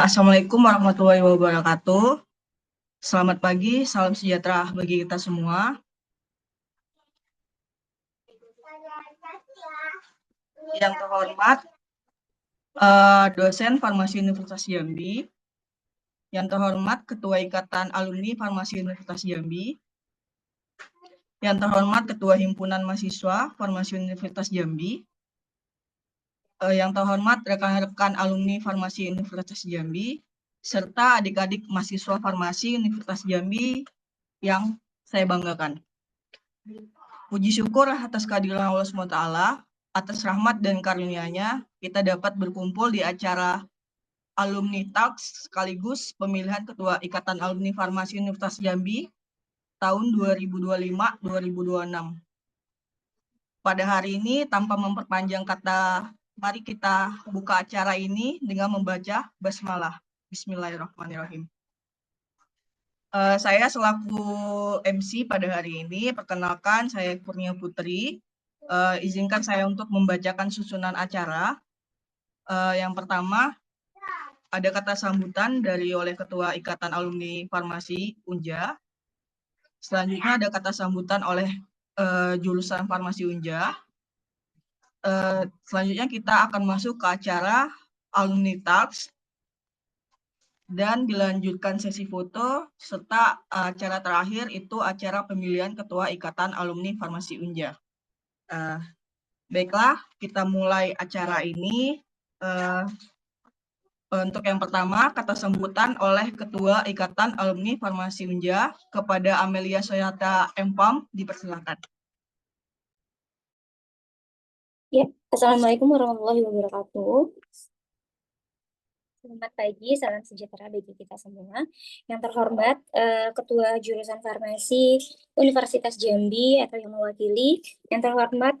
Assalamualaikum warahmatullahi wabarakatuh. Selamat pagi, salam sejahtera bagi kita semua. Yang terhormat dosen Farmasi Universitas Jambi, yang terhormat Ketua Ikatan Alumni Farmasi Universitas Jambi, yang terhormat Ketua Himpunan Mahasiswa Farmasi Universitas Jambi, yang terhormat rekan-rekan alumni Farmasi Universitas Jambi, serta adik-adik mahasiswa Farmasi Universitas Jambi yang saya banggakan. Puji syukur atas kehadiran Allah SWT, atas rahmat dan karunia-Nya, kita dapat berkumpul di acara Alumni Talks sekaligus pemilihan Ketua Ikatan Alumni Farmasi Universitas Jambi tahun 2025-2026. Pada hari ini, tanpa memperpanjang kata, mari kita buka acara ini dengan membaca basmalah. Bismillahirrahmanirrahim. Saya selaku MC pada hari ini, perkenalkan saya Kurnia Putri. Izinkan saya untuk membacakan susunan acara. Yang pertama, ada kata sambutan oleh Ketua Ikatan Alumni Farmasi Unja. Selanjutnya ada kata sambutan oleh jurusan Farmasi Unja. Selanjutnya kita akan masuk ke acara Alumni Talks dan dilanjutkan sesi foto, serta acara terakhir itu acara pemilihan Ketua Ikatan Alumni Farmasi Unja. Baiklah, kita mulai acara ini. Untuk yang pertama, kata sambutan oleh Ketua Ikatan Alumni Farmasi Unja kepada Amelia Soyata M.Pharm, dipersilakan. Ya, Assalamualaikum warahmatullahi wabarakatuh. Selamat pagi, salam sejahtera bagi kita semua. Yang terhormat Ketua Jurusan Farmasi Universitas Jambi atau yang mewakili, yang terhormat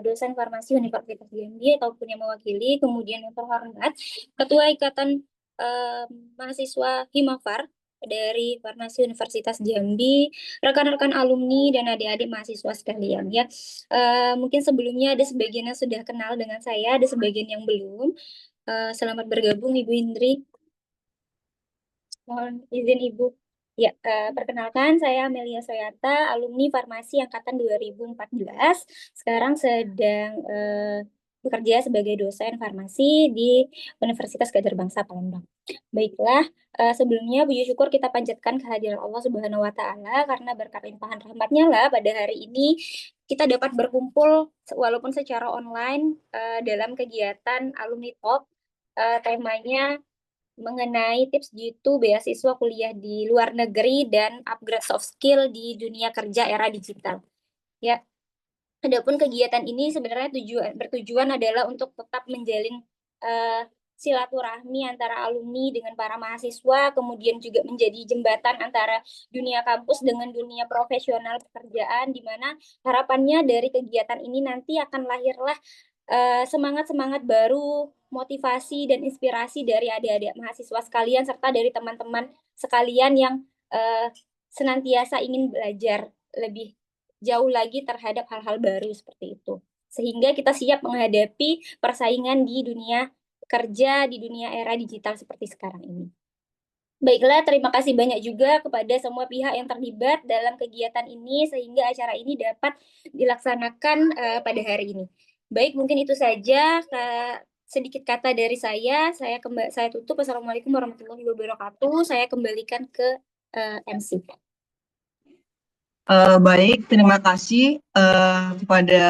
dosen Farmasi Universitas Jambi ataupun yang mewakili, kemudian yang terhormat Ketua Ikatan Mahasiswa Himafar dari Farmasi Universitas Jambi, rekan-rekan alumni dan adik-adik mahasiswa sekalian ya. Mungkin sebelumnya ada sebagian yang sudah kenal dengan saya, ada sebagian yang belum. Selamat bergabung Ibu Indri. Mohon izin Ibu. Ya, perkenalkan saya Amelia Soyata, alumni Farmasi angkatan 2014. Sekarang sedang bekerja sebagai dosen farmasi di Universitas Gadjah Bangsa Palembang. Baiklah, sebelumnya puji syukur kita panjatkan kehadiran Allah Subhanahu wa taala karena berkat limpahan rahmatnya lah pada hari ini kita dapat berkumpul walaupun secara online dalam kegiatan Alumni Talk. Temanya mengenai tips jitu beasiswa kuliah di luar negeri dan upgrade soft skill di dunia kerja era digital. Ya, adapun kegiatan ini sebenarnya bertujuan adalah untuk tetap menjalin silaturahmi antara alumni dengan para mahasiswa, kemudian juga menjadi jembatan antara dunia kampus dengan dunia profesional pekerjaan, di mana harapannya dari kegiatan ini nanti akan lahirlah semangat-semangat baru, motivasi dan inspirasi dari adik-adik mahasiswa sekalian serta dari teman-teman sekalian yang senantiasa ingin belajar lebih jauh lagi terhadap hal-hal baru seperti itu. Sehingga kita siap menghadapi persaingan di dunia kerja, di dunia era digital seperti sekarang ini. Baiklah, terima kasih banyak juga kepada semua pihak yang terlibat dalam kegiatan ini sehingga acara ini dapat dilaksanakan pada hari ini. Baik, mungkin itu saja sedikit kata dari saya. Saya tutup. Assalamualaikum warahmatullahi wabarakatuh. Saya kembalikan ke MC. Baik, terima kasih kepada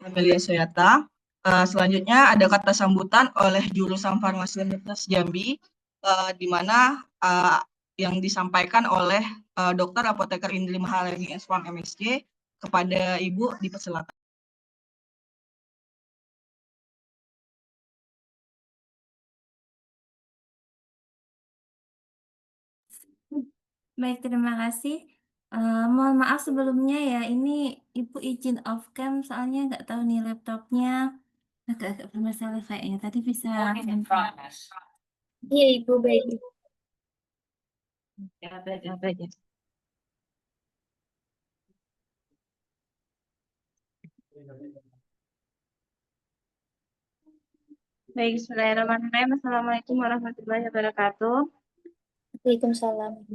Amelia Soyata. Selanjutnya ada kata sambutan oleh jurusan Farmasi Universitas Jambi, di mana yang disampaikan oleh Dr. Apoteker Indri Maharani S.Pharm MSc. Kepada Ibu, dipersilakan. Baik, terima kasih. Mohon maaf sebelumnya ya, ini Ibu izin off cam soalnya nggak tahu nih laptopnya agak-agak bermasalah kayaknya. Tadi bisa. Iya, Ibu, baik. Baik, bismillahirrahmanirrahim. Assalamualaikum warahmatullahi wabarakatuh. Waalaikumsalam.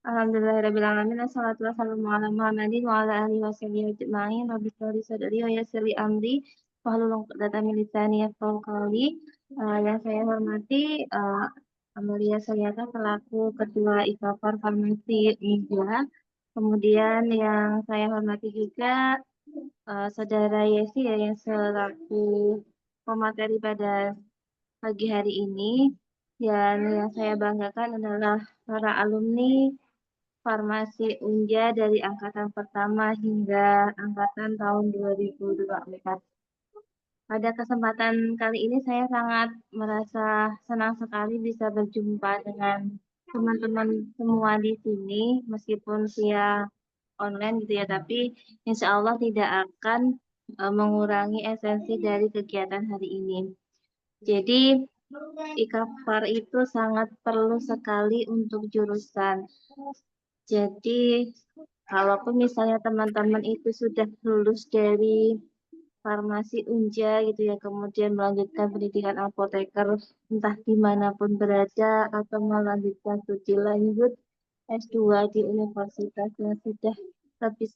Alhamdulillahirrahmanirrahim. Assalatu wassalamu ala Muhammadin wa ala alihi wa sahbihi ajma'in. Rabbi shrah li sadri wa yassir li amri wahlul 'uqdatam min lisani yafqahu qawli. Yang saya hormati Amelia Soyata selaku Ketua IKAPAR Farmasi India. Kemudian yang saya hormati juga Saudara Yesi ya, yang selaku pemateri pada pagi hari ini. Dan yang saya banggakan adalah para alumni Farmasi Unja dari angkatan pertama hingga angkatan tahun 2024. Pada kesempatan kali ini saya sangat merasa senang sekali bisa berjumpa dengan teman-teman semua di sini, meskipun via online gitu ya, tapi insya Allah tidak akan mengurangi esensi dari kegiatan hari ini. Jadi IKAPAR itu sangat perlu sekali untuk jurusan. Jadi kalaupun misalnya teman-teman itu sudah lulus dari Farmasi Unja gitu ya, kemudian melanjutkan pendidikan apoteker entah dimanapun berada atau melanjutkan studi lanjut S2 di universitas yang sudah lebih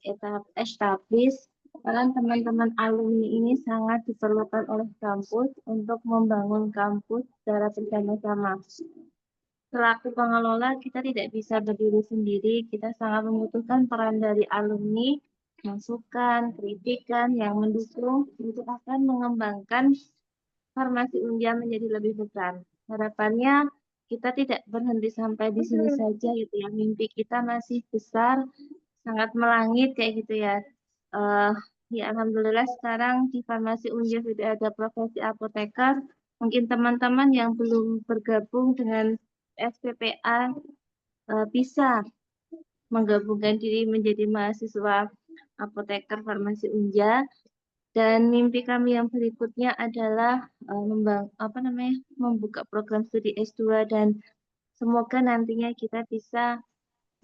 established, karena teman-teman alumni ini sangat diperlukan oleh kampus untuk membangun kampus secara bersama-sama. Selaku pengelola, kita tidak bisa berdiri sendiri, kita sangat membutuhkan peran dari alumni, masukan, kritikan yang mendukung untuk akan mengembangkan Farmasi Unja menjadi lebih besar. Harapannya kita tidak berhenti sampai di sini saja gitu ya. Mimpi kita masih besar, sangat melangit kayak gitu ya. Eh ya alhamdulillah sekarang di Farmasi Unja sudah ada profesi apoteker. Mungkin teman-teman yang belum bergabung dengan SPPA bisa menggabungkan diri menjadi mahasiswa apoteker Farmasi Unja. Dan mimpi kami yang berikutnya adalah membuka program studi S2 dan semoga nantinya kita bisa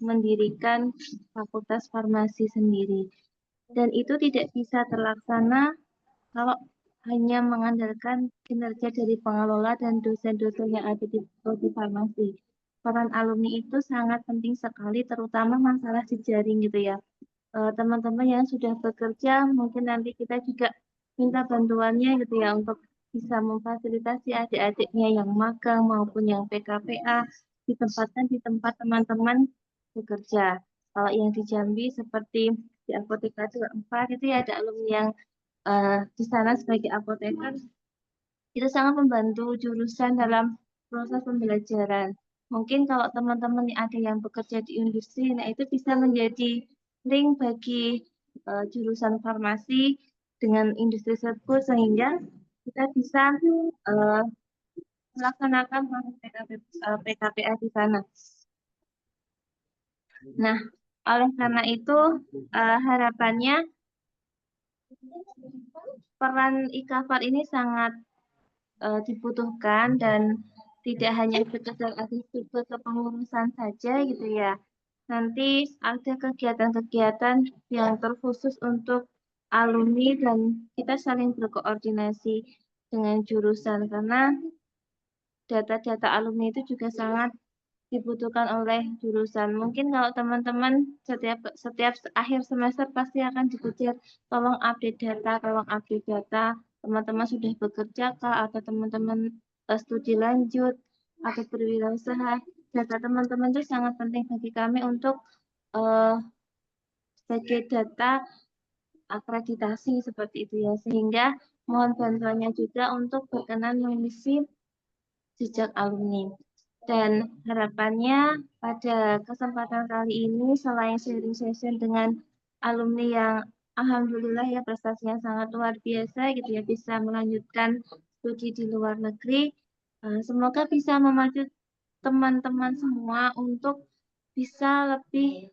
mendirikan fakultas farmasi sendiri. Dan itu tidak bisa terlaksana kalau hanya mengandalkan kinerja dari pengelola dan dosen-dosen yang ada di prodi farmasi. Peran alumni itu sangat penting sekali, terutama masalah jejaring gitu ya. Teman-teman yang sudah bekerja, mungkin nanti kita juga minta bantuannya gitu ya untuk bisa memfasilitasi adik-adiknya yang magang maupun yang PKPA ditempatkan di tempat teman-teman bekerja. Kalau yang di Jambi seperti di Apotika 24 itu ya ada alumni yang di sana sebagai apoteker itu sangat membantu jurusan dalam proses pembelajaran. Mungkin kalau teman-teman ada yang bekerja di industri, nah itu bisa menjadi link bagi jurusan farmasi dengan industri tersebut sehingga kita bisa melaksanakan proses PKPA di sana. Nah, oleh karena itu harapannya peran IKAPAR ini sangat dibutuhkan dan tidak hanya sekedar ada struktur kepengurusan saja gitu ya. Nanti ada kegiatan-kegiatan yang terkhusus untuk alumni dan kita saling berkoordinasi dengan jurusan karena data-data alumni itu juga sangat dibutuhkan oleh jurusan. Mungkin kalau teman-teman setiap akhir semester pasti akan dikejar, tolong update data, tolong update data. Teman-teman sudah bekerja kah atau teman-teman studi lanjut atau berwirausaha. Data teman-teman itu sangat penting bagi kami untuk sebagai data akreditasi seperti itu ya. Sehingga mohon bantuannya juga untuk berkenan mengisi jejak alumni. Dan harapannya pada kesempatan kali ini selain sharing session dengan alumni yang alhamdulillah ya prestasinya sangat luar biasa gitu ya, bisa melanjutkan studi di luar negeri, semoga bisa memacu teman-teman semua untuk bisa lebih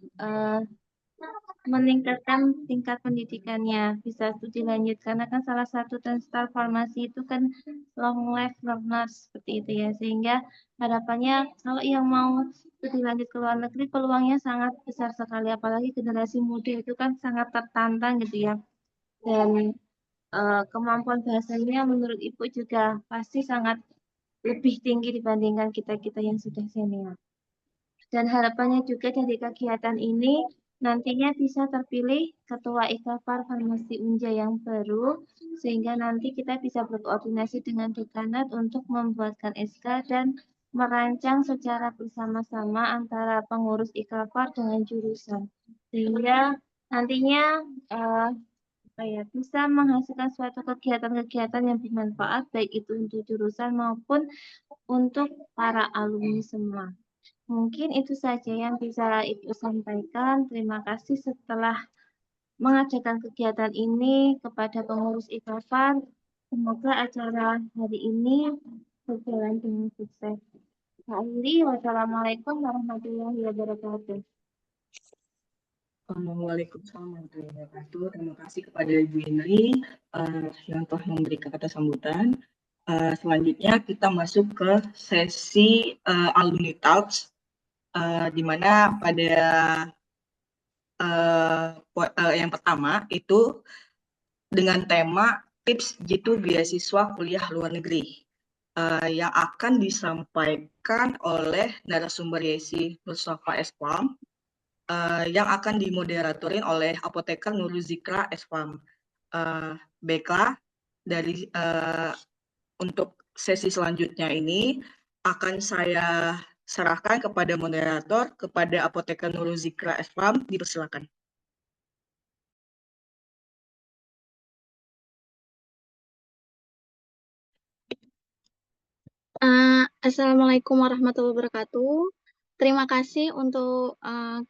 meningkatkan tingkat pendidikannya, bisa studi lanjut karena kan salah satu star farmasi itu kan long life learners seperti itu ya, sehingga harapannya kalau yang mau studi lanjut ke luar negeri peluangnya sangat besar sekali, apalagi generasi muda itu kan sangat tertantang gitu ya. Dan kemampuan bahasanya menurut Ibu juga pasti sangat lebih tinggi dibandingkan kita-kita yang sudah senior. Dan harapannya juga dari kegiatan ini nantinya bisa terpilih Ketua Ikapar Farmasi Unja yang baru, sehingga nanti kita bisa berkoordinasi dengan dekanat untuk membuatkan SK dan merancang secara bersama-sama antara pengurus Ikapar dengan jurusan. Sehingga nantinya bisa menghasilkan suatu kegiatan-kegiatan yang bermanfaat, baik itu untuk jurusan maupun untuk para alumni semua. Mungkin itu saja yang bisa Ibu sampaikan. Terima kasih setelah mengadakan kegiatan ini kepada pengurus IKAFAN. Semoga acara hari ini berjalan dengan sukses. Akhiri, wassalamualaikum warahmatullahi wabarakatuh. Waalaikumsalam warahmatullahi wabarakatuh. Terima kasih kepada Ibu Indri yang telah memberikan kata sambutan. Selanjutnya kita masuk ke sesi alumni talks, di mana pada yang pertama itu dengan tema tips jitu beasiswa kuliah luar negeri, yang akan disampaikan oleh narasumber Yesi Mustafa Espam, yang akan dimoderatorin oleh Apoteker Nurul Zikra Espam. Baiklah, dari untuk sesi selanjutnya ini akan saya serahkan kepada moderator, kepada Apoteker Nurul Zikra Espam. Dipersilakan. Assalamualaikum warahmatullahi wabarakatuh. Terima kasih untuk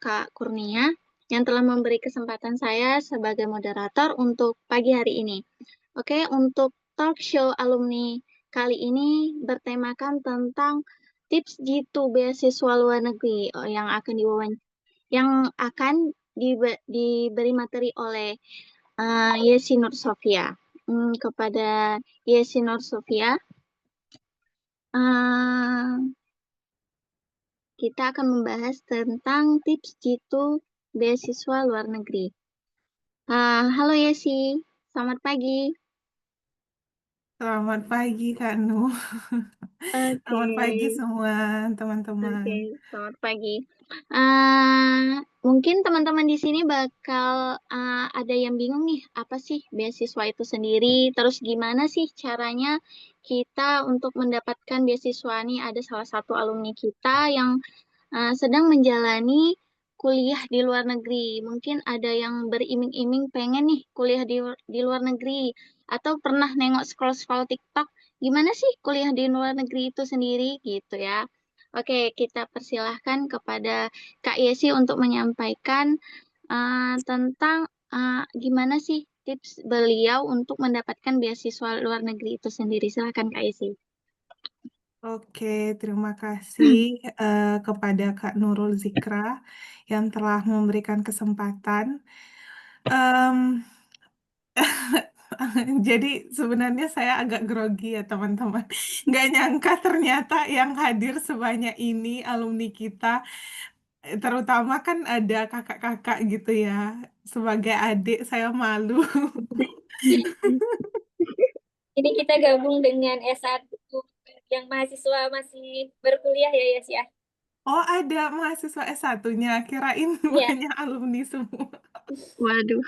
Kak Kurnia yang telah memberi kesempatan saya sebagai moderator untuk pagi hari ini. Oke, untuk talk show alumni kali ini bertemakan tentang tips jitu beasiswa luar negeri yang akan diberi materi oleh Yesi Nur Sofia. Kepada Yesi Nur Sofia, kita akan membahas tentang tips jitu beasiswa luar negeri. Halo Yesi, selamat pagi. Selamat pagi, Kak Nuh. Selamat pagi Oke, semua teman-teman. oke, selamat pagi. Mungkin teman-teman di sini bakal ada yang bingung nih, apa sih beasiswa itu sendiri? Terus gimana sih caranya kita untuk mendapatkan beasiswa nih? Ada salah satu alumni kita yang sedang menjalani kuliah di luar negeri. Mungkin ada yang beriming-iming pengen nih kuliah di luar negeri. Atau pernah nengok scroll-scroll TikTok, gimana sih kuliah di luar negeri itu sendiri gitu ya. Oke, kita persilahkan kepada Kak Yesi untuk menyampaikan tentang gimana sih tips beliau untuk mendapatkan beasiswa luar negeri itu sendiri. Silakan Kak Yesi. Oke, terima kasih kepada Kak Nurul Zikra yang telah memberikan kesempatan. Em, Jadi sebenarnya saya agak grogi ya teman-teman. Nggak nyangka ternyata yang hadir sebanyak ini alumni kita, terutama kan ada kakak-kakak gitu ya. Sebagai adik saya malu. Ini kita gabung dengan S1 yang mahasiswa masih berkuliah ya, Yes ya. Oh, ada mahasiswa S1-nya, kirain Iya, banyak alumni semua. Waduh,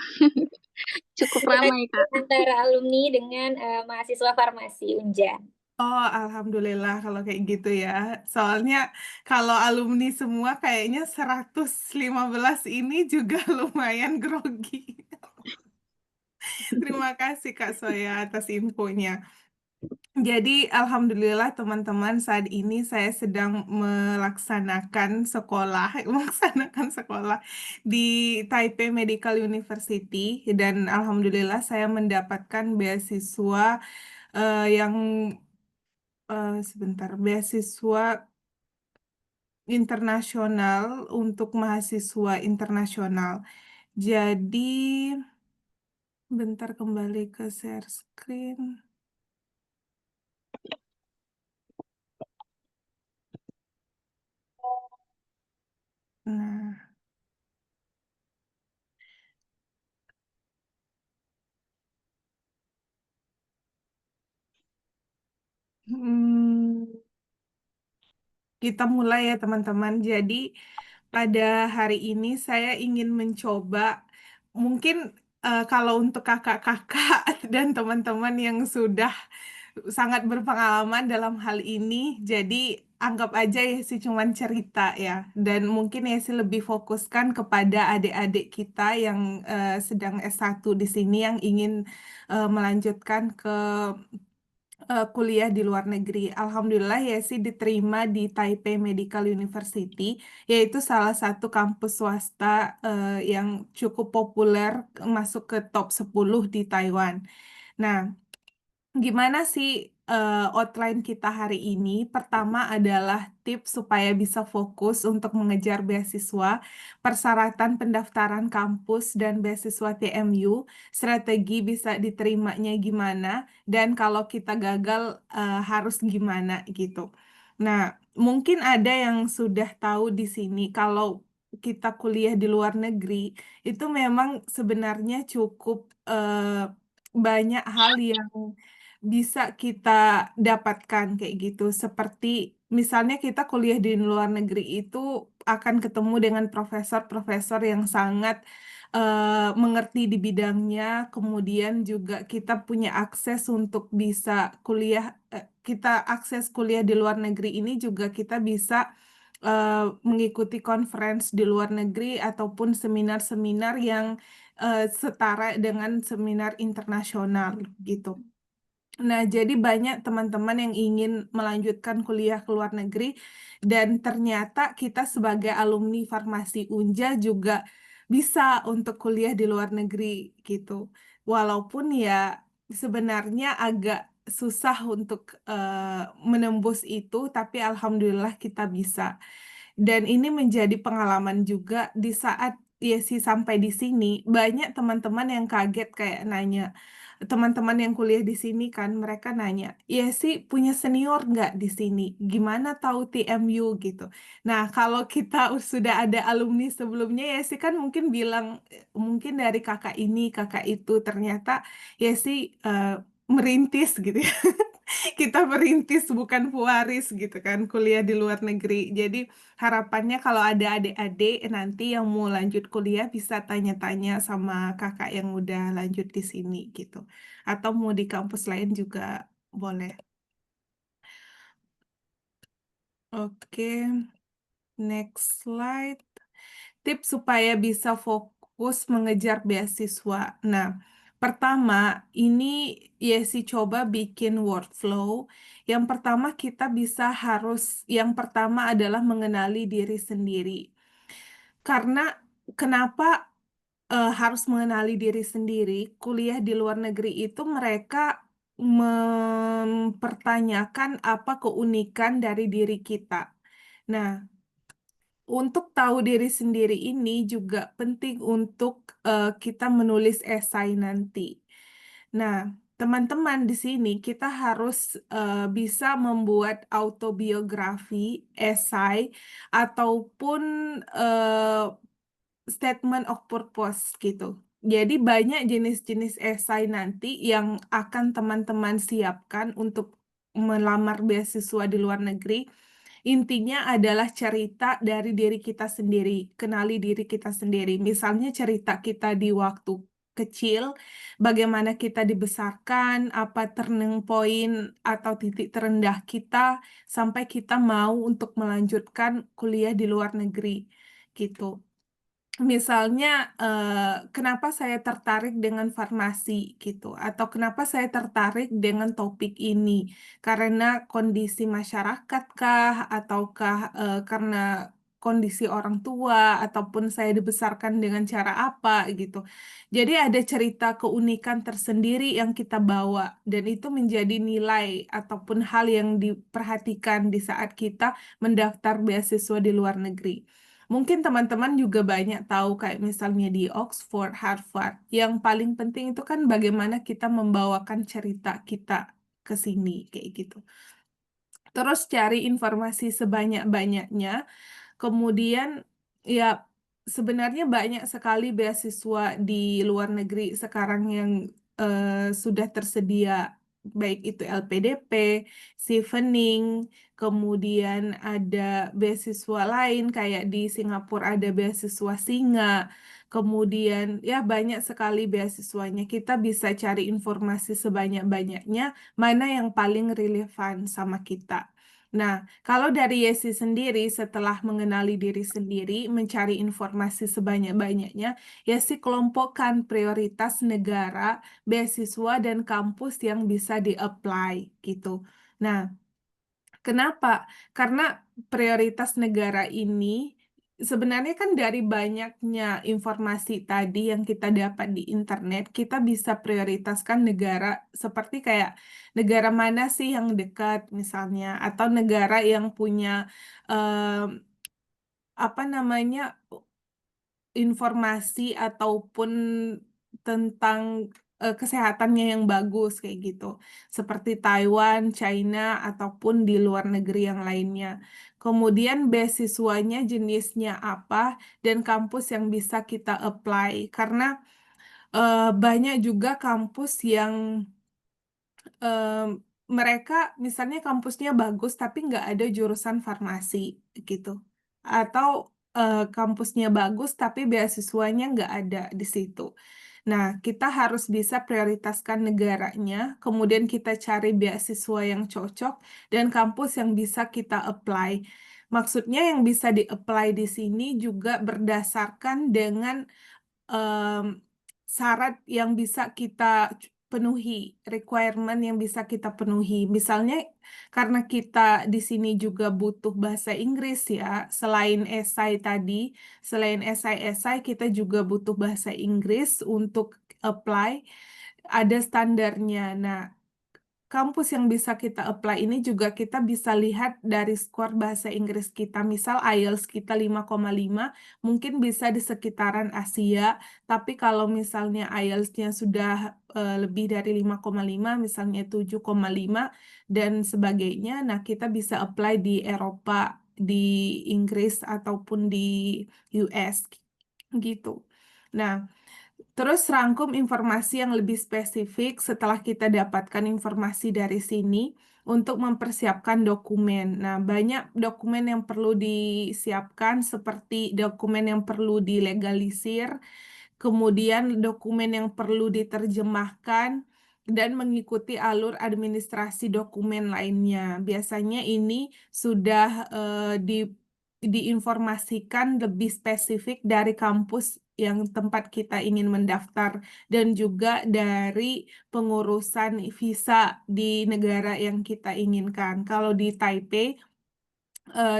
cukup kita ramai Kak. antara alumni dengan mahasiswa farmasi Unja. Oh, alhamdulillah kalau kayak gitu ya. Soalnya kalau alumni semua kayaknya 115 ini juga lumayan grogi. Terima kasih Kak Soya atas infonya. Jadi, alhamdulillah teman-teman, saat ini saya sedang melaksanakan sekolah, melaksanakan sekolah di Taipei Medical University dan alhamdulillah saya mendapatkan beasiswa yang sebentar, beasiswa internasional untuk mahasiswa internasional. Jadi, bentar kembali ke share screen. Nah, kita mulai ya teman-teman. Jadi pada hari ini saya ingin mencoba, mungkin kalau untuk kakak-kakak dan teman-teman yang sudah sangat berpengalaman dalam hal ini, jadi anggap aja ya sih cuman cerita ya. Dan mungkin ya sih lebih fokuskan kepada adik-adik kita yang sedang S1 di sini yang ingin melanjutkan ke kuliah di luar negeri. Alhamdulillah ya sih diterima di Taipei Medical University, yaitu salah satu kampus swasta yang cukup populer, masuk ke top 10 di Taiwan. Nah, gimana sih outline kita hari ini? Pertama adalah tips supaya bisa fokus untuk mengejar beasiswa, persyaratan pendaftaran kampus dan beasiswa TMU, strategi bisa diterimanya gimana, dan kalau kita gagal harus gimana gitu. Nah, mungkin ada yang sudah tahu di sini kalau kita kuliah di luar negeri itu memang sebenarnya cukup banyak hal yang bisa kita dapatkan kayak gitu. Seperti misalnya kita kuliah di luar negeri itu akan ketemu dengan profesor-profesor yang sangat mengerti di bidangnya. Kemudian juga kita punya akses untuk bisa kuliah, kita akses kuliah di luar negeri ini juga kita bisa mengikuti conference di luar negeri ataupun seminar-seminar yang setara dengan seminar internasional gitu. Nah, jadi banyak teman-teman yang ingin melanjutkan kuliah ke luar negeri dan ternyata kita sebagai alumni Farmasi Unja juga bisa untuk kuliah di luar negeri gitu. Walaupun ya sebenarnya agak susah untuk menembus itu, tapi alhamdulillah kita bisa. Dan ini menjadi pengalaman juga di saat ya sih sampai di sini banyak teman-teman yang kaget kayak nanya, teman-teman yang kuliah di sini kan mereka nanya, ya sih punya senior nggak di sini? Gimana tahu TMU gitu. Nah, kalau kita sudah ada alumni sebelumnya ya sih kan mungkin bilang mungkin dari kakak ini, kakak itu, ternyata ya sih merintis gitu ya. Kita merintis bukan pewaris gitu kan kuliah di luar negeri. Jadi harapannya kalau ada adik-adik nanti yang mau lanjut kuliah bisa tanya-tanya sama kakak yang udah lanjut di sini gitu. Atau mau di kampus lain juga boleh. Oke, next slide. Tips supaya bisa fokus mengejar beasiswa. Nah, pertama ini Yesi coba bikin workflow. Yang pertama yang pertama adalah mengenali diri sendiri. Karena kenapa harus mengenali diri sendiri? Kuliah di luar negeri itu mereka mempertanyakan apa keunikan dari diri kita. Nah, untuk tahu diri sendiri ini juga penting untuk kita menulis esai nanti. Nah, teman-teman di sini kita harus bisa membuat autobiografi, esai, ataupun statement of purpose gitu. Jadi banyak jenis-jenis esai nanti yang akan teman-teman siapkan untuk melamar beasiswa di luar negeri. Intinya adalah cerita dari diri kita sendiri, kenali diri kita sendiri. Misalnya cerita kita di waktu kecil, bagaimana kita dibesarkan, apa turning point atau titik terendah kita, sampai kita mau untuk melanjutkan kuliah di luar negeri, gitu. Misalnya, kenapa saya tertarik dengan farmasi gitu, atau kenapa saya tertarik dengan topik ini? Karena kondisi masyarakat kah, ataukah karena kondisi orang tua, ataupun saya dibesarkan dengan cara apa gitu. Jadi ada cerita keunikan tersendiri yang kita bawa, dan itu menjadi nilai ataupun hal yang diperhatikan di saat kita mendaftar beasiswa di luar negeri. Mungkin teman-teman juga banyak tahu kayak misalnya di Oxford, Harvard. Yang paling penting itu kan bagaimana kita membawakan cerita kita ke sini kayak gitu. Terus cari informasi sebanyak-banyaknya. Kemudian ya sebenarnya banyak sekali beasiswa di luar negeri sekarang yang sudah tersedia baik itu LPDP, Chevening, kemudian ada beasiswa lain kayak di Singapura ada beasiswa Singa, kemudian ya banyak sekali beasiswanya. Kita bisa cari informasi sebanyak-banyaknya mana yang paling relevan sama kita. Nah, kalau dari Yesi sendiri setelah mengenali diri sendiri, mencari informasi sebanyak-banyaknya, Yesi kelompokkan prioritas negara, beasiswa, dan kampus yang bisa di-apply gitu. Nah, kenapa? Karena prioritas negara ini sebenarnya kan dari banyaknya informasi tadi yang kita dapat di internet, kita bisa prioritaskan negara seperti kayak negara mana sih yang dekat misalnya, atau negara yang punya apa namanya informasi ataupun tentang kesehatannya yang bagus kayak gitu. Seperti Taiwan, China, ataupun di luar negeri yang lainnya. Kemudian beasiswanya jenisnya apa dan kampus yang bisa kita apply. Karena banyak juga kampus yang mereka misalnya kampusnya bagus tapi nggak ada jurusan farmasi gitu. Atau kampusnya bagus tapi beasiswanya nggak ada di situ. Nah, kita harus bisa prioritaskan negaranya, kemudian kita cari beasiswa yang cocok dan kampus yang bisa kita apply. Maksudnya yang bisa di-apply di sini juga berdasarkan dengan syarat yang bisa kita penuhi, requirement yang bisa kita penuhi. Misalnya karena kita di sini juga butuh bahasa Inggris ya, selain esai tadi, selain esai-esai kita juga butuh bahasa Inggris untuk apply, ada standarnya. Nah, kampus yang bisa kita apply ini juga kita bisa lihat dari skor bahasa Inggris kita. Misal IELTS kita 5,5, mungkin bisa di sekitaran Asia. Tapi kalau misalnya IELTS-nya sudah lebih dari 5,5, misalnya 7,5 dan sebagainya, nah kita bisa apply di Eropa, di Inggris ataupun di US gitu. Nah, terus rangkum informasi yang lebih spesifik setelah kita dapatkan informasi dari sini untuk mempersiapkan dokumen. Nah, banyak dokumen yang perlu disiapkan seperti dokumen yang perlu dilegalisir, kemudian dokumen yang perlu diterjemahkan, dan mengikuti alur administrasi dokumen lainnya. Biasanya ini sudah diinformasikan lebih spesifik dari kampus yang tempat kita ingin mendaftar dan juga dari pengurusan visa di negara yang kita inginkan. Kalau di Taipei,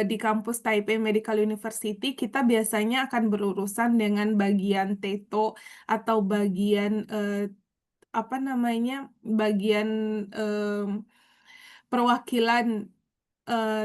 di kampus Taipei Medical University, kita biasanya akan berurusan dengan bagian TETO atau bagian apa namanya, bagian perwakilan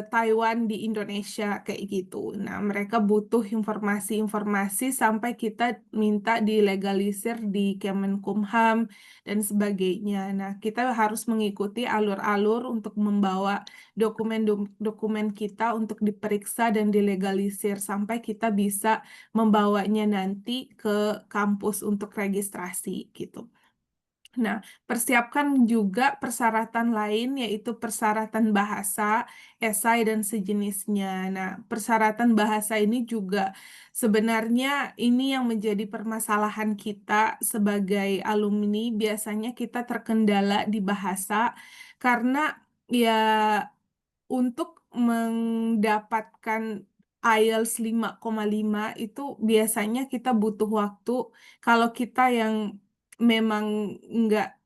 Taiwan di Indonesia kayak gitu. Nah, mereka butuh informasi-informasi sampai kita minta dilegalisir di Kemenkumham dan sebagainya. Nah, kita harus mengikuti alur-alur untuk membawa dokumen-dokumen kita untuk diperiksa dan dilegalisir sampai kita bisa membawanya nanti ke kampus untuk registrasi gitu. Nah, persiapkan juga persyaratan lain, yaitu persyaratan bahasa, esai, dan sejenisnya. Nah, persyaratan bahasa ini juga sebenarnya ini yang menjadi permasalahan kita sebagai alumni. Biasanya kita terkendala di bahasa karena ya untuk mendapatkan IELTS 5,5 itu biasanya kita butuh waktu. Kalau kita yang memang nggak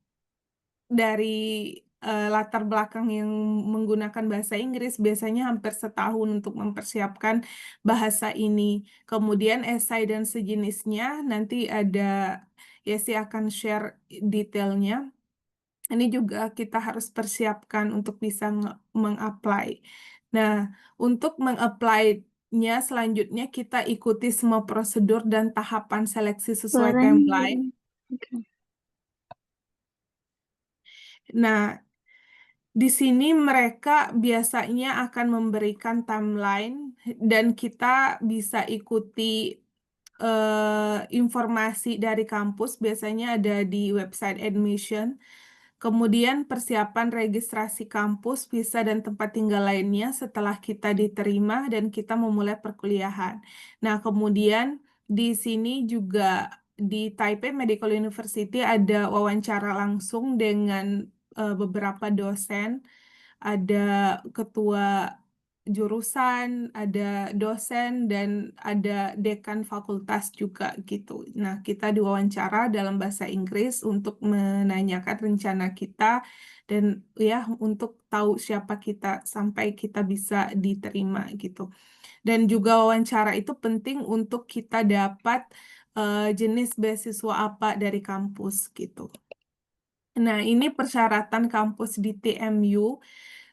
dari latar belakang yang menggunakan bahasa Inggris, biasanya hampir setahun untuk mempersiapkan bahasa ini. Kemudian esai dan sejenisnya, nanti ada Yesi akan share detailnya. Ini juga kita harus persiapkan untuk bisa meng-apply. Nah, untuk meng-apply-nya selanjutnya kita ikuti semua prosedur dan tahapan seleksi sesuai Suaranya timeline. Oke. Nah, di sini mereka biasanya akan memberikan timeline dan kita bisa ikuti informasi dari kampus. Biasanya ada di website admission. Kemudian persiapan registrasi kampus, visa, dan tempat tinggal lainnya setelah kita diterima dan kita memulai perkuliahan. Nah, kemudian di sini juga di Taipei Medical University ada wawancara langsung dengan beberapa dosen, ada ketua jurusan, ada dosen, dan ada dekan fakultas juga gitu. Nah, kita diwawancara dalam bahasa Inggris untuk menanyakan rencana kita dan ya untuk tahu siapa kita sampai kita bisa diterima gitu. Dan juga wawancara itu penting untuk kita dapat jenis beasiswa apa dari kampus gitu. Nah, ini persyaratan kampus di TMU.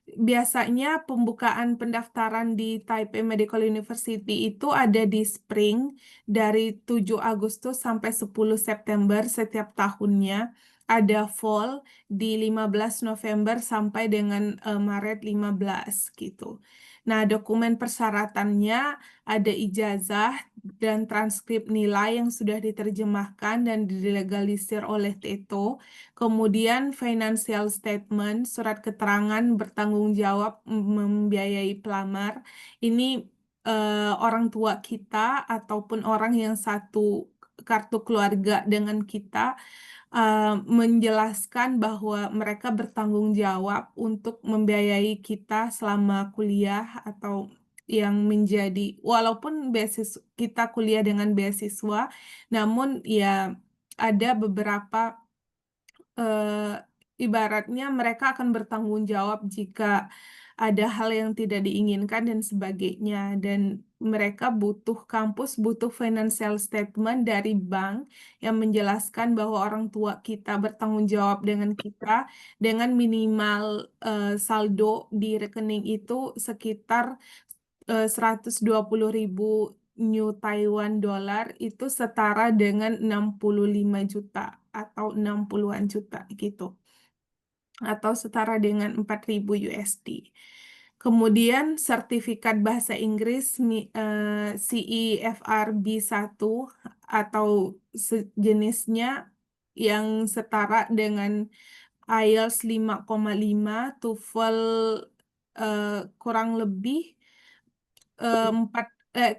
Biasanya pembukaan pendaftaran di Taipei Medical University itu ada di spring dari 7 Agustus sampai 10 September setiap tahunnya. Ada fall di 15 November sampai dengan Maret 15 gitu. Nah, dokumen persyaratannya ada ijazah dan transkrip nilai yang sudah diterjemahkan dan dilegalisir oleh TETO. Kemudian financial statement, surat keterangan bertanggung jawab membiayai pelamar. Ini orang tua kita ataupun orang yang satu kartu keluarga dengan kita menjelaskan bahwa mereka bertanggung jawab untuk membiayai kita selama kuliah atau yang menjadi walaupun kita kuliah dengan beasiswa, namun ya ada beberapa ibaratnya mereka akan bertanggung jawab jika ada hal yang tidak diinginkan dan sebagainya. Dan mereka kampus butuh financial statement dari bank yang menjelaskan bahwa orang tua kita bertanggung jawab dengan kita dengan minimal saldo di rekening itu sekitar 120.000 New Taiwan Dollar itu setara dengan 65 juta atau 60-an juta gitu. Atau setara dengan 4.000 USD. Kemudian sertifikat bahasa Inggris CEFR B1 atau sejenisnya yang setara dengan IELTS 5,5, TOEFL kurang lebih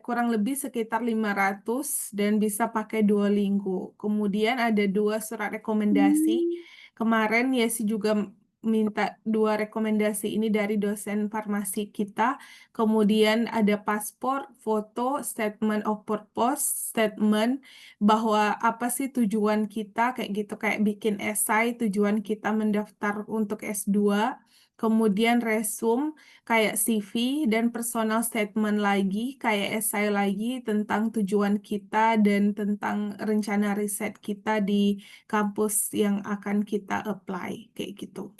kurang lebih sekitar 500 dan bisa pakai Duolingo. Kemudian ada 2 surat rekomendasi. Kemarin Yesi juga minta 2 rekomendasi ini dari dosen farmasi kita. Kemudian ada paspor, foto, statement of purpose, statement bahwa apa sih tujuan kita kayak gitu, kayak bikin esai tujuan kita mendaftar untuk S2. Kemudian resume kayak CV dan personal statement lagi, kayak esai lagi tentang tujuan kita dan tentang rencana riset kita di kampus yang akan kita apply, kayak gitu.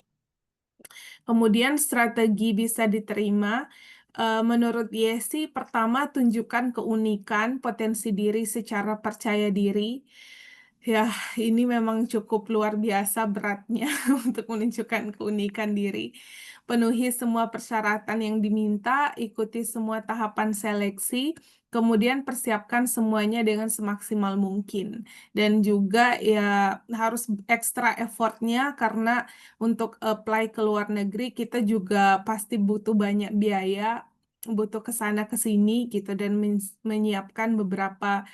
Kemudian strategi bisa diterima. Menurut Yesi, pertama tunjukkan keunikan, potensi diri secara percaya diri. Ya, ini memang cukup luar biasa beratnya untuk menunjukkan keunikan diri. Penuhi semua persyaratan yang diminta, ikuti semua tahapan seleksi, kemudian persiapkan semuanya dengan semaksimal mungkin. Dan juga ya harus ekstra effortnya karena untuk apply ke luar negeri kita juga pasti butuh banyak biaya, butuh ke sana ke sini gitu dan menyiapkan beberapa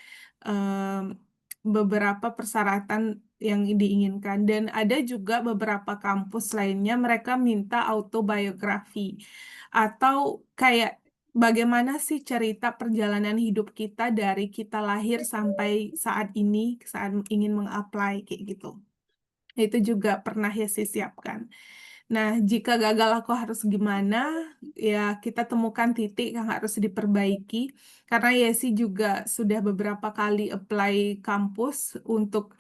persyaratan yang diinginkan. Dan ada juga beberapa kampus lainnya mereka minta autobiografi atau kayak bagaimana sih cerita perjalanan hidup kita dari kita lahir sampai saat ini, saat ingin mengapply kayak gitu. Itu juga pernah Yesi siapkan. Nah, jika gagal aku harus gimana? Ya, kita temukan titik yang harus diperbaiki. Karena Yesi juga sudah beberapa kali apply kampus untuk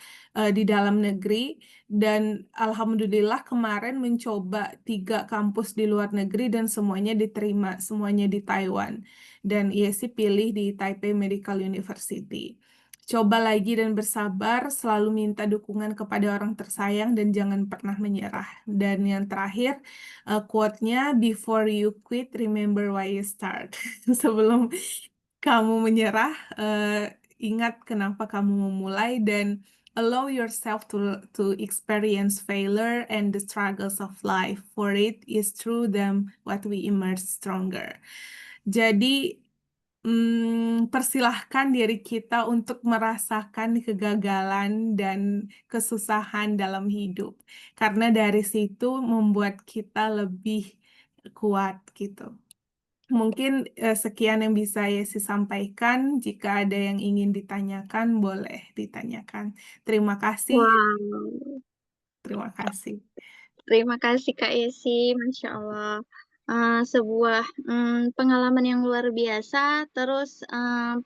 di dalam negeri. Dan Alhamdulillah kemarin mencoba 3 kampus di luar negeri dan semuanya diterima, semuanya di Taiwan. Dan Yesi pilih di Taipei Medical University. Coba lagi dan bersabar, selalu minta dukungan kepada orang tersayang dan jangan pernah menyerah. Dan yang terakhir, quote-nya, before you quit, remember why you start. Sebelum kamu menyerah, ingat kenapa kamu memulai dan allow yourself to experience failure and the struggles of life, for it is through them what we emerge stronger. Jadi persilahkan diri kita untuk merasakan kegagalan dan kesusahan dalam hidup, karena dari situ membuat kita lebih kuat gitu. Mungkin sekian yang bisa Yesi sampaikan. Jika ada yang ingin ditanyakan, boleh ditanyakan. Terima kasih. Wow, Terima kasih. terima kasih Kak Yesi, Masya Allah. Sebuah pengalaman yang luar biasa, terus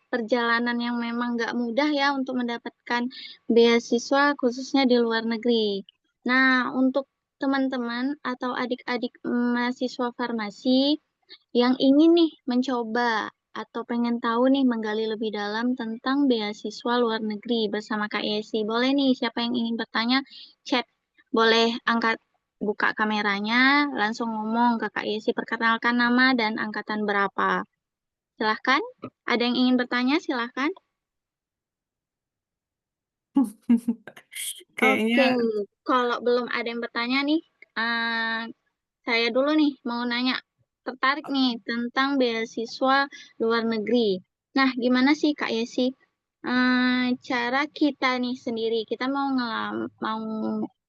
perjalanan yang memang nggak mudah ya untuk mendapatkan beasiswa khususnya di luar negeri. Nah, untuk teman-teman atau adik-adik mahasiswa farmasi yang ingin nih mencoba atau pengen tahu nih menggali lebih dalam tentang beasiswa luar negeri bersama Kak Yesi. Boleh nih siapa yang ingin bertanya, chat. Boleh angkat buka kameranya, langsung ngomong ke Kak Yesi, perkenalkan nama dan angkatan berapa. Silahkan. Ada yang ingin bertanya, silahkan. Kayaknya Oke, kalau belum ada yang bertanya nih, saya dulu nih mau nanya, tertarik nih tentang beasiswa luar negeri. Nah, gimana sih Kak Yesi, cara kita nih sendiri, kita mau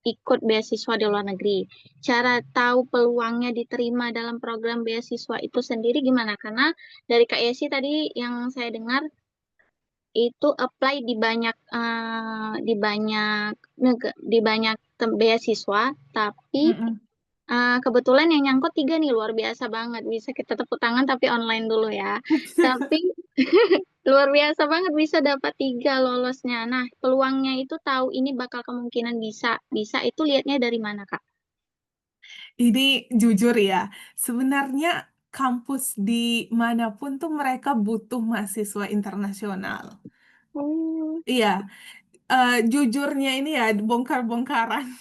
ikut beasiswa di luar negeri. Cara tahu peluangnya diterima dalam program beasiswa itu sendiri gimana? Karena dari Kak Yesi tadi yang saya dengar itu apply di banyak beasiswa, tapi mm-mm. kebetulan yang nyangkut 3 nih luar biasa banget. Bisa kita tepuk tangan tapi online dulu ya. Tapi luar biasa banget bisa dapat 3 lolosnya. Nah, peluangnya itu tahu ini bakal kemungkinan bisa itu lihatnya dari mana, Kak? Ini jujur ya, sebenarnya kampus di manapun tuh mereka butuh mahasiswa internasional. Oh. Iya, jujurnya ini ya bongkar-bongkaran.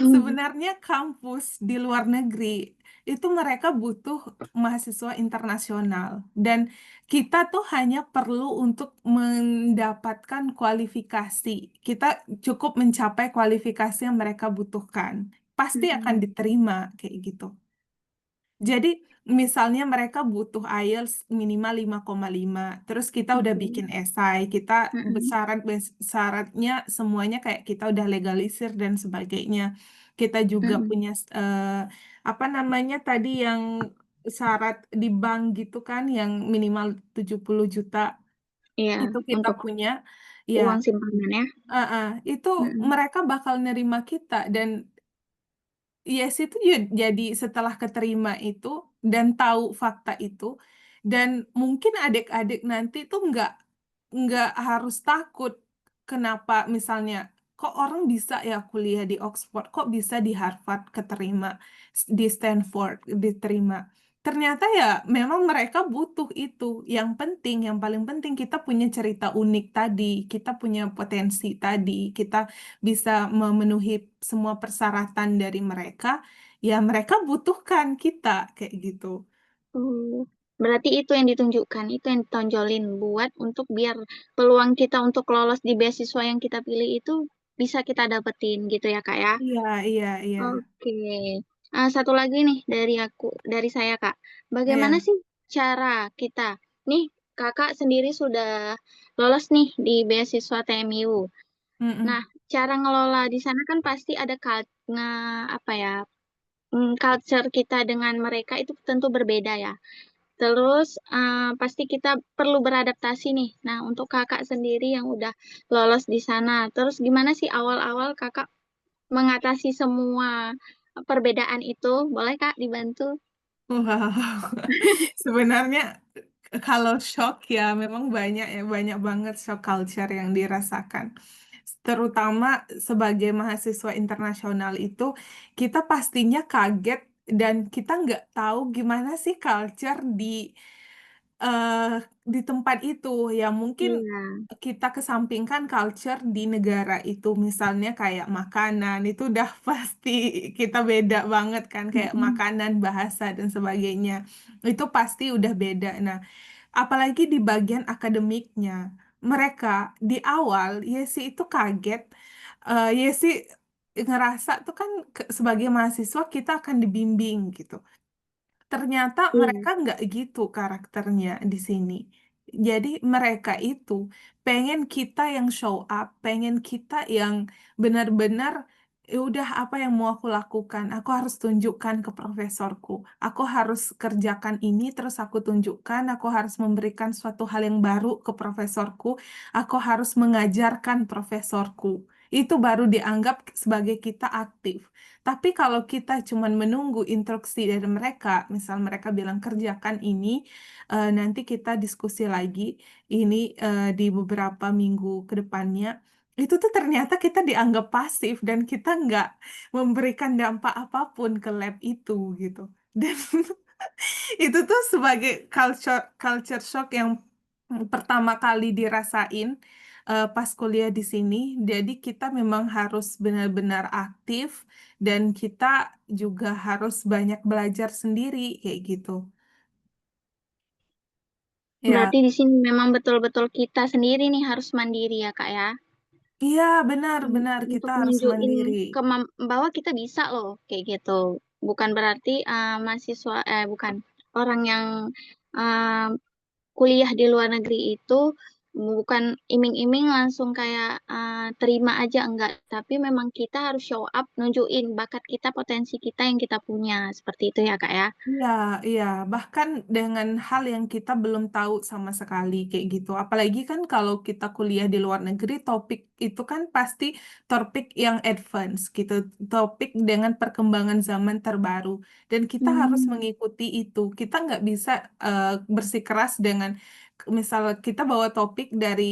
Sebenarnya kampus di luar negeri itu mereka butuh mahasiswa internasional dan kita tuh hanya perlu untuk mendapatkan kualifikasi. Kita cukup mencapai kualifikasi yang mereka butuhkan. Pasti akan diterima kayak gitu. Jadi misalnya mereka butuh IELTS minimal 5,5, terus kita udah bikin esai, kita syaratnya semuanya kayak kita udah legalisir dan sebagainya. Kita juga punya apa namanya tadi yang syarat di bank gitu kan yang minimal 70 juta Iya, itu kita untuk punya. Ya, uang simpanan ya. itu Mm-mm. mereka bakal nerima kita dan Yes, itu jadi setelah keterima itu dan tahu fakta itu dan mungkin adik-adik nanti tuh nggak harus takut kenapa misalnya kok orang bisa ya kuliah di Oxford, kok bisa di Harvard keterima, di Stanford diterima. Ternyata ya memang mereka butuh itu. Yang paling penting kita punya cerita unik tadi, kita punya potensi tadi, kita bisa memenuhi semua persyaratan dari mereka, ya mereka butuhkan kita kayak gitu. Oh, berarti itu yang ditunjukkan, itu yang ditonjolin buat untuk biar peluang kita untuk lolos di beasiswa yang kita pilih itu bisa kita dapetin gitu ya Kak ya. Iya, iya, iya. Oke. Satu lagi nih dari saya Kak. Bagaimana Iya. sih cara kita? Nih Kakak sendiri sudah lolos nih di beasiswa TMU. Mm-mm. Nah, cara ngelola di sana kan pasti ada apa ya? Culture kita dengan mereka itu tentu berbeda ya. Terus pasti kita perlu beradaptasi nih. Nah, untuk kakak sendiri yang udah lolos di sana, terus gimana sih awal-awal kakak mengatasi semua perbedaan itu? Boleh Kak dibantu? Wow. Sebenarnya kalau shock ya memang banyak banget shock culture yang dirasakan. Terutama sebagai mahasiswa internasional itu kita pastinya kaget dan kita nggak tahu gimana sih culture eh, di tempat itu. Ya mungkin Iya. kita kesampingkan culture di negara itu, misalnya kayak makanan itu udah pasti kita beda banget kan, kayak Mm-mm. makanan, bahasa dan sebagainya. Itu pasti udah beda. Nah, apalagi di bagian akademiknya. Mereka di awal ya sih itu kaget Ya sih ngerasa tuh kan sebagai mahasiswa kita akan dibimbing gitu. Ternyata Iya. mereka nggak gitu karakternya di sini. Jadi mereka itu pengen kita yang show up, pengen kita yang benar-benar ya udah apa yang mau aku lakukan, aku harus tunjukkan ke profesorku, aku harus kerjakan ini terus aku tunjukkan, aku harus memberikan suatu hal yang baru ke profesorku, aku harus mengajarkan profesorku. Itu baru dianggap sebagai kita aktif. Tapi kalau kita cuman menunggu instruksi dari mereka, misal mereka bilang kerjakan ini, nanti kita diskusi lagi ini di beberapa minggu ke depannya, itu tuh ternyata kita dianggap pasif dan kita nggak memberikan dampak apapun ke lab itu gitu. Dan itu tuh sebagai culture culture shock yang pertama kali dirasain pas kuliah di sini. Jadi kita memang harus benar-benar aktif dan kita juga harus banyak belajar sendiri kayak gitu. Ya, Berarti di sini memang betul-betul kita sendiri nih harus mandiri ya Kak ya. iya benar-benar kita Untuk harus nunjukin mandiri. bahwa kita bisa loh kayak gitu. Bukan berarti mahasiswa bukan orang yang uh, kuliah di luar negeri itu bukan iming-iming langsung kayak terima aja enggak, tapi memang kita harus show up, nunjukin bakat kita, potensi kita yang kita punya. Seperti itu ya Kak ya. Iya, iya, bahkan dengan hal yang kita belum tahu sama sekali kayak gitu. Apalagi kan kalau kita kuliah di luar negeri, topik itu kan pasti topik yang advance gitu, topik dengan perkembangan zaman terbaru. Dan kita harus Hmm. mengikuti itu. Kita nggak bisa bersikeras dengan, misal kita bawa topik dari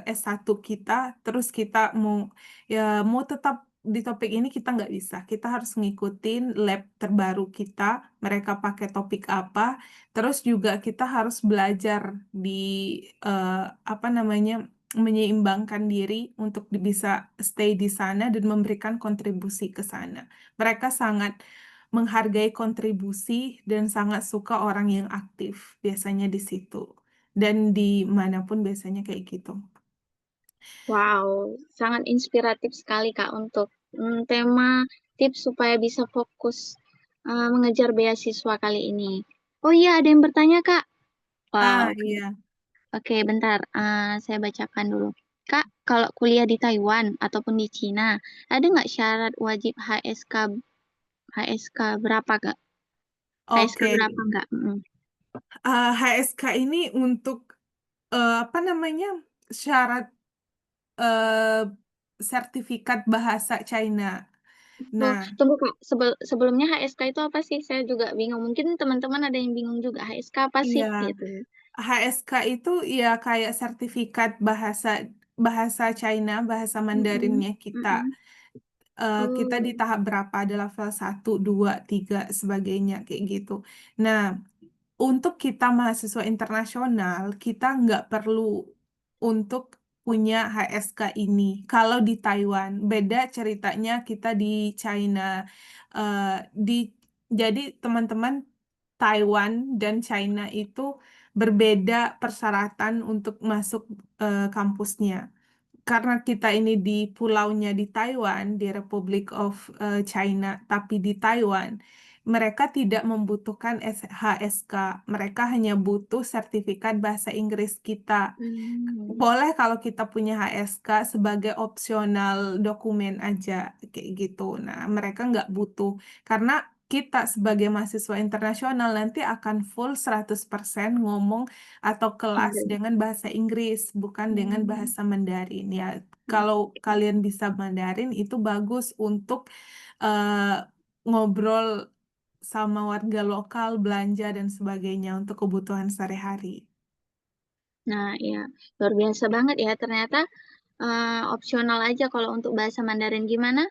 S1 kita, terus kita ya mau tetap di topik ini kita nggak bisa. Kita harus ngikutin lab terbaru kita, mereka pakai topik apa. Terus juga kita harus belajar di eh, apa namanya menyeimbangkan diri untuk bisa stay di sana dan memberikan kontribusi ke sana. Mereka sangat menghargai kontribusi dan sangat suka orang yang aktif biasanya di situ. Dan dimanapun biasanya kayak gitu. Wow, sangat inspiratif sekali Kak untuk tema tips supaya bisa fokus mengejar beasiswa kali ini. Oh iya, ada yang bertanya Kak. Wow, Ah oke. iya. Oke, bentar. Saya bacakan dulu. Kak, kalau kuliah di Taiwan ataupun di Cina, ada nggak syarat wajib HSK berapa Kak? HSK Oke. berapa nggak? HSK ini untuk apa namanya syarat eh, sertifikat bahasa China. Oh, Nah, tunggu Kak. Sebelumnya HSK itu apa sih? Saya juga bingung. Mungkin teman-teman ada yang bingung juga. HSK apa sih? iya, Gitu. HSK itu ya kayak sertifikat bahasa bahasa China, bahasa Mm-mm, Mandarinnya kita. mm-mm. Kita di Oh, tahap berapa? Ada level 1, 2, 3 sebagainya kayak gitu. Nah, untuk kita mahasiswa internasional, kita nggak perlu untuk punya HSK ini. Kalau di Taiwan, beda ceritanya kita di China. Eh, di, jadi teman-teman Taiwan dan China itu berbeda persyaratan untuk masuk kampusnya karena kita ini di pulaunya di Taiwan, di Republic of China, tapi di Taiwan, mereka tidak membutuhkan HSK. Mereka hanya butuh sertifikat bahasa Inggris kita. hmm. Boleh kalau kita punya HSK sebagai opsional dokumen aja, kayak gitu. Nah, mereka nggak butuh. Karena kita sebagai mahasiswa internasional nanti akan full 100% ngomong atau kelas Inggris. dengan bahasa Inggris, bukan dengan Hmm. bahasa Mandarin. Ya, kalau kalian bisa Mandarin itu bagus untuk eh, ngobrol sama warga lokal, belanja dan sebagainya untuk kebutuhan sehari-hari. Nah, ya, luar biasa banget ya. Ternyata opsional aja kalau untuk bahasa Mandarin. Gimana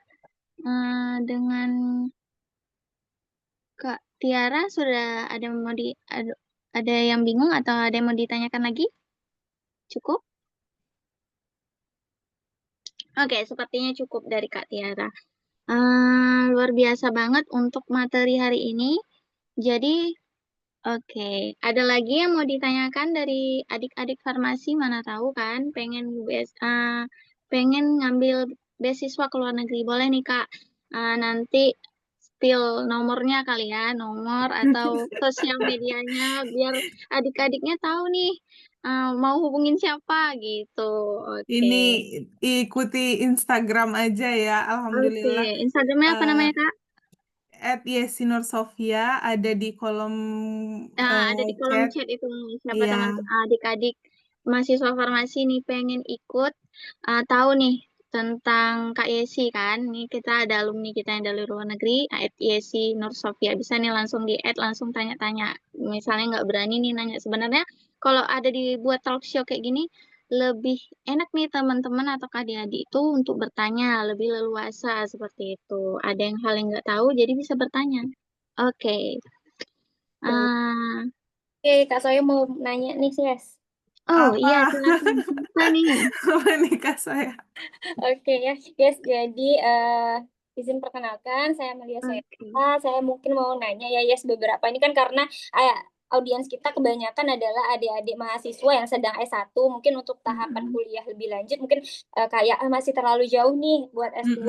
dengan Kak Tiara? Sudah ada ada yang bingung atau ada yang mau ditanyakan lagi? Cukup? Oke, sepertinya cukup dari Kak Tiara. Luar biasa banget untuk materi hari ini. Jadi, oke, ada lagi yang mau ditanyakan dari adik-adik farmasi? Mana tahu kan, pengen ngambil beasiswa ke luar negeri. Boleh nih Kak, nanti spill nomornya kali ya, nomor atau sosial medianya biar adik-adiknya tahu nih mau hubungin siapa gitu. Oke. Ini ikuti Instagram aja ya, Oke, Alhamdulillah. Instagramnya apa namanya Kak? @Yesinur Sofia ada di kolom Ada di kolom chat. chat itu siapa Iya, teman adik-adik mahasiswa farmasi nih pengen ikut tahu nih tentang Kak Yesi kan. Nih kita ada alumni kita yang dari luar negeri, Yesi Nur Sofia. Bisa nih langsung di add, langsung tanya-tanya. Misalnya nggak berani nih nanya. Sebenarnya kalau ada dibuat talk show kayak gini, lebih enak nih teman-teman atau adik-adik itu untuk bertanya, lebih leluasa seperti itu. Ada yang hal yang nggak tahu, jadi bisa bertanya. Oke. Ah, Oke, Kak Soya mau nanya nih, Yes. oh iya, apa? silakan. Apa nih? Apa nih Kak saya? Oke ya, yes. Jadi izin perkenalkan, saya Melia Oke. Soyata. Saya mungkin mau nanya ya, yes, beberapa ini kan karena audiens kita kebanyakan adalah adik-adik mahasiswa yang sedang S1, mungkin untuk tahapan kuliah lebih lanjut, mungkin kayak masih terlalu jauh nih buat S2,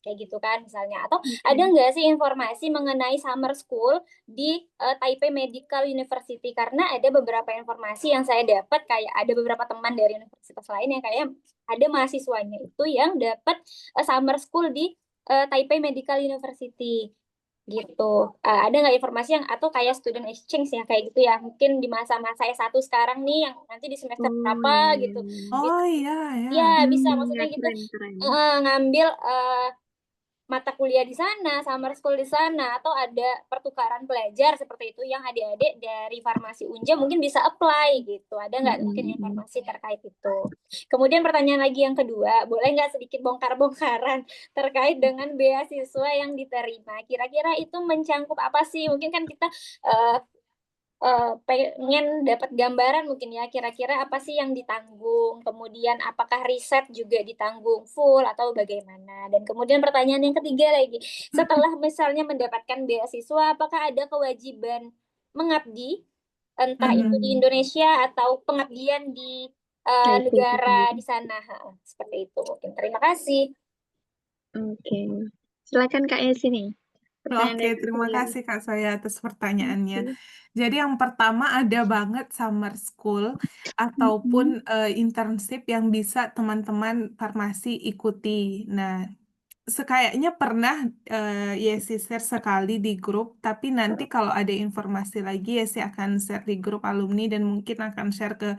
kayak gitu kan misalnya. Atau ada nggak sih informasi mengenai summer school di Taipei Medical University? Karena ada beberapa informasi yang saya dapat, kayak ada beberapa teman dari universitas lain yang kayak ada mahasiswanya itu yang dapat summer school di Taipei Medical University gitu. Ada nggak informasi yang atau kayak student exchange ya kayak gitu ya, mungkin di masa-masa S1 sekarang nih yang nanti di semester berapa gitu. Oh iya ya. Ya bisa, ya, maksudnya gitu keren. ngambil mata kuliah di sana, summer school di sana, atau ada pertukaran pelajar seperti itu yang adik-adik dari farmasi Unja mungkin bisa apply gitu. Ada nggak mungkin informasi terkait itu? Kemudian pertanyaan lagi yang kedua, boleh nggak sedikit bongkar-bongkaran terkait dengan beasiswa yang diterima? Kira-kira itu mencangkup apa sih? Mungkin kan kita pengen dapat gambaran mungkin ya, kira-kira apa sih yang ditanggung, kemudian apakah riset juga ditanggung full atau bagaimana. Dan kemudian pertanyaan yang ketiga lagi, setelah misalnya mendapatkan beasiswa, apakah ada kewajiban mengabdi, entah itu di Indonesia atau pengabdian di negara di sana. Seperti itu mungkin. Terima kasih. Oke. Silakan Kak Yesi nih. Pertanyaan Oke, dari terima saya. kasih Kak Soya atas pertanyaannya. Jadi yang pertama ada banget summer school ataupun internship yang bisa teman-teman farmasi ikuti. Nah, sekayaknya pernah Yesi share sekali di grup, tapi nanti kalau ada informasi lagi Yesi akan share di grup alumni dan mungkin akan share ke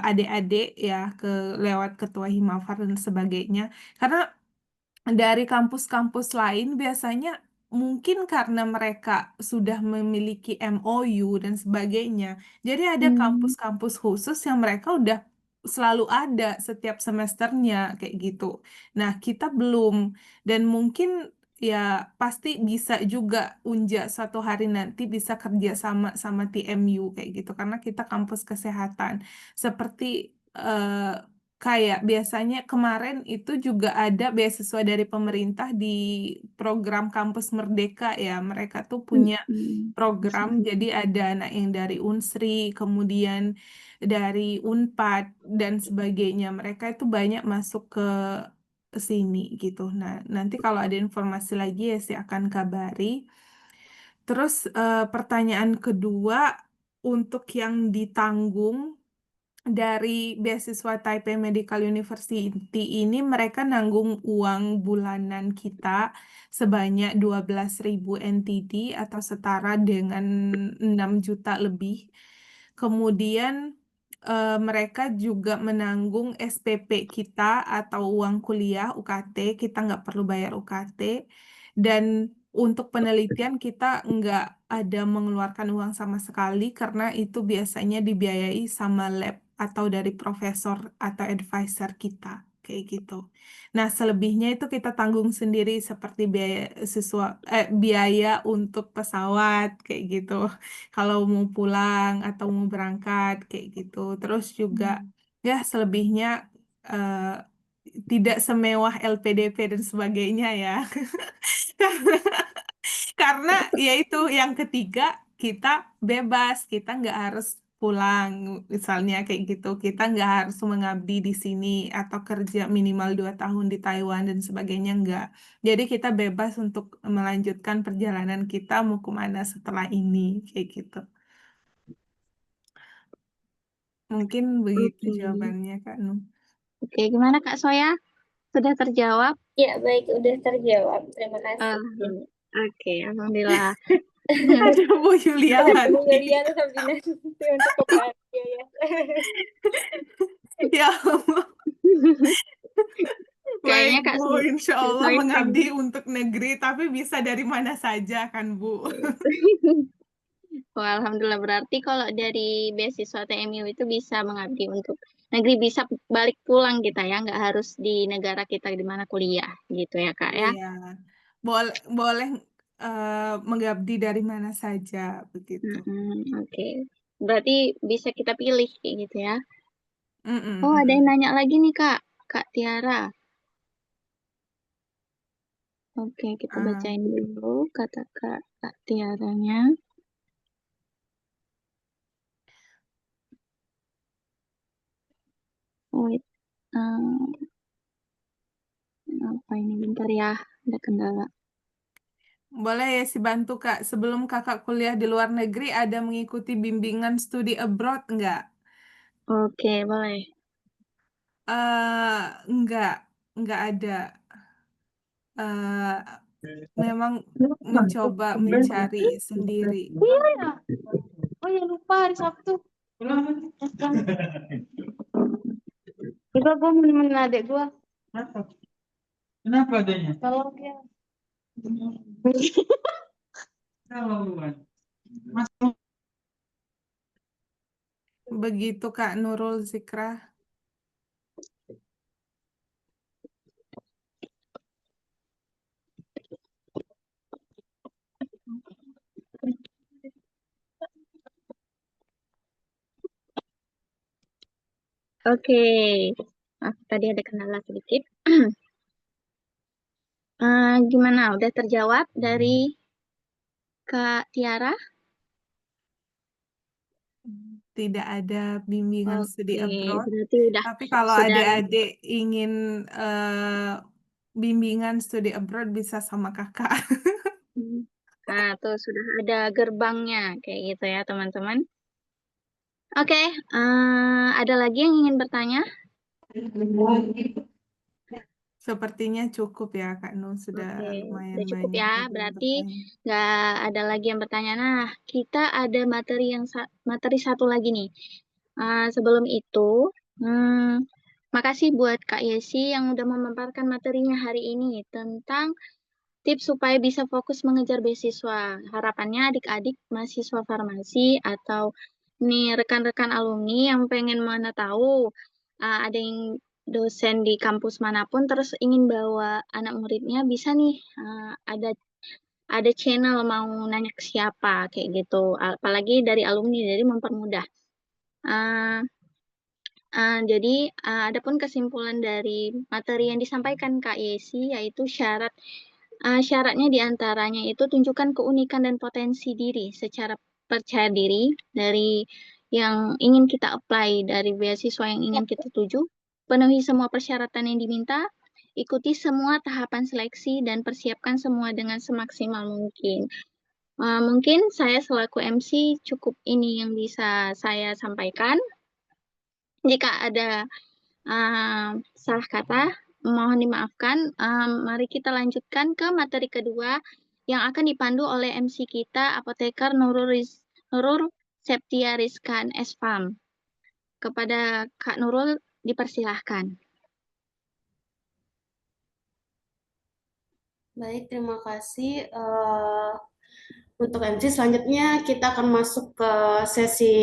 adik-adik ya, ke lewat ketua Himafar dan sebagainya. Karena dari kampus-kampus lain biasanya mungkin karena mereka sudah memiliki MOU dan sebagainya. Jadi ada kampus-kampus khusus yang mereka udah selalu ada setiap semesternya kayak gitu. Nah, kita belum dan mungkin ya pasti bisa juga Unja suatu hari nanti bisa kerja sama TMU kayak gitu karena kita kampus kesehatan. Seperti kayak biasanya kemarin itu juga ada beasiswa dari pemerintah di program Kampus Merdeka ya. Mereka tuh punya program, jadi ada anak yang dari Unsri, kemudian dari Unpad dan sebagainya. Mereka itu banyak masuk ke sini gitu. Nah, nanti kalau ada informasi lagi ya saya akan kabari. Terus pertanyaan kedua, untuk yang ditanggung dari beasiswa Taipei Medical University ini mereka nanggung uang bulanan kita sebanyak 12.000 NTD atau setara dengan 6 juta lebih. Kemudian mereka juga menanggung SPP kita atau uang kuliah UKT, kita nggak perlu bayar UKT. Dan untuk penelitian kita nggak ada mengeluarkan uang sama sekali karena itu biasanya dibiayai sama lab atau dari profesor atau advisor kita kayak gitu. Nah, selebihnya itu kita tanggung sendiri seperti biaya untuk pesawat kayak gitu. Kalau mau pulang atau mau berangkat kayak gitu. Terus juga ya selebihnya eh, tidak semewah LPDP dan sebagainya ya. Karena yaitu yang ketiga kita bebas, kita nggak harus pulang, misalnya kayak gitu. Kita nggak harus mengabdi di sini atau kerja minimal 2 tahun di Taiwan dan sebagainya, nggak. Jadi kita bebas untuk melanjutkan perjalanan kita mau kemana setelah ini, kayak gitu. Mungkin begitu Oke. jawabannya, Kak Nu. Oke, gimana Kak Soya? Sudah terjawab? Ya, baik, udah terjawab. Terima kasih. Oke, alhamdulillah. Ada Bu Bu Yuliawanti. Yuliana Sabinanti untuk koperasi ya. Ya Allah. Kayaknya Baik Kak Bu, insya Kak Allah Soya mengabdi untuk negeri, tapi bisa dari mana saja kan Bu? Wah, alhamdulillah berarti kalau dari beasiswa TMU itu bisa mengabdi untuk negeri, bisa balik pulang kita ya, nggak harus di negara kita di mana kuliah gitu ya Kak ya. Iya, boleh mengabdi dari mana saja begitu. Oke. Berarti bisa kita pilih kayak gitu ya. Mm-mm, Oh, ada yang mm-mm. nanya lagi nih Kak Tiara. Oke, kita Ah, bacain dulu kata Kak Tiaranya. Wait, apa ini bentar ya, ada kendala. boleh ya sih bantu Kak. Sebelum Kakak kuliah di luar negeri, ada mengikuti bimbingan studi abroad enggak? Oke, boleh. Enggak, enggak ada. Eh, memang mencoba mencari sendiri. Iya ya. Oh ya lupa hari Sabtu. Juga gue nemenin adik gue. Kenapa adanya? Kalau dia. Begitu Kak Nurul Zikra. Oke. Tadi ada kendala sedikit. Gimana? Udah terjawab dari Kak Tiara? Tidak ada bimbingan studi Oke, abroad. berarti udah Tapi kalau sudah. adik-adik ingin bimbingan studi abroad bisa sama kakak. Nah, tuh sudah ada gerbangnya kayak gitu ya, teman-teman. Oke, ada lagi yang ingin bertanya? Sepertinya cukup ya Kak Nu, sudah Oke, lumayan udah cukup banyak ya. tadi yang Berarti bertanya. nggak ada lagi yang bertanya. Nah, kita ada materi satu lagi nih. Sebelum itu, makasih buat Kak Yesi yang udah memaparkan materinya hari ini tentang tips supaya bisa fokus mengejar beasiswa. Harapannya adik-adik mahasiswa farmasi atau nih rekan-rekan alumni yang pengen mana tahu ada yang dosen di kampus manapun terus ingin bawa anak muridnya bisa nih ada channel mau nanya ke siapa kayak gitu. Apalagi dari alumni jadi mempermudah. Uh, jadi adapun kesimpulan dari materi yang disampaikan Kak Yesi yaitu syaratnya diantaranya itu tunjukkan keunikan dan potensi diri secara percaya diri dari yang ingin kita apply dari beasiswa yang ingin kita tuju, penuhi semua persyaratan yang diminta, ikuti semua tahapan seleksi dan persiapkan semua dengan semaksimal mungkin. Mungkin saya selaku MC cukup ini yang bisa saya sampaikan. Jika ada salah kata, mohon dimaafkan. Mari kita lanjutkan ke materi kedua yang akan dipandu oleh MC kita, Apoteker Nurul Septia Rizkan Esfam. Kepada Kak Nurul, dipersilahkan. Baik, terima kasih. Untuk MC selanjutnya kita akan masuk ke sesi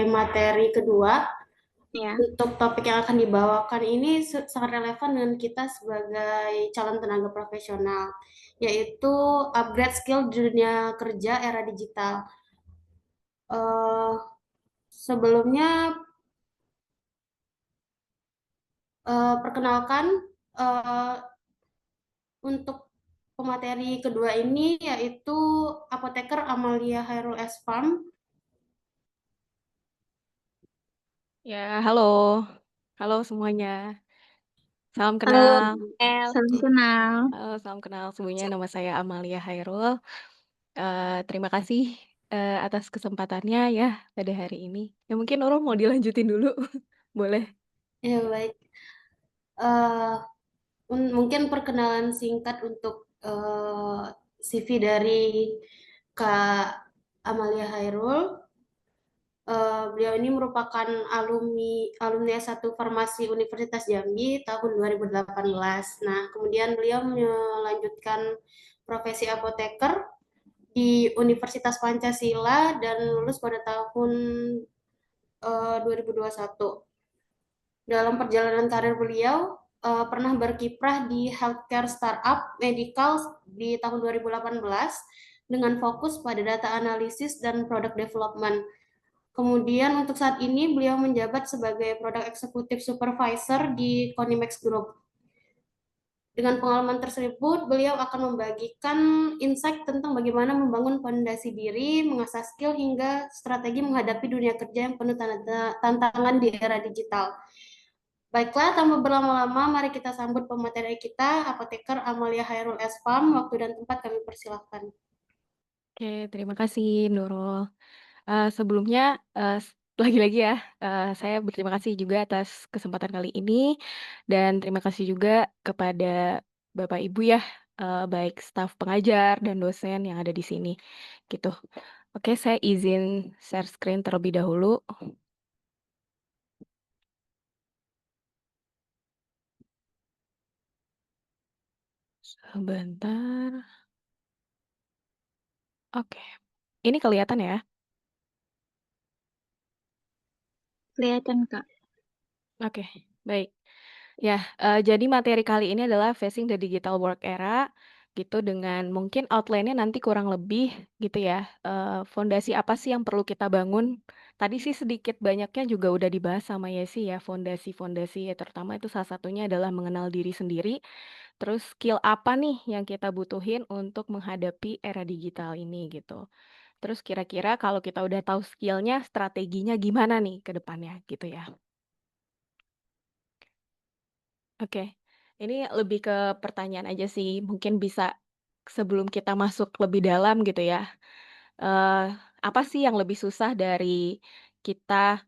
materi kedua. Ya. Untuk topik yang akan dibawakan ini sangat relevan dengan kita sebagai calon tenaga profesional, yaitu upgrade skill di dunia kerja era digital. Sebelumnya, perkenalkan untuk pemateri kedua ini yaitu Apoteker Amalia Hairul Esfam. Ya, halo. Halo semuanya. Salam Halo, kenal. El. salam kenal. Halo, salam kenal semuanya. Nama saya Amalia Hairul. Terima kasih atas kesempatannya ya pada hari ini. Ya mungkin Nurul mau dilanjutin dulu, boleh? Ya, baik. Eh, Mungkin perkenalan singkat untuk CV dari Kak Amalia Hairul. Beliau ini merupakan alumni S1 Farmasi Universitas Jambi tahun 2018. Nah, kemudian beliau melanjutkan profesi apoteker di Universitas Pancasila dan lulus pada tahun 2021. Dalam perjalanan karir beliau pernah berkiprah di healthcare startup medical di tahun 2018 dengan fokus pada data analisis dan product development. Kemudian untuk saat ini beliau menjabat sebagai Product Executive Supervisor di Konimex Group. Dengan pengalaman tersebut, beliau akan membagikan insight tentang bagaimana membangun fondasi diri, mengasah skill, hingga strategi menghadapi dunia kerja yang penuh tantangan di era digital. Baiklah, tanpa berlama-lama, mari kita sambut pemateri kita, Apoteker Amalia Hairul Espam. Waktu dan tempat kami persilahkan. Oke, terima kasih Nurul. Sebelumnya lagi-lagi ya, saya berterima kasih juga atas kesempatan kali ini dan terima kasih juga kepada Bapak Ibu ya, baik staf pengajar dan dosen yang ada di sini, gitu. Oke, saya izin share screen terlebih dahulu. Sebentar. Oke, ini kelihatan ya? Kelihatan, Kak. Oke, baik. Ya, jadi materi kali ini adalah Facing the Digital Work Era, gitu, dengan mungkin outline-nya nanti kurang lebih gitu ya, fondasi apa sih yang perlu kita bangun. Tadi sih sedikit banyaknya juga udah dibahas sama Yesi ya, fondasi-fondasi ya, terutama itu salah satunya adalah mengenal diri sendiri, terus skill apa nih yang kita butuhin untuk menghadapi era digital ini gitu. Terus kira-kira kalau kita udah tahu skill-nya, strateginya gimana nih ke depannya gitu ya. Oke, ini lebih ke pertanyaan aja sih, mungkin bisa sebelum kita masuk lebih dalam gitu ya. Apa sih yang lebih susah dari kita,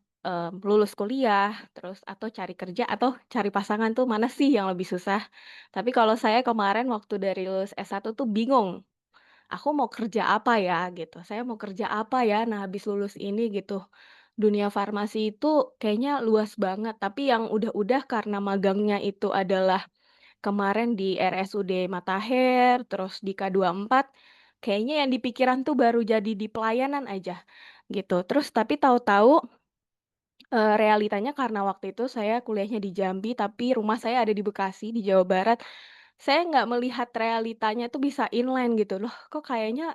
lulus kuliah, terus atau cari kerja atau cari pasangan tuh mana sih yang lebih susah? Tapi kalau saya kemarin waktu dari lulus S1 tuh bingung, aku mau kerja apa ya gitu, saya mau kerja apa ya, nah habis lulus ini gitu. Dunia farmasi itu kayaknya luas banget, tapi yang udah-udah karena magangnya itu adalah kemarin di RSUD Matahir, terus di K24, kayaknya yang di pikiran tuh baru jadi di pelayanan aja, gitu. Terus tapi tahu-tahu, realitanya karena waktu itu saya kuliahnya di Jambi, tapi rumah saya ada di Bekasi, di Jawa Barat, saya nggak melihat realitanya tuh bisa inline gitu, loh kok kayaknya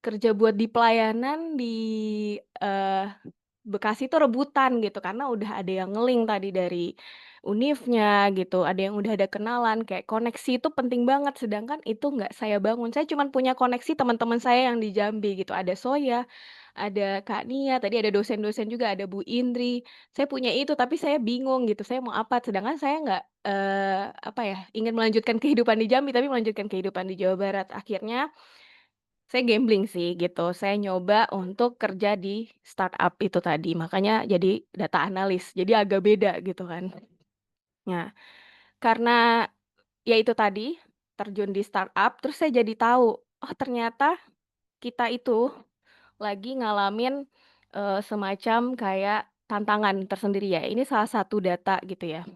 kerja buat di pelayanan di, eee Bekasi tuh rebutan gitu, karena udah ada yang nge-link tadi dari univnya gitu, ada yang udah ada kenalan, kayak koneksi itu penting banget, sedangkan itu nggak saya bangun. Saya cuman punya koneksi teman-teman saya yang di Jambi gitu, ada Soya, ada Kak Nia, tadi ada dosen-dosen juga, ada Bu Indri. Saya punya itu, tapi saya bingung gitu, saya mau apa, sedangkan saya nggak, apa ya, ingin melanjutkan kehidupan di Jambi, tapi melanjutkan kehidupan di Jawa Barat. Akhirnya saya gambling sih gitu, saya nyoba untuk kerja di startup itu tadi, makanya jadi data analis, jadi agak beda gitu kan. Nah, karena ya itu tadi, terjun di startup, terus saya jadi tahu, oh ternyata kita itu lagi ngalamin, semacam kayak tantangan tersendiri ya, ini salah satu data gitu ya,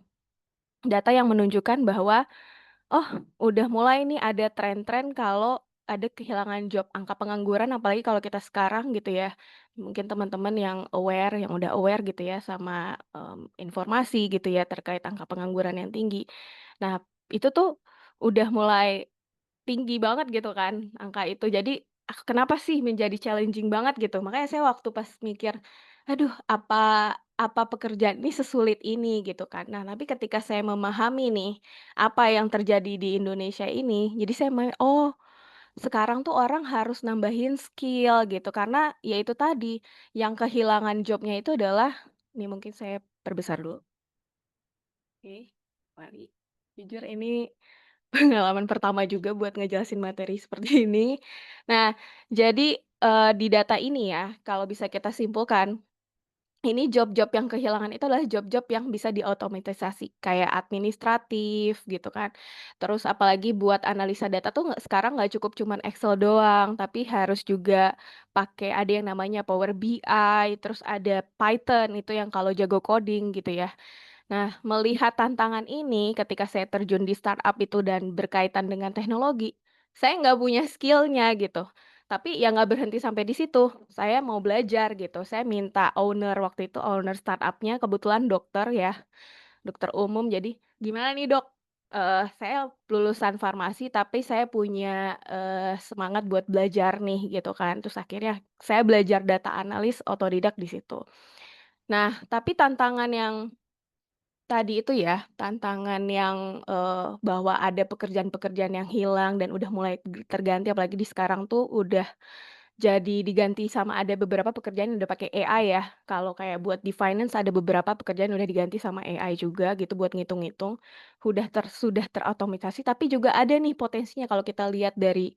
data yang menunjukkan bahwa oh, udah mulai nih ada tren-tren kalau ada kehilangan job, angka pengangguran apalagi kalau kita sekarang gitu ya. Mungkin teman-teman yang aware, yang udah aware gitu ya sama, informasi gitu ya terkait angka pengangguran yang tinggi. Nah, itu tuh udah mulai tinggi banget gitu kan angka itu. Jadi, kenapa sih menjadi challenging banget gitu. Makanya saya waktu pas mikir, aduh apa pekerjaan ini sesulit ini gitu kan. Nah, tapi ketika saya memahami nih, apa yang terjadi di Indonesia ini, jadi saya oh sekarang tuh orang harus nambahin skill gitu. Karena ya itu tadi, yang kehilangan jobnya itu adalah Ini mungkin saya perbesar dulu. Oke, mari. Jujur ini pengalaman pertama juga buat ngejelasin materi seperti ini. Nah, jadi, di data ini ya, kalau bisa kita simpulkan, ini job-job yang kehilangan itu adalah job-job yang bisa diotomatisasi, kayak administratif gitu kan. Terus apalagi buat analisa data tuh sekarang nggak cukup cuman Excel doang, tapi harus juga pakai ada yang namanya Power BI, terus ada Python itu yang kalau jago coding gitu ya. Nah, melihat tantangan ini ketika saya terjun di startup itu dan berkaitan dengan teknologi, saya nggak punya skill-nya gitu. Tapi ya nggak berhenti sampai di situ, saya mau belajar gitu. Saya minta waktu itu owner startup-nya kebetulan dokter ya, dokter umum. Jadi, "Gimana nih Dok, saya lulusan farmasi tapi saya punya, semangat buat belajar nih," gitu kan. Terus akhirnya saya belajar data analis otodidak di situ. Nah, tapi tantangan yang tadi itu ya, tantangan yang, bahwa ada pekerjaan-pekerjaan yang hilang dan udah mulai terganti apalagi di sekarang tuh udah jadi diganti sama ada beberapa pekerjaan yang udah pakai AI ya. Kalau kayak buat di finance ada beberapa pekerjaan udah diganti sama AI juga gitu buat ngitung-ngitung, sudah terotomatisasi tapi juga ada nih potensinya kalau kita lihat dari,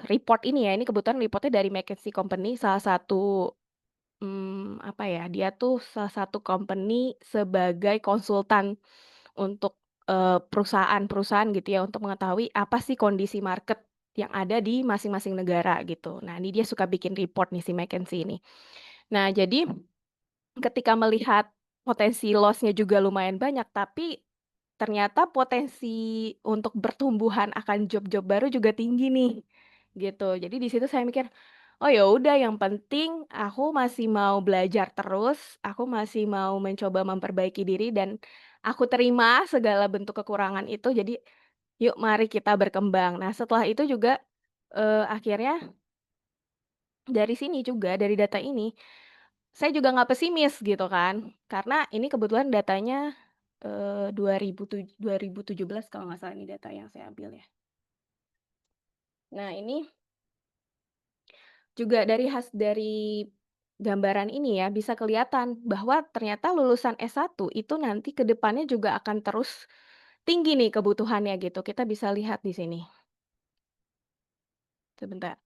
report ini ya, ini kebetulan reportnya dari McKinsey Company salah satu apa ya, dia tuh salah satu company sebagai konsultan untuk, perusahaan-perusahaan gitu ya, untuk mengetahui apa sih kondisi market yang ada di masing-masing negara gitu. Nah, ini dia suka bikin report nih si McKinsey ini. Nah, jadi ketika melihat potensi loss-nya juga lumayan banyak, tapi ternyata potensi untuk bertumbuhan akan job-job baru juga tinggi nih, gitu. Jadi di situ saya mikir, "Oh ya udah yang penting aku masih mau belajar terus, aku masih mau mencoba memperbaiki diri dan aku terima segala bentuk kekurangan itu, jadi yuk mari kita berkembang." Nah setelah itu juga, akhirnya dari sini juga, dari data ini, saya juga nggak pesimis gitu kan, karena ini kebetulan datanya, 2017 kalau nggak salah ini data yang saya ambil ya. Nah ini juga dari gambaran ini ya, bisa kelihatan bahwa ternyata lulusan S1 itu nanti ke depannya juga akan terus tinggi nih kebutuhannya gitu, kita bisa lihat di sini. Sebentar,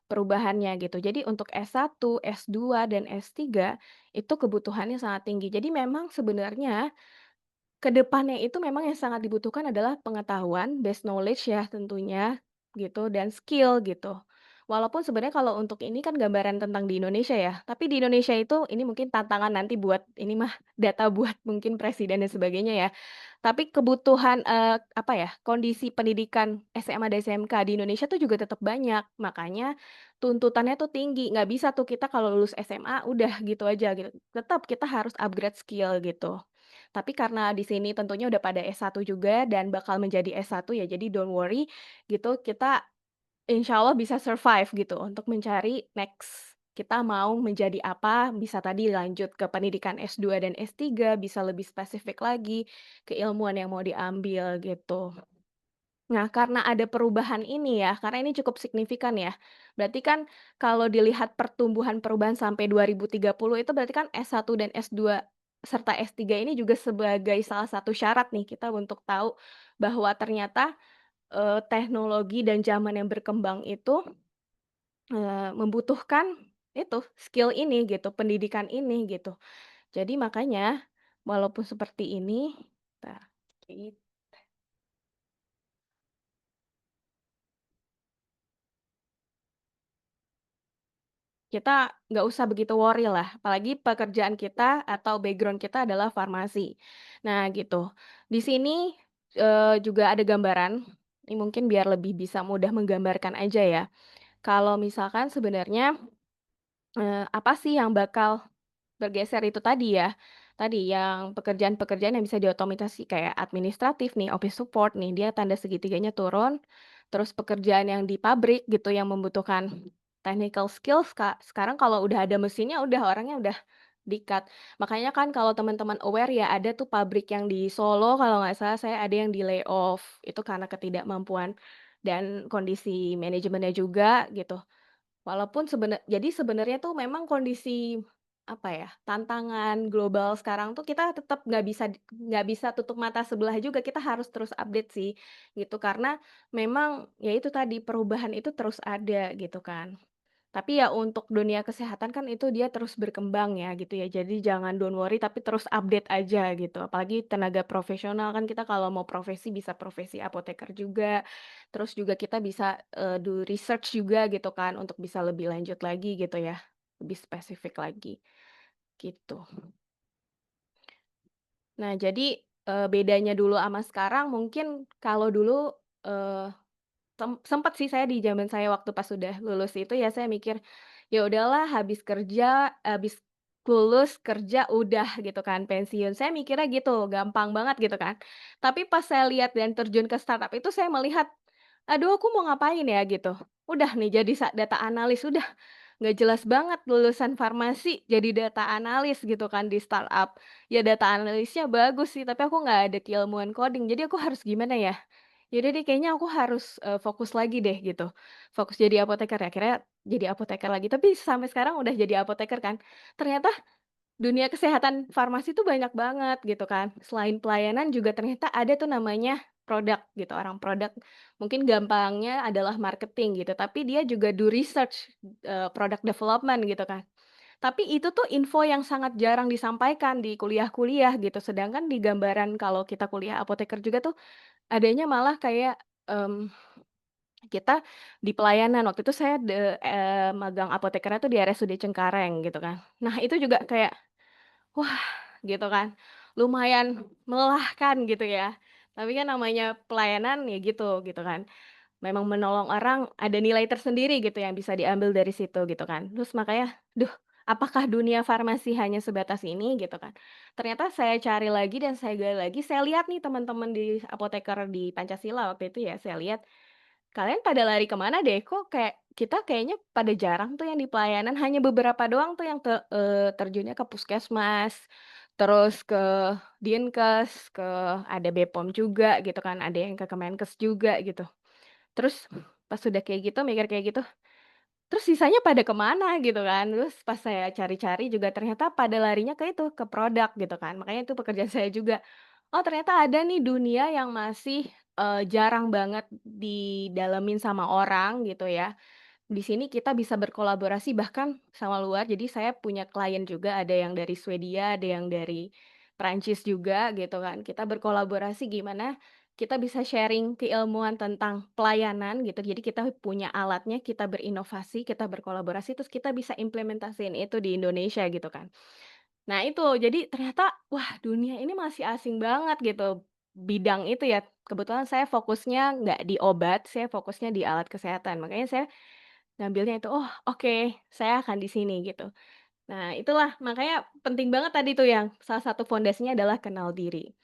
perubahannya gitu. Jadi untuk S1, S2, dan S3 itu kebutuhannya sangat tinggi. Jadi memang sebenarnya ke depannya itu memang yang sangat dibutuhkan adalah pengetahuan, base knowledge ya tentunya, gitu, dan skill gitu. Walaupun sebenarnya kalau untuk ini kan gambaran tentang di Indonesia ya, tapi di Indonesia itu ini mungkin tantangan nanti buat ini mah data buat mungkin presiden dan sebagainya ya. Tapi kebutuhan, apa ya, kondisi pendidikan SMA dan SMK di Indonesia tuh juga tetap banyak, makanya tuntutannya tuh tinggi, nggak bisa tuh kita kalau lulus SMA udah gitu aja gitu, tetap kita harus upgrade skill gitu. Tapi karena di sini tentunya udah pada S1 juga dan bakal menjadi S1 ya, jadi don't worry gitu, kita insya Allah bisa survive gitu untuk mencari next kita mau menjadi apa, bisa tadi lanjut ke pendidikan S2 dan S3, bisa lebih spesifik lagi, keilmuan yang mau diambil gitu. Nah, karena ada perubahan ini ya, karena ini cukup signifikan ya. Berarti kan kalau dilihat pertumbuhan perubahan sampai 2030 itu berarti kan S1 dan S2 serta S3 ini juga sebagai salah satu syarat nih kita untuk tahu bahwa ternyata, teknologi dan zaman yang berkembang itu, membutuhkan itu, skill ini gitu, pendidikan ini gitu. Jadi makanya walaupun seperti ini, bentar, kita nggak usah begitu worry lah, apalagi pekerjaan kita atau background kita adalah farmasi. Nah gitu, di sini, juga ada gambaran, ini mungkin biar lebih bisa mudah menggambarkan aja ya. Kalau misalkan sebenarnya, apa sih yang bakal bergeser itu tadi ya, tadi yang pekerjaan-pekerjaan yang bisa diotomatisasi kayak administratif nih, office support nih, dia tanda segitiganya turun, terus pekerjaan yang di pabrik gitu yang membutuhkan technical skills, sekarang kalau udah ada mesinnya udah orangnya udah di-cut. Makanya kan kalau teman-teman aware ya ada tuh pabrik yang di Solo kalau nggak salah saya ada yang di-layoff, itu karena ketidakmampuan dan kondisi manajemennya juga gitu. Walaupun jadi sebenarnya tuh memang kondisi apa ya, tantangan global sekarang tuh kita tetap nggak bisa tutup mata sebelah juga, kita harus terus update sih, gitu. Karena memang ya itu tadi, perubahan itu terus ada gitu kan. Tapi ya untuk dunia kesehatan kan itu dia terus berkembang ya gitu ya. Jadi jangan don't worry tapi terus update aja gitu. Apalagi tenaga profesional kan kita kalau mau profesi bisa profesi apoteker juga. Terus juga kita bisa do research juga gitu kan untuk bisa lebih lanjut lagi gitu ya. Lebih spesifik lagi gitu. Nah jadi bedanya dulu sama sekarang mungkin kalau dulu eh sempet sih saya di zaman saya waktu pas sudah lulus itu ya saya mikir, ya udahlah habis lulus kerja udah gitu kan pensiun. Saya mikirnya gitu, gampang banget gitu kan. Tapi pas saya lihat dan terjun ke startup itu saya melihat, aduh aku mau ngapain ya gitu. Udah nih jadi data analis, udah nggak jelas banget lulusan farmasi jadi data analis gitu kan di startup. Ya data analisnya bagus sih, tapi aku nggak ada keilmuan coding. Jadi aku harus gimana ya? Ya udah deh kayaknya aku harus, fokus lagi deh gitu, fokus jadi apoteker ya, akhirnya jadi apoteker lagi. Tapi sampai sekarang udah jadi apoteker kan, ternyata dunia kesehatan farmasi tuh banyak banget gitu kan. Selain pelayanan juga ternyata ada tuh namanya produk gitu, orang produk mungkin gampangnya adalah marketing gitu, tapi dia juga do research, product development gitu kan. Tapi itu tuh info yang sangat jarang disampaikan di kuliah-kuliah gitu, sedangkan di gambaran kalau kita kuliah apoteker juga tuh adanya malah kayak, kita di pelayanan, waktu itu saya magang apotekernya tuh di RSUD Cengkareng gitu kan. Nah itu juga kayak, wah gitu kan, lumayan melelahkan gitu ya. Tapi kan namanya pelayanan ya gitu kan. Memang menolong orang ada nilai tersendiri gitu yang bisa diambil dari situ gitu kan. Terus makanya, duh apakah dunia farmasi hanya sebatas ini gitu kan. Ternyata saya cari lagi dan saya gali lagi, saya lihat nih teman-teman di apoteker di Pancasila waktu itu ya, saya lihat kalian pada lari kemana deh? Kok kayak kita kayaknya pada jarang tuh yang di pelayanan, hanya beberapa doang tuh yang terjunnya ke puskesmas, terus ke Dinkes, ada Bepom juga gitu kan, ada yang ke Kemenkes juga gitu. Terus pas sudah kayak gitu, mikir kayak gitu, terus sisanya pada kemana gitu kan. Terus pas saya cari-cari juga ternyata pada larinya ke itu, ke produk gitu kan. Makanya itu pekerjaan saya juga. Oh ternyata ada nih dunia yang masih, jarang banget didalemin sama orang gitu ya. Di sini kita bisa berkolaborasi bahkan sama luar. Jadi saya punya klien juga, ada yang dari Swedia, ada yang dari Prancis juga gitu kan. Kita berkolaborasi gimana kita bisa sharing keilmuan tentang pelayanan gitu. Jadi kita punya alatnya, kita berinovasi, kita berkolaborasi, terus kita bisa implementasiin itu di Indonesia gitu kan. Nah itu, jadi ternyata wah dunia ini masih asing banget gitu, bidang itu ya. Kebetulan saya fokusnya nggak di obat, saya fokusnya di alat kesehatan. Makanya saya ngambilnya itu, "Oh oke, saya akan di sini," gitu. Nah itulah, makanya penting banget tadi tuh yang salah satu fondasinya adalah kenal diri.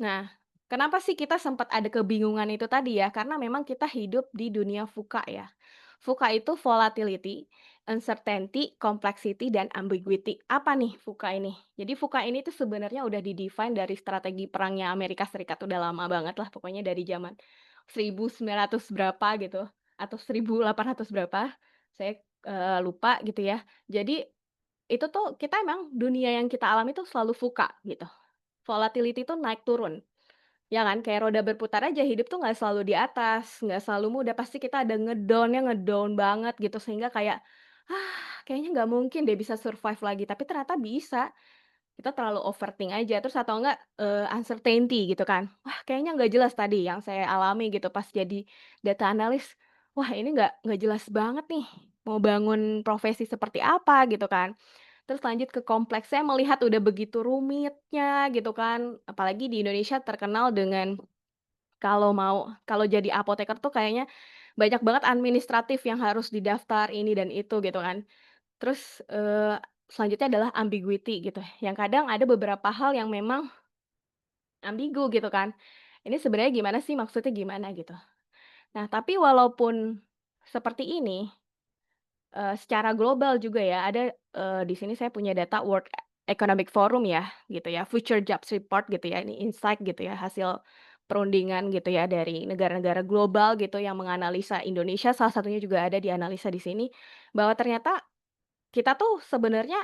Nah, kenapa sih kita sempat ada kebingungan itu tadi ya, karena memang kita hidup di dunia VUCA ya. VUCA itu volatility, uncertainty, complexity, dan ambiguity. Apa nih VUCA ini? Jadi VUCA ini tuh sebenarnya udah di-define dari strategi perangnya Amerika Serikat, udah lama banget lah pokoknya dari zaman 1900 berapa gitu, atau 1800 berapa, saya, lupa gitu ya. Jadi itu tuh kita emang dunia yang kita alami tuh selalu VUCA gitu, volatility tuh naik turun. Ya kan, kayak roda berputar aja, hidup tuh nggak selalu di atas, nggak selalu mudah, pasti kita ada ngedown-nya ngedown banget gitu, sehingga kayak, kayaknya nggak mungkin deh bisa survive lagi." Tapi ternyata bisa, kita terlalu overthink aja, terus atau enggak, uncertainty gitu kan. Wah, kayaknya nggak jelas tadi yang saya alami gitu pas jadi data analis. Wah, ini nggak jelas banget nih, mau bangun profesi seperti apa gitu kan. Terus lanjut ke kompleks, saya melihat udah begitu rumitnya gitu kan, apalagi di Indonesia terkenal dengan kalau jadi apoteker tuh kayaknya banyak banget administratif yang harus didaftar ini dan itu gitu kan. Terus, selanjutnya adalah ambiguity gitu, yang kadang ada beberapa hal yang memang ambigu gitu kan. Ini sebenarnya gimana sih, maksudnya gimana gitu. Nah, tapi walaupun seperti ini, secara global juga ya, ada, di sini saya punya data World Economic Forum ya, gitu ya, Future Jobs Report gitu ya, ini insight gitu ya, hasil perundingan gitu ya dari negara-negara global gitu yang menganalisa Indonesia, salah satunya juga ada dianalisa di sini, bahwa ternyata kita tuh sebenarnya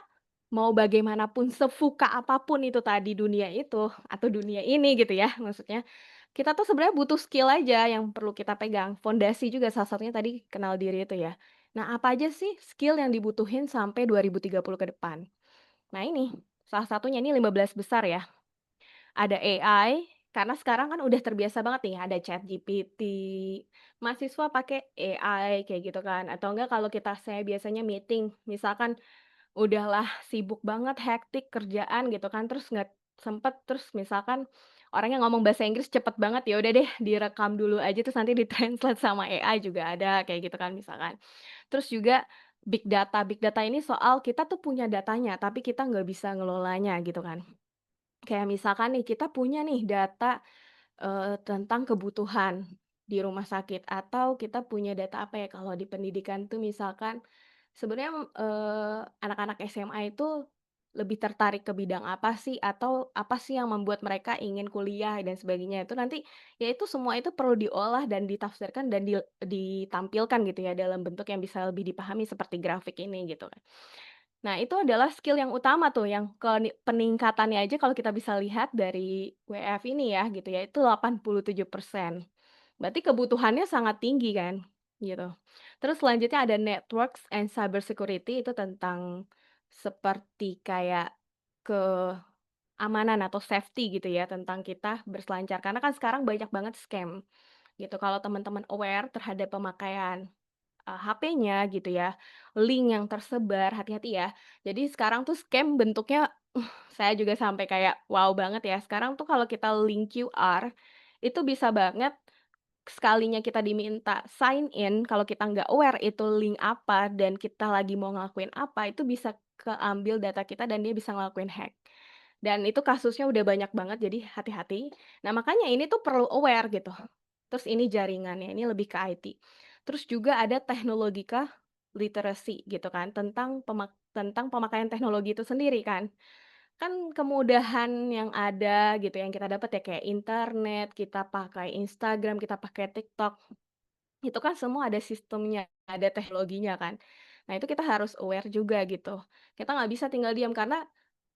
mau bagaimanapun sefuka apapun itu tadi dunia itu atau dunia ini gitu ya maksudnya, kita tuh sebenarnya butuh skill aja yang perlu kita pegang. Fondasi juga salah satunya tadi kenal diri itu ya. Nah, apa aja sih skill yang dibutuhin sampai 2030 ke depan? Nah ini, salah satunya ini 15 besar ya. Ada AI, karena sekarang kan udah terbiasa banget nih ada ChatGPT, mahasiswa pakai AI kayak gitu kan, atau enggak kalau saya biasanya meeting, misalkan udahlah sibuk banget, hektik kerjaan gitu kan, terus nggak sempet, terus misalkan orangnya ngomong bahasa Inggris cepet banget, ya udah deh direkam dulu aja terus nanti di-translate sama AI juga ada, kayak gitu kan misalkan. Terus juga big data ini soal kita tuh punya datanya, tapi kita nggak bisa ngelolanya gitu kan. Kayak misalkan nih, kita punya nih data, tentang kebutuhan di rumah sakit atau kita punya data apa ya, kalau di pendidikan tuh misalkan sebenarnya, anak-anak SMA itu lebih tertarik ke bidang apa sih, atau apa sih yang membuat mereka ingin kuliah dan sebagainya. Itu nanti, ya itu semua itu perlu diolah dan ditafsirkan dan ditampilkan gitu ya dalam bentuk yang bisa lebih dipahami seperti grafik ini gitu kan. Nah, itu adalah skill yang utama tuh, yang peningkatannya aja kalau kita bisa lihat dari WF ini ya, gitu ya, itu 87%. Berarti kebutuhannya sangat tinggi kan, gitu. Terus selanjutnya ada networks and cybersecurity, itu tentang seperti kayak keamanan atau safety gitu ya, tentang kita berselancar. Karena kan sekarang banyak banget scam, gitu. Kalau teman-teman aware terhadap pemakaian HP-nya gitu ya, link yang tersebar, hati-hati ya. Jadi sekarang tuh scam bentuknya, saya juga sampai kayak wow banget ya. Sekarang tuh kalau kita link QR, itu bisa banget sekalinya kita diminta sign in, kalau kita nggak aware itu link apa dan kita lagi mau ngelakuin apa, itu bisa keambil data kita dan dia bisa ngelakuin hack. Dan itu kasusnya udah banyak banget, jadi hati-hati. Nah, makanya ini tuh perlu aware gitu. Terus ini jaringannya, ini lebih ke IT. Terus juga ada teknologika literacy gitu kan, tentang pemakaian teknologi itu sendiri kan. Kan kemudahan yang ada gitu yang kita dapat ya kayak internet, kita pakai Instagram, kita pakai TikTok, itu kan semua ada sistemnya, ada teknologinya kan. Nah, itu kita harus aware juga gitu. Kita nggak bisa tinggal diam karena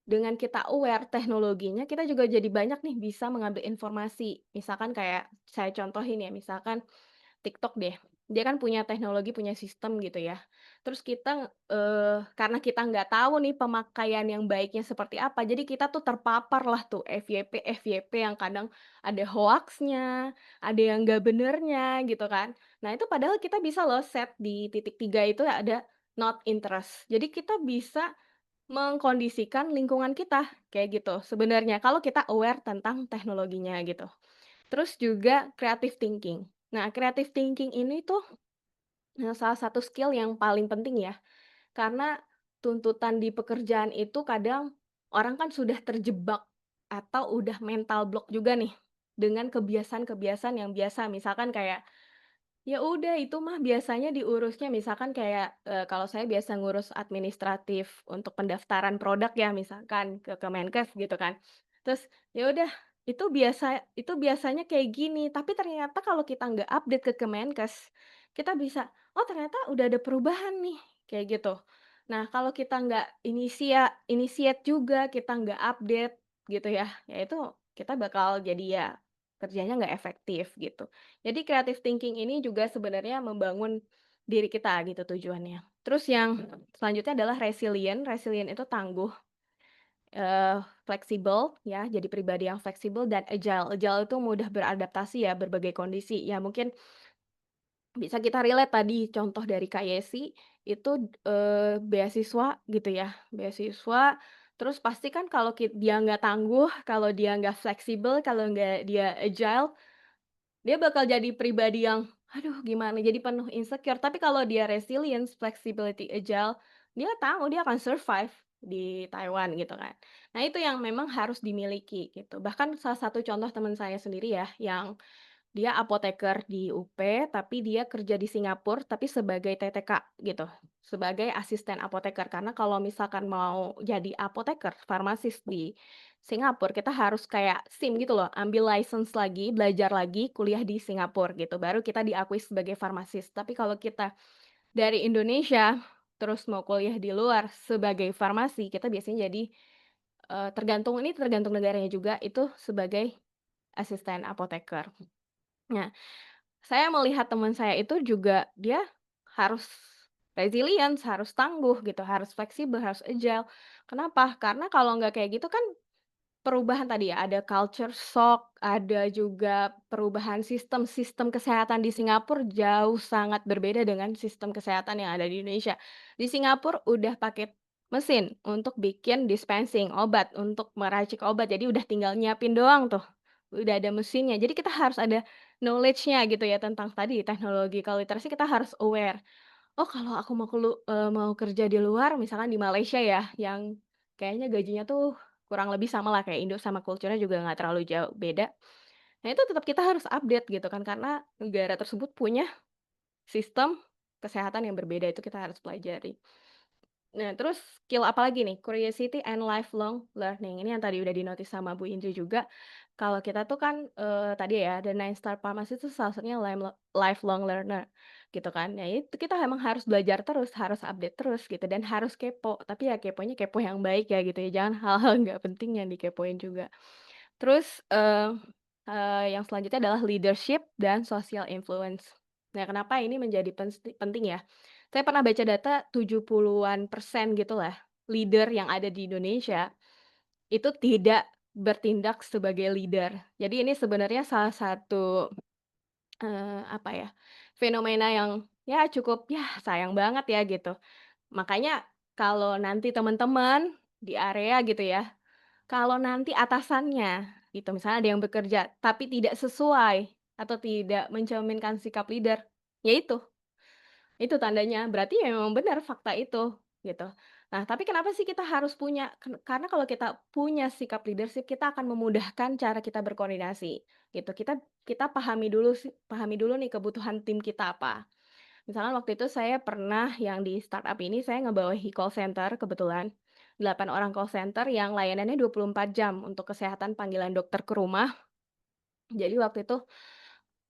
dengan kita aware teknologinya, kita juga jadi banyak nih bisa mengambil informasi. Misalkan kayak saya contohin ya, misalkan TikTok deh, dia kan punya teknologi, punya sistem gitu ya. Terus kita, karena kita nggak tahu nih pemakaian yang baiknya seperti apa, jadi kita tuh terpapar lah tuh FYP yang kadang ada hoax-nya, ada yang nggak benernya gitu kan. Nah itu padahal kita bisa loh set di titik 3 itu ada not interest. Jadi kita bisa mengkondisikan lingkungan kita, kayak gitu sebenarnya kalau kita aware tentang teknologinya gitu. Terus juga creative thinking. Nah, creative thinking ini tuh, salah satu skill yang paling penting ya, karena tuntutan di pekerjaan itu kadang orang kan sudah terjebak atau udah mental block juga nih, dengan kebiasaan-kebiasaan yang biasa. Misalkan kayak, ya udah itu mah biasanya diurusnya misalkan kayak, kalau saya biasa ngurus administratif untuk pendaftaran produk ya misalkan ke Kemenkes gitu kan. Terus, ya udah itu biasanya kayak gini, tapi ternyata kalau kita nggak update ke Kemenkes, kita bisa, "Oh ternyata udah ada perubahan nih," kayak gitu. Nah kalau kita nggak initiate juga, kita nggak update gitu ya, ya itu kita bakal jadi ya kerjanya nggak efektif gitu. Jadi creative thinking ini juga sebenarnya membangun diri kita gitu tujuannya. Terus yang selanjutnya adalah resilient. Resilient itu tangguh, fleksibel ya, jadi pribadi yang fleksibel dan agile. Agile itu mudah beradaptasi ya berbagai kondisi. Ya mungkin bisa kita relate tadi contoh dari Kak Yesi itu, beasiswa gitu ya, beasiswa terus pasti kan kalau dia nggak tangguh, kalau dia nggak fleksibel, kalau nggak dia agile, dia bakal jadi pribadi yang, aduh gimana, jadi penuh insecure. Tapi kalau dia resilience, flexibility, agile, dia tahu dia akan survive di Taiwan gitu kan. Nah itu yang memang harus dimiliki gitu. Bahkan salah satu contoh teman saya sendiri ya, yang dia apoteker di UP, tapi dia kerja di Singapura, tapi sebagai TTK gitu, sebagai asisten apoteker. Karena kalau misalkan mau jadi apoteker, farmasis di Singapura, kita harus kayak SIM gitu loh, ambil license lagi, belajar lagi, kuliah di Singapura gitu, baru kita diakui sebagai farmasis. Tapi kalau kita dari Indonesia, terus mau kuliah di luar sebagai farmasi, kita biasanya jadi, tergantung negaranya juga, itu sebagai asisten apoteker. Nah, saya melihat teman saya itu juga dia harus resilience, harus tangguh gitu, harus fleksibel, harus agile. Kenapa? Karena kalau nggak kayak gitu kan perubahan tadi ya, ada culture shock, ada juga perubahan sistem kesehatan di Singapura jauh sangat berbeda dengan sistem kesehatan yang ada di Indonesia. Di Singapura udah pakai mesin untuk bikin dispensing obat, untuk meracik obat, jadi udah tinggal nyiapin doang tuh, udah ada mesinnya. Jadi kita harus ada knowledge-nya gitu ya tentang tadi teknologi. Kalau literasi kita harus aware. Oh, kalau aku mau kerja di luar, misalkan di Malaysia ya, yang kayaknya gajinya tuh kurang lebih sama lah kayak Indo sama culture-nya juga nggak terlalu jauh beda. Nah, itu tetap kita harus update gitu kan, karena negara tersebut punya sistem kesehatan yang berbeda, itu kita harus pelajari. Nah, terus skill apa lagi nih? Curiosity and lifelong learning. Ini yang tadi udah di-notice sama Bu Indri juga. Kalau kita tuh kan, tadi ya, The 9 Star Pharmacy itu salah satunya lifelong learner, gitu kan. Ya itu kita emang harus belajar terus, harus update terus gitu, dan harus kepo. Tapi ya keponya kepo yang baik ya gitu ya, jangan hal-hal nggak penting yang dikepoin juga. Terus, yang selanjutnya adalah leadership dan social influence. Nah, kenapa ini menjadi penting ya? Saya pernah baca data 70-an% gitulah, leader yang ada di Indonesia, itu tidak bertindak sebagai leader. Jadi ini sebenarnya salah satu, apa ya, fenomena yang ya cukup ya sayang banget ya gitu. Makanya kalau nanti teman-teman di area gitu ya, kalau nanti atasannya gitu, misalnya ada yang bekerja tapi tidak sesuai atau tidak mencerminkan sikap leader, ya itu tandanya, berarti ya memang benar fakta itu, gitu. Nah, tapi kenapa sih kita harus punya karena kalau kita punya sikap leadership, kita akan memudahkan cara kita berkoordinasi, gitu. Kita pahami dulu nih kebutuhan tim kita apa. Misalkan waktu itu saya pernah yang di startup ini, saya ngebawahi call center kebetulan, 8 orang call center yang layanannya 24 jam untuk kesehatan panggilan dokter ke rumah. Jadi waktu itu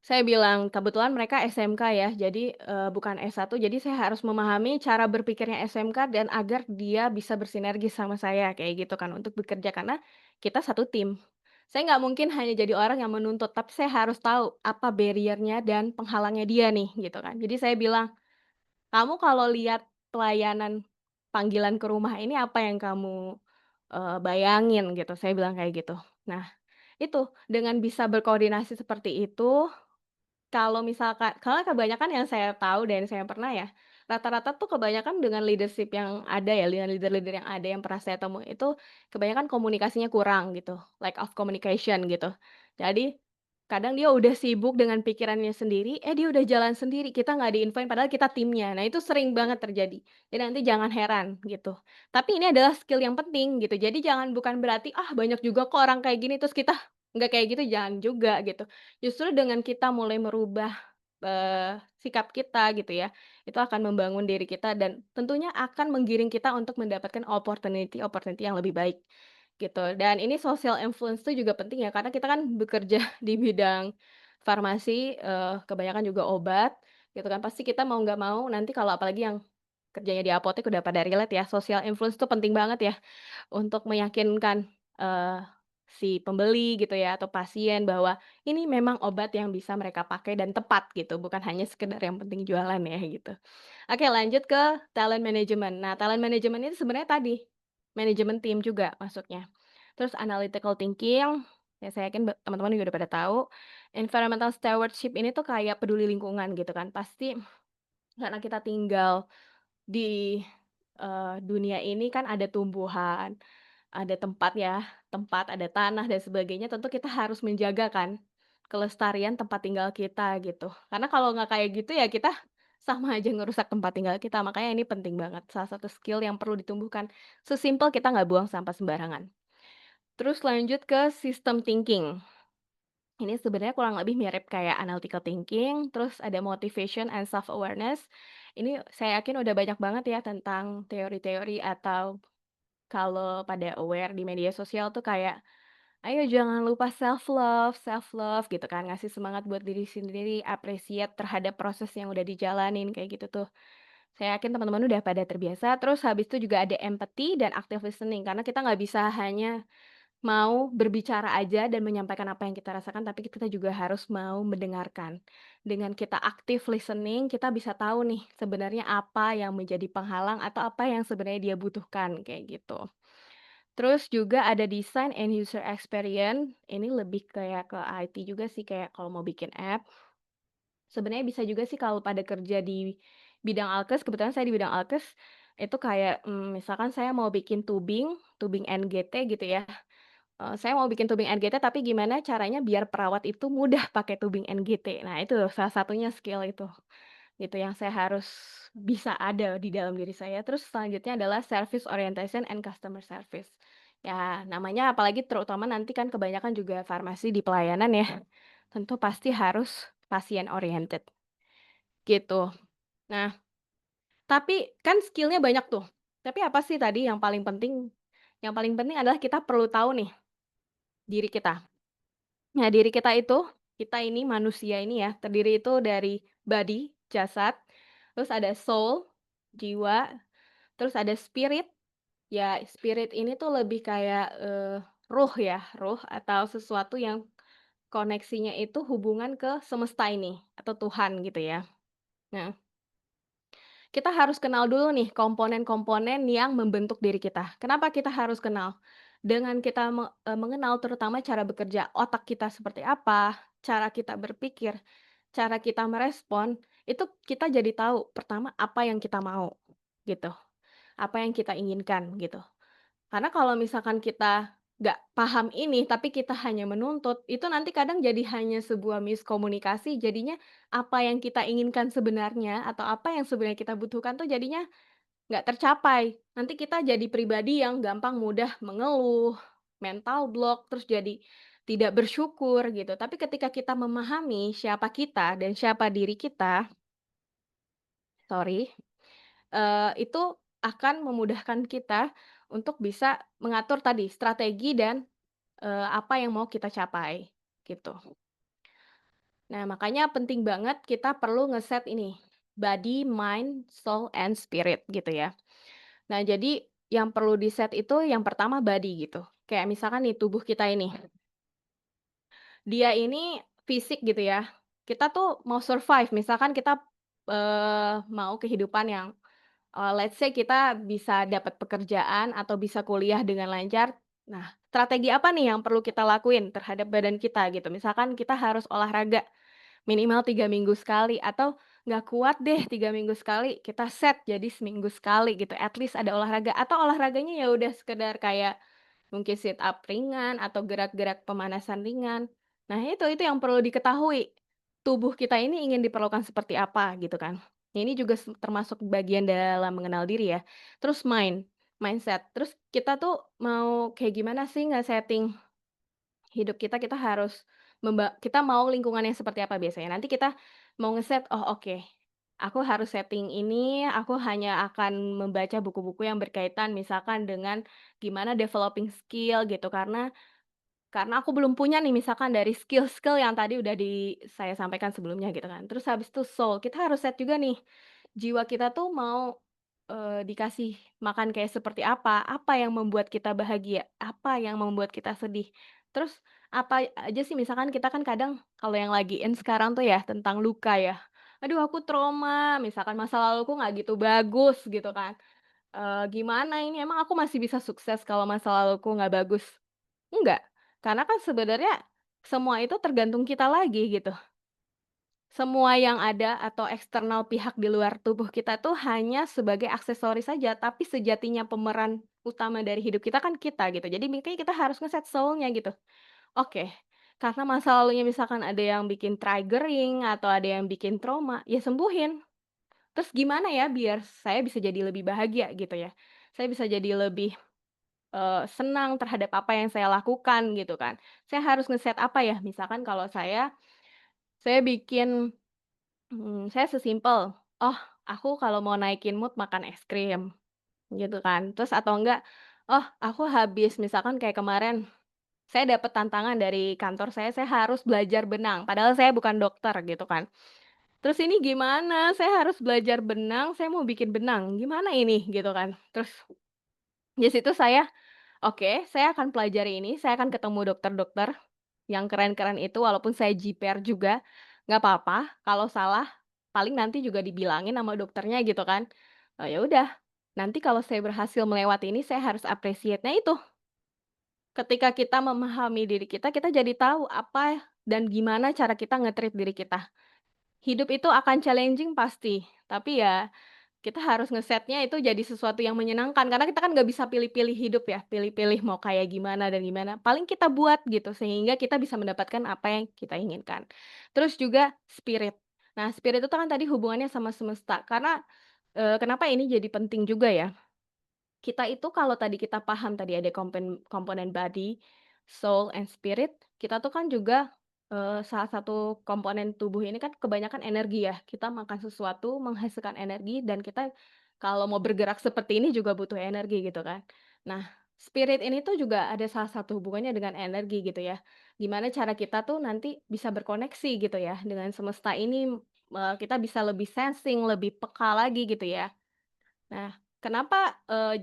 saya bilang, kebetulan mereka SMK ya, jadi, bukan S1, jadi saya harus memahami cara berpikirnya SMK dan agar dia bisa bersinergi sama saya, kayak gitu kan, untuk bekerja, karena kita satu tim. Saya nggak mungkin hanya jadi orang yang menuntut, tapi saya harus tahu apa barrier-nya dan penghalangnya dia nih, gitu kan. Jadi saya bilang, "Kamu kalau lihat pelayanan panggilan ke rumah ini apa yang kamu, bayangin?" Gitu, saya bilang kayak gitu. Nah, itu, dengan bisa berkoordinasi seperti itu kalau misalkan karena kebanyakan yang saya tahu dan saya pernah ya, rata-rata tuh kebanyakan dengan leadership yang ada ya, dengan leader-leader yang ada yang pernah saya temui itu, kebanyakan komunikasinya kurang gitu, lack of communication gitu. Jadi, kadang dia udah sibuk dengan pikirannya sendiri, dia udah jalan sendiri, kita nggak di-infoin padahal kita timnya. Nah, itu sering banget terjadi. Jadi nanti jangan heran gitu. Tapi ini adalah skill yang penting gitu, jadi bukan berarti, banyak juga kok orang kayak gini, terus kita nggak kayak gitu, jangan juga gitu. Justru dengan kita mulai merubah, sikap kita gitu ya, itu akan membangun diri kita dan tentunya akan menggiring kita untuk mendapatkan opportunity yang lebih baik, gitu. Dan ini social influence itu juga penting ya, karena kita kan bekerja di bidang farmasi, kebanyakan juga obat, gitu kan. Pasti kita mau nggak mau nanti kalau apalagi yang kerjanya di apotek udah pada relate ya, social influence itu penting banget ya. Untuk meyakinkan, eee, si pembeli gitu ya atau pasien bahwa ini memang obat yang bisa mereka pakai dan tepat gitu, bukan hanya sekedar yang penting jualan ya gitu. Oke, lanjut ke talent management. Nah, talent management itu sebenarnya tadi, manajemen tim juga masuknya. Terus analytical thinking, ya saya yakin teman-teman juga udah pada tahu. Environmental stewardship ini tuh kayak peduli lingkungan gitu kan. Pasti karena kita tinggal di, dunia ini kan ada tumbuhan, ada tempat ya, ada tanah dan sebagainya, tentu kita harus menjaga kan, kelestarian tempat tinggal kita gitu. Karena kalau nggak kayak gitu ya kita sama aja ngerusak tempat tinggal kita, makanya ini penting banget, salah satu skill yang perlu ditumbuhkan. Sesimpel kita nggak buang sampah sembarangan. Terus lanjut ke system thinking. Ini sebenarnya kurang lebih mirip kayak analytical thinking, terus ada motivation and self awareness. Ini saya yakin udah banyak banget ya tentang teori-teori atau kalau pada aware di media sosial tuh kayak, "Ayo jangan lupa self love," gitu kan, ngasih semangat buat diri sendiri, appreciate terhadap proses yang udah dijalanin, kayak gitu tuh. Saya yakin teman-teman udah pada terbiasa, terus habis itu juga ada empathy dan active listening, karena kita nggak bisa hanya mau berbicara aja dan menyampaikan apa yang kita rasakan, tapi kita juga harus mau mendengarkan. Dengan kita active listening, kita bisa tahu nih sebenarnya apa yang menjadi penghalang atau apa yang sebenarnya dia butuhkan, kayak gitu. Terus juga ada design and user experience, ini lebih kayak ke IT juga sih, kayak kalau mau bikin app. Sebenarnya bisa juga sih kalau pada kerja di bidang alkes, kebetulan saya di bidang alkes, itu kayak, misalkan saya mau bikin tubing NGT gitu ya, saya mau bikin tubing NGT tapi gimana caranya biar perawat itu mudah pakai tubing NGT. Nah itu salah satunya skill itu, gitu yang saya harus bisa ada di dalam diri saya. Terus selanjutnya adalah service orientation and customer service. Ya namanya apalagi terutama nanti kan kebanyakan juga farmasi di pelayanan ya, tentu pasti harus pasien oriented, gitu. Nah, tapi kan skill-nya banyak tuh, tapi apa sih tadi yang paling penting? Yang paling penting adalah kita perlu tahu nih diri kita. Nah, diri kita ini manusia ini ya, terdiri itu dari body, jasad, terus ada soul, jiwa, terus ada spirit. Ya, spirit ini tuh lebih kayak, ruh ya, ruh atau sesuatu yang koneksinya itu hubungan ke semesta ini, atau Tuhan gitu ya. Nah, kita harus kenal dulu nih komponen-komponen yang membentuk diri kita. Kenapa kita harus kenal? Dengan kita mengenal terutama cara bekerja otak kita seperti apa, cara kita berpikir, cara kita merespon, itu kita jadi tahu pertama apa yang kita mau, gitu. Apa yang kita inginkan, gitu. Karena kalau misalkan kita nggak paham ini, tapi kita hanya menuntut, itu nanti kadang jadi hanya sebuah miskomunikasi, jadinya apa yang kita inginkan sebenarnya, atau apa yang sebenarnya kita butuhkan tuh jadinya nggak tercapai. Nanti kita jadi pribadi yang gampang mudah mengeluh, mental block, terus jadi tidak bersyukur gitu. Tapi ketika kita memahami siapa kita dan siapa diri kita, sorry, itu akan memudahkan kita untuk bisa mengatur tadi strategi dan, apa yang mau kita capai, gitu. Nah, makanya penting banget kita perlu ngeset ini, body, mind, soul, and spirit gitu ya. Nah, jadi yang perlu di-set itu yang pertama body gitu. Kayak misalkan nih tubuh kita ini, dia ini fisik gitu ya, kita tuh mau survive misalkan kita, mau kehidupan yang let's say kita bisa dapat pekerjaan atau bisa kuliah dengan lancar. Nah, strategi apa nih yang perlu kita lakuin terhadap badan kita gitu? Misalkan kita harus olahraga minimal 3 minggu sekali atau nggak kuat deh 3 minggu sekali, kita set jadi seminggu sekali gitu, at least ada olahraga atau olahraganya ya udah sekedar kayak mungkin sit up ringan atau gerak-gerak pemanasan ringan. Nah itu yang perlu diketahui, tubuh kita ini ingin diperlakukan seperti apa gitu kan. Ini juga termasuk bagian dalam mengenal diri ya. Terus mindset, terus kita tuh mau kayak gimana sih nge-setting hidup kita, kita harus kita mau lingkungan yang seperti apa biasanya. Nanti kita mau ngeset, "Oh oke, aku harus setting ini, aku hanya akan membaca buku-buku yang berkaitan misalkan dengan gimana developing skill," gitu. Karena aku belum punya nih misalkan dari skill-skill yang tadi udah saya sampaikan sebelumnya gitu kan. Terus habis itu soul, kita harus set juga nih, jiwa kita tuh mau, dikasih makan kayak seperti apa yang membuat kita bahagia, apa yang membuat kita sedih. Terus apa aja sih misalkan kita kan kadang kalau yang lagi in sekarang tuh ya tentang luka ya, "Aduh aku trauma," misalkan masa laluku nggak gitu bagus gitu kan, "Gimana ini emang aku masih bisa sukses kalau masa laluku nggak bagus?" Enggak, karena kan sebenarnya semua itu tergantung kita lagi gitu. Semua yang ada atau eksternal pihak di luar tubuh kita tuh hanya sebagai aksesoris saja, tapi sejatinya pemeran utama dari hidup kita kan kita gitu. Jadi makanya kita harus ngeset soul-nya gitu. Oke, karena masa lalunya misalkan ada yang bikin triggering atau ada yang bikin trauma, ya sembuhin. Terus gimana ya biar saya bisa jadi lebih bahagia gitu ya. Saya bisa jadi lebih senang terhadap apa yang saya lakukan gitu kan. Saya harus ngeset apa ya, misalkan kalau saya bikin, saya sesimpel, oh aku kalau mau naikin mood makan es krim, gitu kan. Terus atau enggak, oh aku habis misalkan kayak kemarin, saya dapat tantangan dari kantor saya harus belajar benang, padahal saya bukan dokter gitu kan. Terus ini gimana? Saya harus belajar benang, saya mau bikin benang, gimana ini?" Gitu kan. Terus di situ saya, "Oke, saya akan pelajari ini, saya akan ketemu dokter-dokter yang keren-keren itu walaupun saya jiper juga, nggak apa-apa, kalau salah paling nanti juga dibilangin sama dokternya," gitu kan. Oh, ya udah, nanti kalau saya berhasil melewati ini, saya harus appreciate. Nah itu, ketika kita memahami diri kita jadi tahu apa dan gimana cara kita nge-treat diri kita. Hidup itu akan challenging pasti, tapi ya kita harus ngesetnya itu jadi sesuatu yang menyenangkan, karena kita kan nggak bisa pilih-pilih hidup ya, pilih-pilih mau kayak gimana dan gimana, paling kita buat gitu, sehingga kita bisa mendapatkan apa yang kita inginkan. Terus juga spirit. Nah, spirit itu kan tadi hubungannya sama semesta, karena, kenapa ini jadi penting juga ya, kita itu kalau tadi kita paham tadi ada komponen body, soul, and spirit, kita tuh kan juga, salah satu komponen tubuh ini kan kebanyakan energi ya. Kita makan sesuatu menghasilkan energi dan kita kalau mau bergerak seperti ini juga butuh energi gitu kan. Nah, spirit ini tuh juga ada salah satu hubungannya dengan energi gitu ya. Gimana cara kita tuh nanti bisa berkoneksi gitu ya dengan semesta ini, kita bisa lebih sensing, lebih peka lagi gitu ya. Nah, kenapa,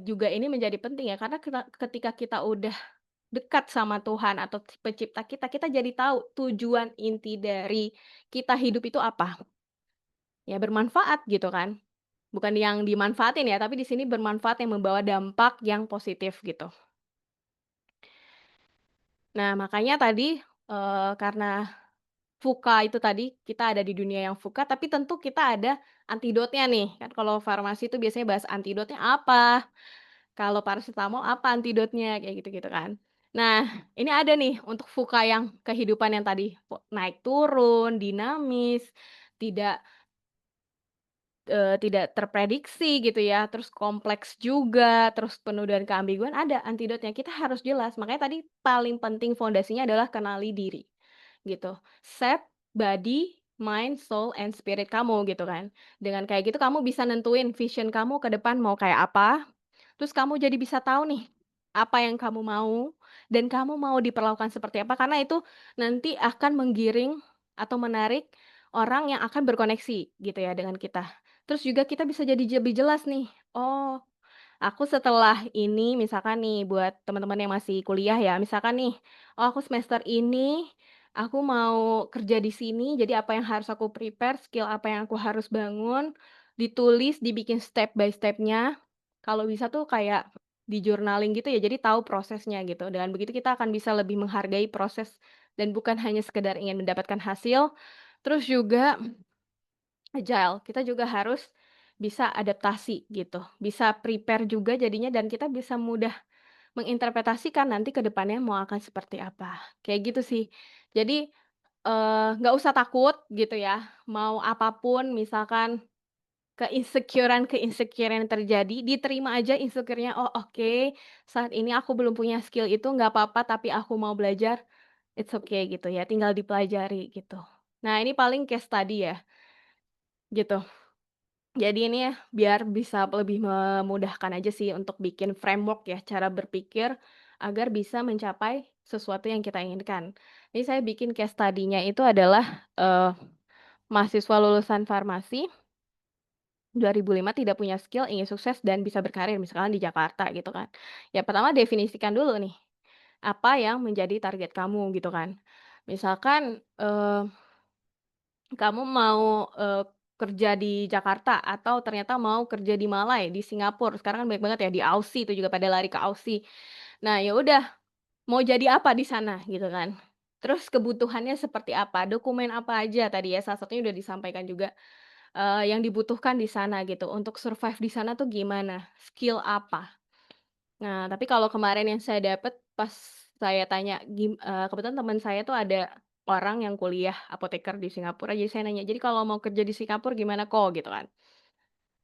juga ini menjadi penting ya, karena ketika kita udah dekat sama Tuhan atau Pencipta kita, kita jadi tahu tujuan inti dari kita hidup itu apa. Ya bermanfaat gitu kan, bukan yang dimanfaatin ya, tapi di sini bermanfaat yang membawa dampak yang positif gitu. Nah, makanya tadi, karena VUCA itu tadi, kita ada di dunia yang VUCA, tapi tentu kita ada antidotnya nih, kan kalau farmasi itu biasanya bahas antidotnya apa. Kalau parasetamol apa antidotnya, kayak gitu-gitu kan. Nah, ini ada nih untuk VUCA yang kehidupan yang tadi naik turun, dinamis, tidak, tidak terprediksi gitu ya, terus kompleks juga, terus penuh dengan keambiguan, ada antidotnya, kita harus jelas. Makanya tadi paling penting fondasinya adalah kenali diri, gitu. Set body, mind, soul, and spirit kamu gitu kan. Dengan kayak gitu kamu bisa nentuin vision kamu ke depan mau kayak apa. Terus kamu jadi bisa tahu nih, apa yang kamu mau, dan kamu mau diperlakukan seperti apa, karena itu nanti akan menggiring atau menarik orang yang akan berkoneksi gitu ya dengan kita. Terus juga kita bisa jadi lebih jelas nih, oh aku setelah ini misalkan nih buat teman-teman yang masih kuliah ya, misalkan nih, oh aku semester ini, aku mau kerja di sini, jadi apa yang harus aku prepare, skill apa yang aku harus bangun, ditulis, dibikin step by step-nya. Kalau bisa tuh kayak di-journaling gitu ya, jadi tahu prosesnya gitu. Dengan begitu kita akan bisa lebih menghargai proses dan bukan hanya sekedar ingin mendapatkan hasil. Terus juga agile, kita juga harus bisa adaptasi gitu, bisa prepare juga jadinya dan kita bisa mudah menginterpretasikan nanti ke depannya mau akan seperti apa, kayak gitu sih. Jadi, nggak usah takut gitu ya, mau apapun misalkan ke-insecure-an yang terjadi, diterima aja insecure-nya, "Oh oke, saat ini aku belum punya skill itu, nggak apa-apa tapi aku mau belajar, it's okay," gitu ya, tinggal dipelajari gitu. Nah ini paling case study ya, gitu. Jadi ini ya, biar bisa lebih memudahkan aja sih untuk bikin framework ya, cara berpikir agar bisa mencapai sesuatu yang kita inginkan. Ini saya bikin case study-nya itu adalah, mahasiswa lulusan farmasi 2005 tidak punya skill, ingin sukses dan bisa berkarir misalkan di Jakarta gitu kan. Ya pertama definisikan dulu nih, apa yang menjadi target kamu gitu kan. Misalkan, kamu mau, kerja di Jakarta atau ternyata mau kerja di Malai, di Singapura, sekarang kan banyak banget ya di Aussie itu juga pada lari ke Aussie. Nah ya udah, mau jadi apa di sana gitu kan. Terus kebutuhannya seperti apa, dokumen apa aja tadi ya, salah satunya udah disampaikan juga, yang dibutuhkan di sana gitu, untuk survive di sana tuh gimana, skill apa. Nah, tapi kalau kemarin yang saya dapat pas saya tanya kebetulan teman saya tuh ada orang yang kuliah apoteker di Singapura, jadi saya nanya, "Jadi kalau mau kerja di Singapura gimana kok?" Gitu kan.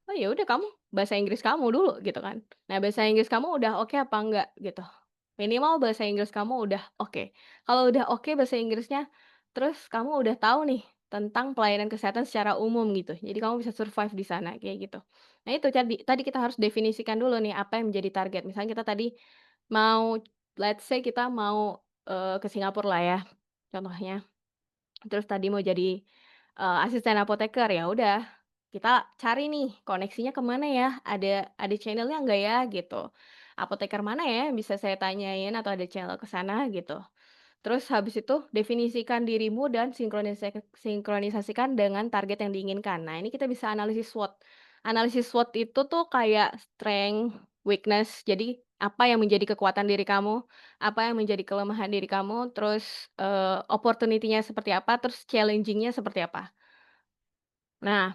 "Oh ya udah kamu bahasa Inggris kamu dulu," gitu kan. Nah, bahasa Inggris kamu udah oke apa enggak gitu. Minimal bahasa Inggris kamu udah oke. Kalau udah oke bahasa Inggrisnya, terus kamu udah tahu nih tentang pelayanan kesehatan secara umum gitu. Jadi kamu bisa survive di sana kayak gitu. Nah itu tadi tadi kita harus definisikan dulu nih apa yang menjadi target. Misalnya kita tadi mau let's say kita mau, ke Singapura lah ya contohnya. Terus tadi mau jadi asisten apoteker, ya udah kita cari nih koneksinya kemana ya, ada channel-nya nggak ya gitu. Apoteker mana ya yang bisa saya tanyain atau ada channel ke sana gitu. Terus habis itu definisikan dirimu dan sinkronisasikan dengan target yang diinginkan. Nah, ini kita bisa analisis SWOT. Analisis SWOT itu tuh kayak strength, weakness. Jadi apa yang menjadi kekuatan diri kamu, apa yang menjadi kelemahan diri kamu, terus opportunity-nya seperti apa, terus challenging-nya seperti apa. Nah,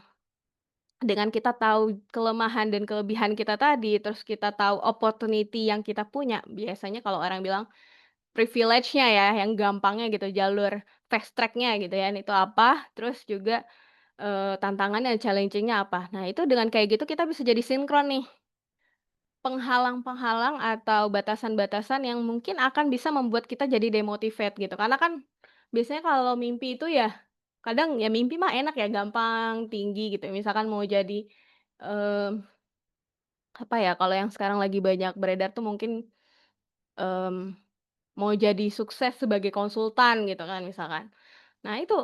dengan kita tahu kelemahan dan kelebihan kita tadi, terus kita tahu opportunity yang kita punya, biasanya kalau orang bilang privilege-nya ya, yang gampangnya gitu, jalur fast track-nya gitu ya, itu apa, terus juga, tantangan dan challenging-nya apa. Nah, itu dengan kayak gitu kita bisa jadi sinkron nih, penghalang-penghalang atau batasan-batasan yang mungkin akan bisa membuat kita jadi demotivate gitu. Karena kan biasanya kalau mimpi itu ya, kadang ya mimpi mah enak ya, gampang, tinggi gitu. Misalkan mau jadi, mmm, apa ya, kalau yang sekarang lagi banyak beredar tuh mungkin, mmm, mau jadi sukses sebagai konsultan gitu kan misalkan. Nah itu,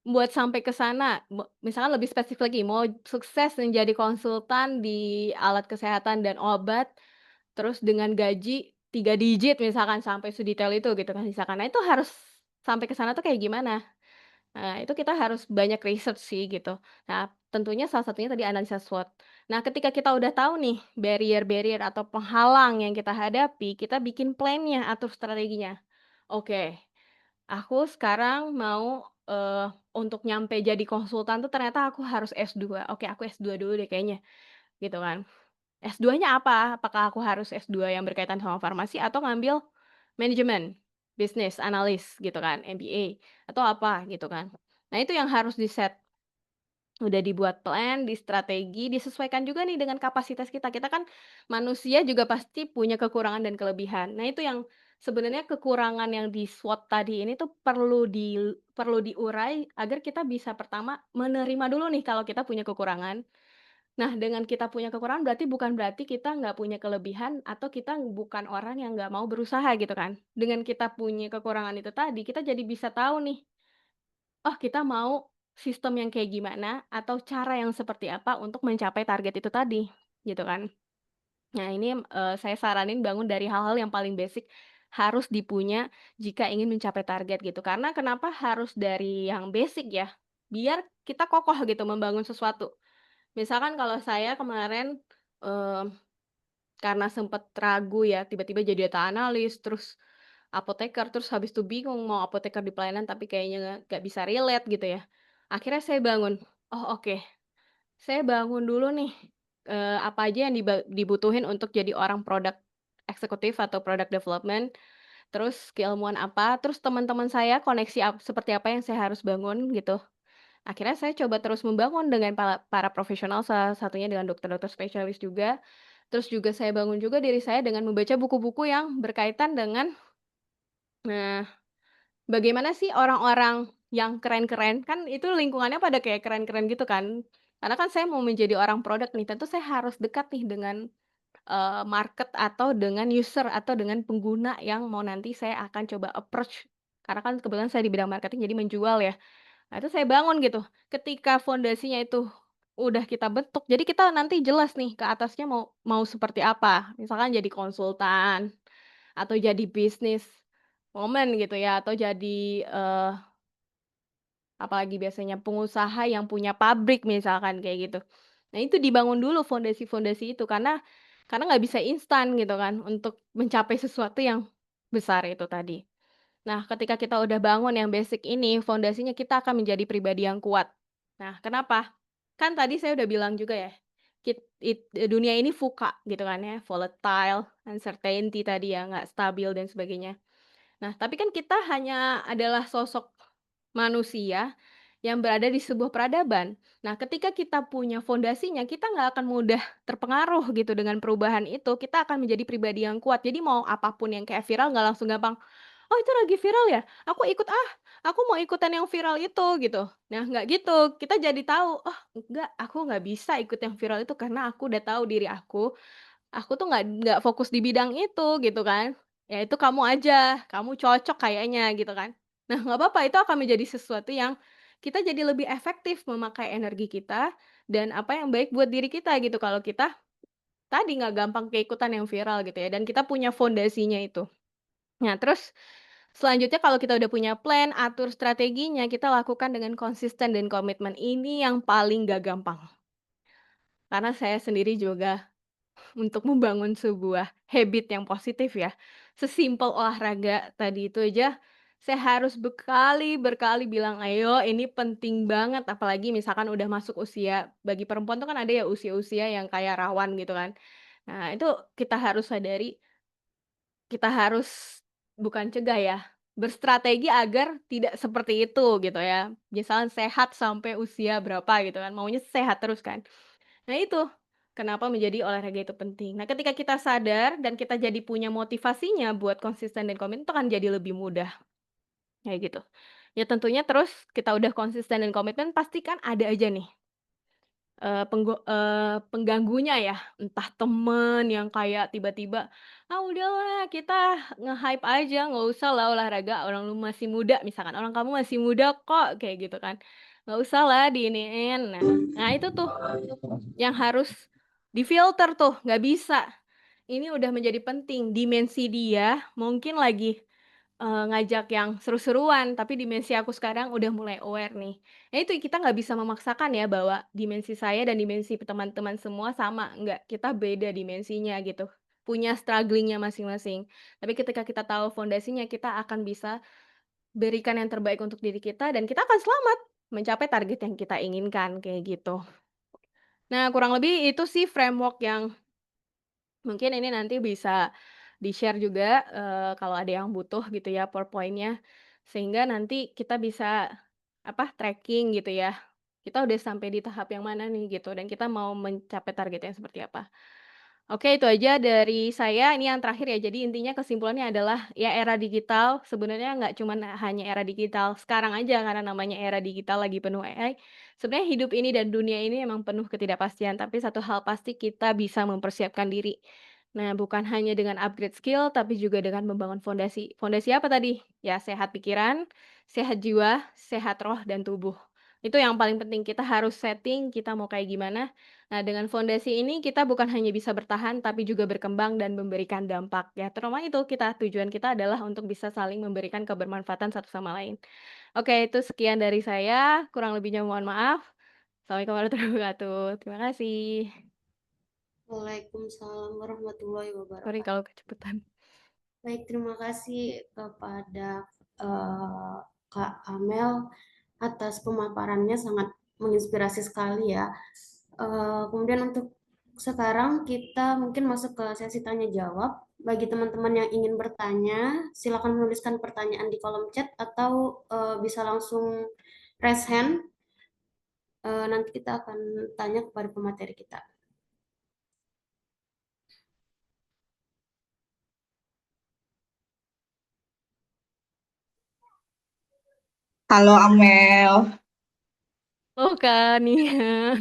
buat sampai ke sana, misalkan lebih spesifik lagi, mau sukses menjadi konsultan di alat kesehatan dan obat, terus dengan gaji 3 digit misalkan, sampai sedetail itu gitu kan misalkan. Nah itu harus sampai ke sana tuh kayak gimana? Nah, itu kita harus banyak research sih gitu. Nah, tentunya salah satunya tadi analisa SWOT. Nah, ketika kita udah tahu nih barrier-barrier atau penghalang yang kita hadapi, kita bikin plan-nya, atur strateginya. Oke, aku sekarang mau, untuk nyampe jadi konsultan tuh ternyata aku harus S2. Oke, aku S2 dulu deh kayaknya, gitu kan. S2-nya apa? Apakah aku harus S2 yang berkaitan sama farmasi atau ngambil manajemen, bisnis analis gitu kan, MBA atau apa gitu kan. Nah, itu yang harus di-set. Udah dibuat plan, strategi, disesuaikan juga nih dengan kapasitas kita. Kita kan manusia juga pasti punya kekurangan dan kelebihan. Nah, itu yang sebenarnya kekurangan yang di SWOT tadi ini tuh perlu diurai agar kita bisa pertama menerima dulu nih kalau kita punya kekurangan. Nah, dengan kita punya kekurangan bukan berarti kita nggak punya kelebihan atau kita bukan orang yang nggak mau berusaha gitu kan. Dengan kita punya kekurangan itu tadi, kita jadi bisa tahu nih, oh kita mau sistem yang kayak gimana atau cara yang seperti apa untuk mencapai target itu tadi, gitu kan. Nah ini, saya saranin bangun dari hal-hal yang paling basic harus dipunya jika ingin mencapai target gitu. Karena kenapa harus dari yang basic ya, biar kita kokoh gitu membangun sesuatu. Misalkan kalau saya kemarin, eee, karena sempet ragu ya, tiba-tiba jadi data analis, terus apoteker, terus habis itu bingung mau apoteker di pelayanan tapi kayaknya nggak bisa relate gitu ya. Akhirnya saya bangun, oh oke, saya bangun dulu nih, apa aja yang dibutuhin untuk jadi orang product eksekutif atau product development, terus keilmuan apa, terus teman-teman saya koneksi seperti apa yang saya harus bangun gitu. Akhirnya saya coba terus membangun dengan para profesional, salah satunya dengan dokter-dokter spesialis juga. Terus juga saya bangun juga diri saya dengan membaca buku-buku yang berkaitan dengan, nah, bagaimana sih orang-orang yang keren-keren, kan itu lingkungannya pada kayak keren-keren gitu kan. Karena kan saya mau menjadi orang produk nih, tentu saya harus dekat nih dengan, market atau dengan user atau dengan pengguna yang mau nanti saya akan coba approach. Karena kan kebetulan saya di bidang marketing jadi menjual ya. Nah itu saya bangun gitu, ketika fondasinya itu udah kita bentuk, jadi kita nanti jelas nih ke atasnya mau mau seperti apa. Misalkan jadi konsultan, atau jadi bisnis woman gitu ya, atau jadi, apalagi biasanya pengusaha yang punya pabrik misalkan kayak gitu. Nah itu dibangun dulu fondasi-fondasi itu karena nggak bisa instan gitu kan untuk mencapai sesuatu yang besar itu tadi. Nah, ketika kita udah bangun yang basic ini, fondasinya kita akan menjadi pribadi yang kuat. Nah, kenapa? Kan tadi saya udah bilang juga ya, dunia ini VUCA gitu kan ya, volatile, uncertainty tadi ya, nggak stabil dan sebagainya. Nah, tapi kan kita hanya adalah sosok manusia yang berada di sebuah peradaban. Nah, ketika kita punya fondasinya, kita nggak akan mudah terpengaruh gitu dengan perubahan itu. Kita akan menjadi pribadi yang kuat. Jadi mau apapun yang kayak viral nggak langsung gampang, "Oh itu lagi viral ya? Aku ikut ah, aku mau ikutan yang viral itu," gitu. Nah, nggak gitu. Kita jadi tahu, "Oh enggak, aku nggak bisa ikut yang viral itu karena aku udah tahu diri aku tuh nggak fokus di bidang itu," gitu kan. "Ya itu kamu aja, kamu cocok kayaknya," gitu kan. Nah, nggak apa-apa, itu akan menjadi sesuatu yang kita jadi lebih efektif memakai energi kita dan apa yang baik buat diri kita gitu, kalau kita tadi nggak gampang keikutan yang viral gitu ya, dan kita punya fondasinya itu. Nah, terus selanjutnya kalau kita udah punya plan, atur strateginya, kita lakukan dengan konsisten dan komitmen. Ini yang paling gak gampang. Karena saya sendiri juga untuk membangun sebuah habit yang positif ya, sesimpel olahraga tadi itu aja, saya harus berkali-berkali bilang, "Ayo, ini penting banget." Apalagi misalkan udah masuk usia, bagi perempuan tuh kan ada ya usia-usia yang kayak rawan gitu kan. Nah, itu kita harus sadari, kita harus bukan cegah ya, berstrategi agar tidak seperti itu gitu ya. Misalnya sehat sampai usia berapa gitu kan, maunya sehat terus kan. Nah itu, kenapa menjadi olahraga itu penting. Nah ketika kita sadar dan kita jadi punya motivasinya buat konsisten dan komitmen itu akan jadi lebih mudah, kayak gitu. Ya tentunya terus kita udah konsisten dan komitmen pasti kan ada aja nih pengganggunya ya, entah temen yang kayak tiba-tiba, "Ah udahlah kita nge-hype aja, nggak usah lah olahraga, orang lu masih muda," misalkan, "orang kamu masih muda kok," kayak gitu kan. "Nggak usah lah diiniin." Nah itu tuh yang harus difilter tuh, nggak bisa. Ini udah menjadi penting, dimensi dia mungkin lagi ngajak yang seru-seruan, tapi dimensi aku sekarang udah mulai aware nih. Nah itu kita nggak bisa memaksakan ya bahwa dimensi saya dan dimensi teman-teman semua sama, nggak, kita beda dimensinya gitu, punya struggling-nya masing-masing. Tapi ketika kita tahu fondasinya, kita akan bisa berikan yang terbaik untuk diri kita dan kita akan selamat mencapai target yang kita inginkan, kayak gitu. Nah kurang lebih itu sih framework yang mungkin ini nanti bisa di-share juga, kalau ada yang butuh gitu ya PowerPoint-nya, sehingga nanti kita bisa, tracking gitu ya. Kita udah sampai di tahap yang mana nih gitu, dan kita mau mencapai targetnya seperti apa. Oke, itu aja dari saya, ini yang terakhir ya. Jadi intinya kesimpulannya adalah, ya era digital sebenarnya nggak cuman hanya era digital sekarang aja karena namanya era digital lagi penuh AI. Sebenarnya hidup ini dan dunia ini emang penuh ketidakpastian, tapi satu hal pasti kita bisa mempersiapkan diri. Nah, bukan hanya dengan upgrade skill, tapi juga dengan membangun fondasi. Fondasi apa tadi? Ya, sehat pikiran, sehat jiwa, sehat roh dan tubuh. Itu yang paling penting, kita harus setting kita mau kayak gimana. Nah, dengan fondasi ini kita bukan hanya bisa bertahan, tapi juga berkembang dan memberikan dampak. Ya, terutama itu tujuan kita adalah untuk bisa saling memberikan kebermanfaatan satu sama lain. Oke, itu sekian dari saya, kurang lebihnya mohon maaf. Assalamualaikum warahmatullahi wabarakatuh. Terima kasih. Waalaikumsalam warahmatullahi Sorry wabarakatuh. kalau kecepatan. Baik, terima kasih kepada Kak Amel atas pemaparannya, sangat menginspirasi sekali ya. Kemudian untuk sekarang kita mungkin masuk ke sesi tanya jawab. Bagi teman-teman yang ingin bertanya, silakan menuliskan pertanyaan di kolom chat atau bisa langsung raise hand. Nanti kita akan tanya kepada pemateri kita. Halo Amel. Oh, Kak Nia.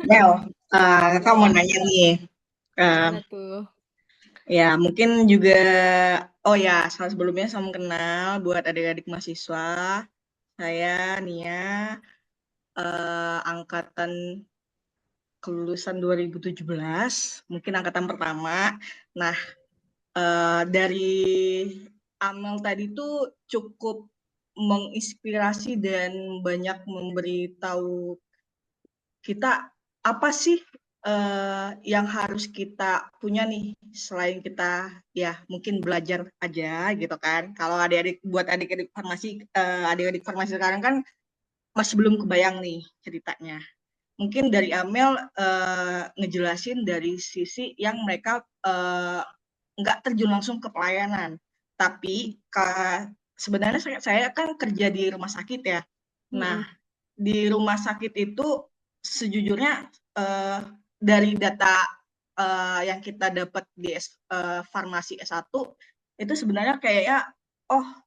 Mel, kakak mau nanya nih. Gimana tuh? Ya, mungkin juga, oh ya, sebelumnya salam kenal buat adik-adik mahasiswa. Saya Nia, angkatan kelulusan 2017, mungkin angkatan pertama. Nah, dari Amel tadi tuh cukup menginspirasi dan banyak memberitahu kita apa sih yang harus kita punya nih selain kita ya mungkin belajar aja gitu kan. Kalau buat adik-adik farmasi sekarang kan masih belum kebayang nih ceritanya. Mungkin dari Amel ngejelasin dari sisi yang mereka nggak terjun langsung ke pelayanan, tapi sebenarnya saya kan kerja di rumah sakit ya. Nah, di rumah sakit itu sejujurnya dari data yang kita dapat di farmasi S1 itu sebenarnya kayaknya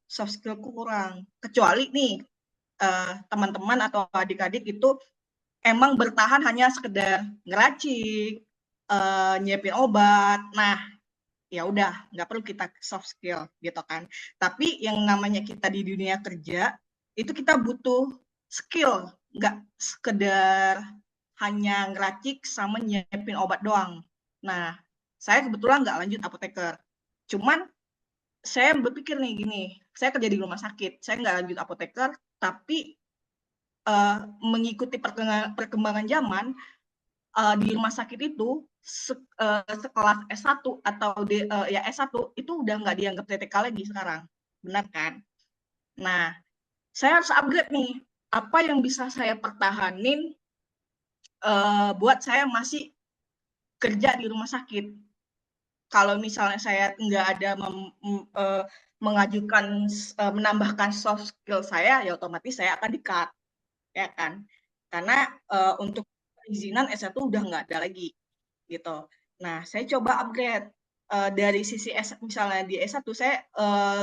soft skill-ku kurang. Kecuali nih teman-teman atau adik-adik itu emang bertahan hanya sekedar ngeracik, nyiapin obat. Nah, ya udah nggak perlu kita soft skill gitu kan. Tapi yang namanya kita di dunia kerja itu kita butuh skill, nggak sekedar hanya ngeracik sama nyiapin obat doang. Nah, saya kebetulan nggak lanjut apoteker. Cuman saya berpikir nih gini, saya kerja di rumah sakit, saya nggak lanjut apoteker, tapi mengikuti perkembangan zaman, di rumah sakit itu sekelas S1 atau ya S1 itu udah nggak dianggap TTK lagi sekarang, benar kan? Nah, saya harus upgrade nih, apa yang bisa saya pertahanin buat saya masih kerja di rumah sakit. Kalau misalnya saya nggak ada mengajukan menambahkan soft skill saya, ya otomatis saya akan di-cut, ya kan? Karena untuk perizinan S1 udah nggak ada lagi, gitu. Nah, saya coba upgrade dari sisi misalnya di S1 saya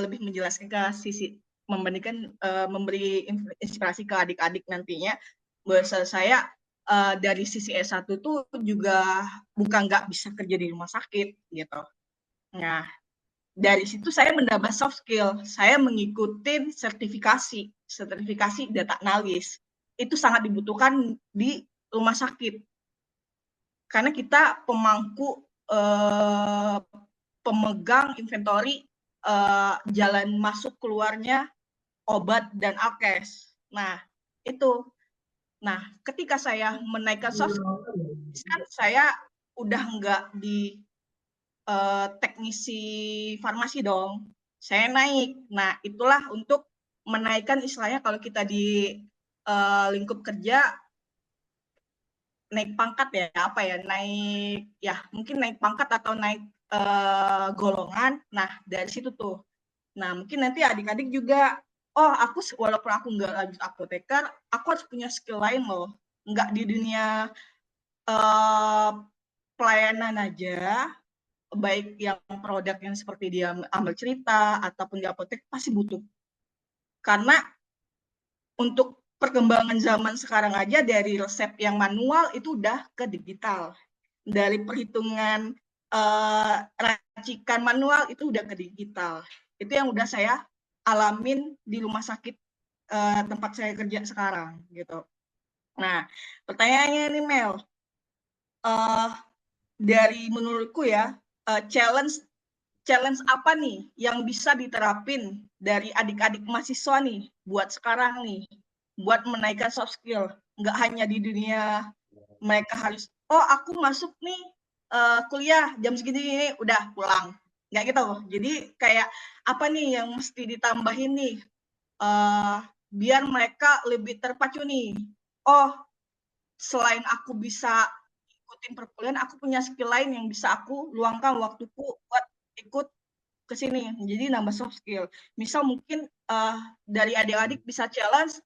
lebih menjelaskan ke sisi membandingkan memberi inspirasi ke adik-adik nantinya, bahwa saya dari sisi S1 tuh juga bukan nggak bisa kerja di rumah sakit, gitu. Nah, dari situ saya menambah soft skill, saya mengikuti sertifikasi data analis. Itu sangat dibutuhkan di rumah sakit. Karena kita pemangku pemegang inventory jalan masuk keluarnya obat dan alkes. Nah, itu. Nah, ketika saya menaikkan soft skill, kan saya udah nggak di teknisi farmasi dong. Saya naik. Nah, itulah untuk menaikkan istilahnya kalau kita di lingkup kerja naik pangkat ya, apa ya, naik ya mungkin naik pangkat atau naik golongan. Nah, dari situ tuh. Nah, mungkin nanti adik-adik juga, oh aku walaupun aku nggak lanjut apoteker, aku harus punya skill lain loh. Nggak di dunia pelayanan aja, baik yang produk yang seperti dia ambil cerita ataupun di apotek pasti butuh. Karena untuk perkembangan zaman sekarang aja dari resep yang manual itu udah ke digital. Dari perhitungan racikan manual itu udah ke digital. Itu yang udah saya alamin di rumah sakit tempat saya kerja sekarang gitu. Nah, pertanyaannya nih Mel, dari menurutku ya challenge apa nih yang bisa diterapin dari adik-adik mahasiswa nih buat sekarang nih, buat menaikkan soft skill, nggak hanya di dunia mereka harus, oh aku masuk nih kuliah jam segini udah pulang, nggak gitu. Jadi kayak apa nih yang mesti ditambahin nih biar mereka lebih terpacu nih, oh selain aku bisa ikutin perkuliahan, aku punya skill lain yang bisa aku luangkan waktuku buat ikut ke sini. Jadi nambah soft skill. Misal mungkin dari adik-adik bisa challenge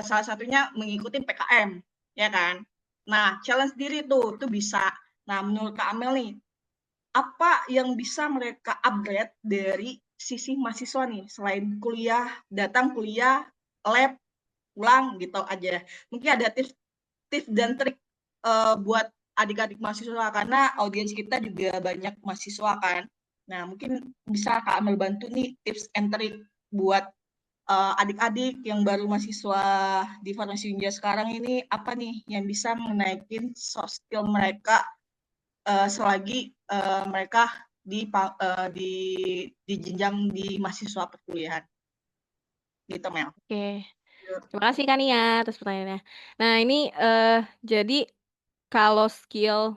salah satunya mengikuti PKM, ya kan? Nah, challenge diri tuh bisa. Nah, menurut Kak Amel nih, apa yang bisa mereka upgrade dari sisi mahasiswa nih selain kuliah, datang kuliah, lab, pulang gitu aja. Mungkin ada tips dan trik buat adik-adik mahasiswa karena audiens kita juga banyak mahasiswa kan. Nah, mungkin bisa Kak Amel bantu nih tips and trik buat adik-adik yang baru mahasiswa di Farmasi Unja sekarang ini apa nih yang bisa menaikin soft skill mereka selagi mereka di jenjang di mahasiswa perkuliahan. Gitu, Mel. Oke. Terima kasih Kak Nia atas pertanyaannya. Nah ini jadi kalau skill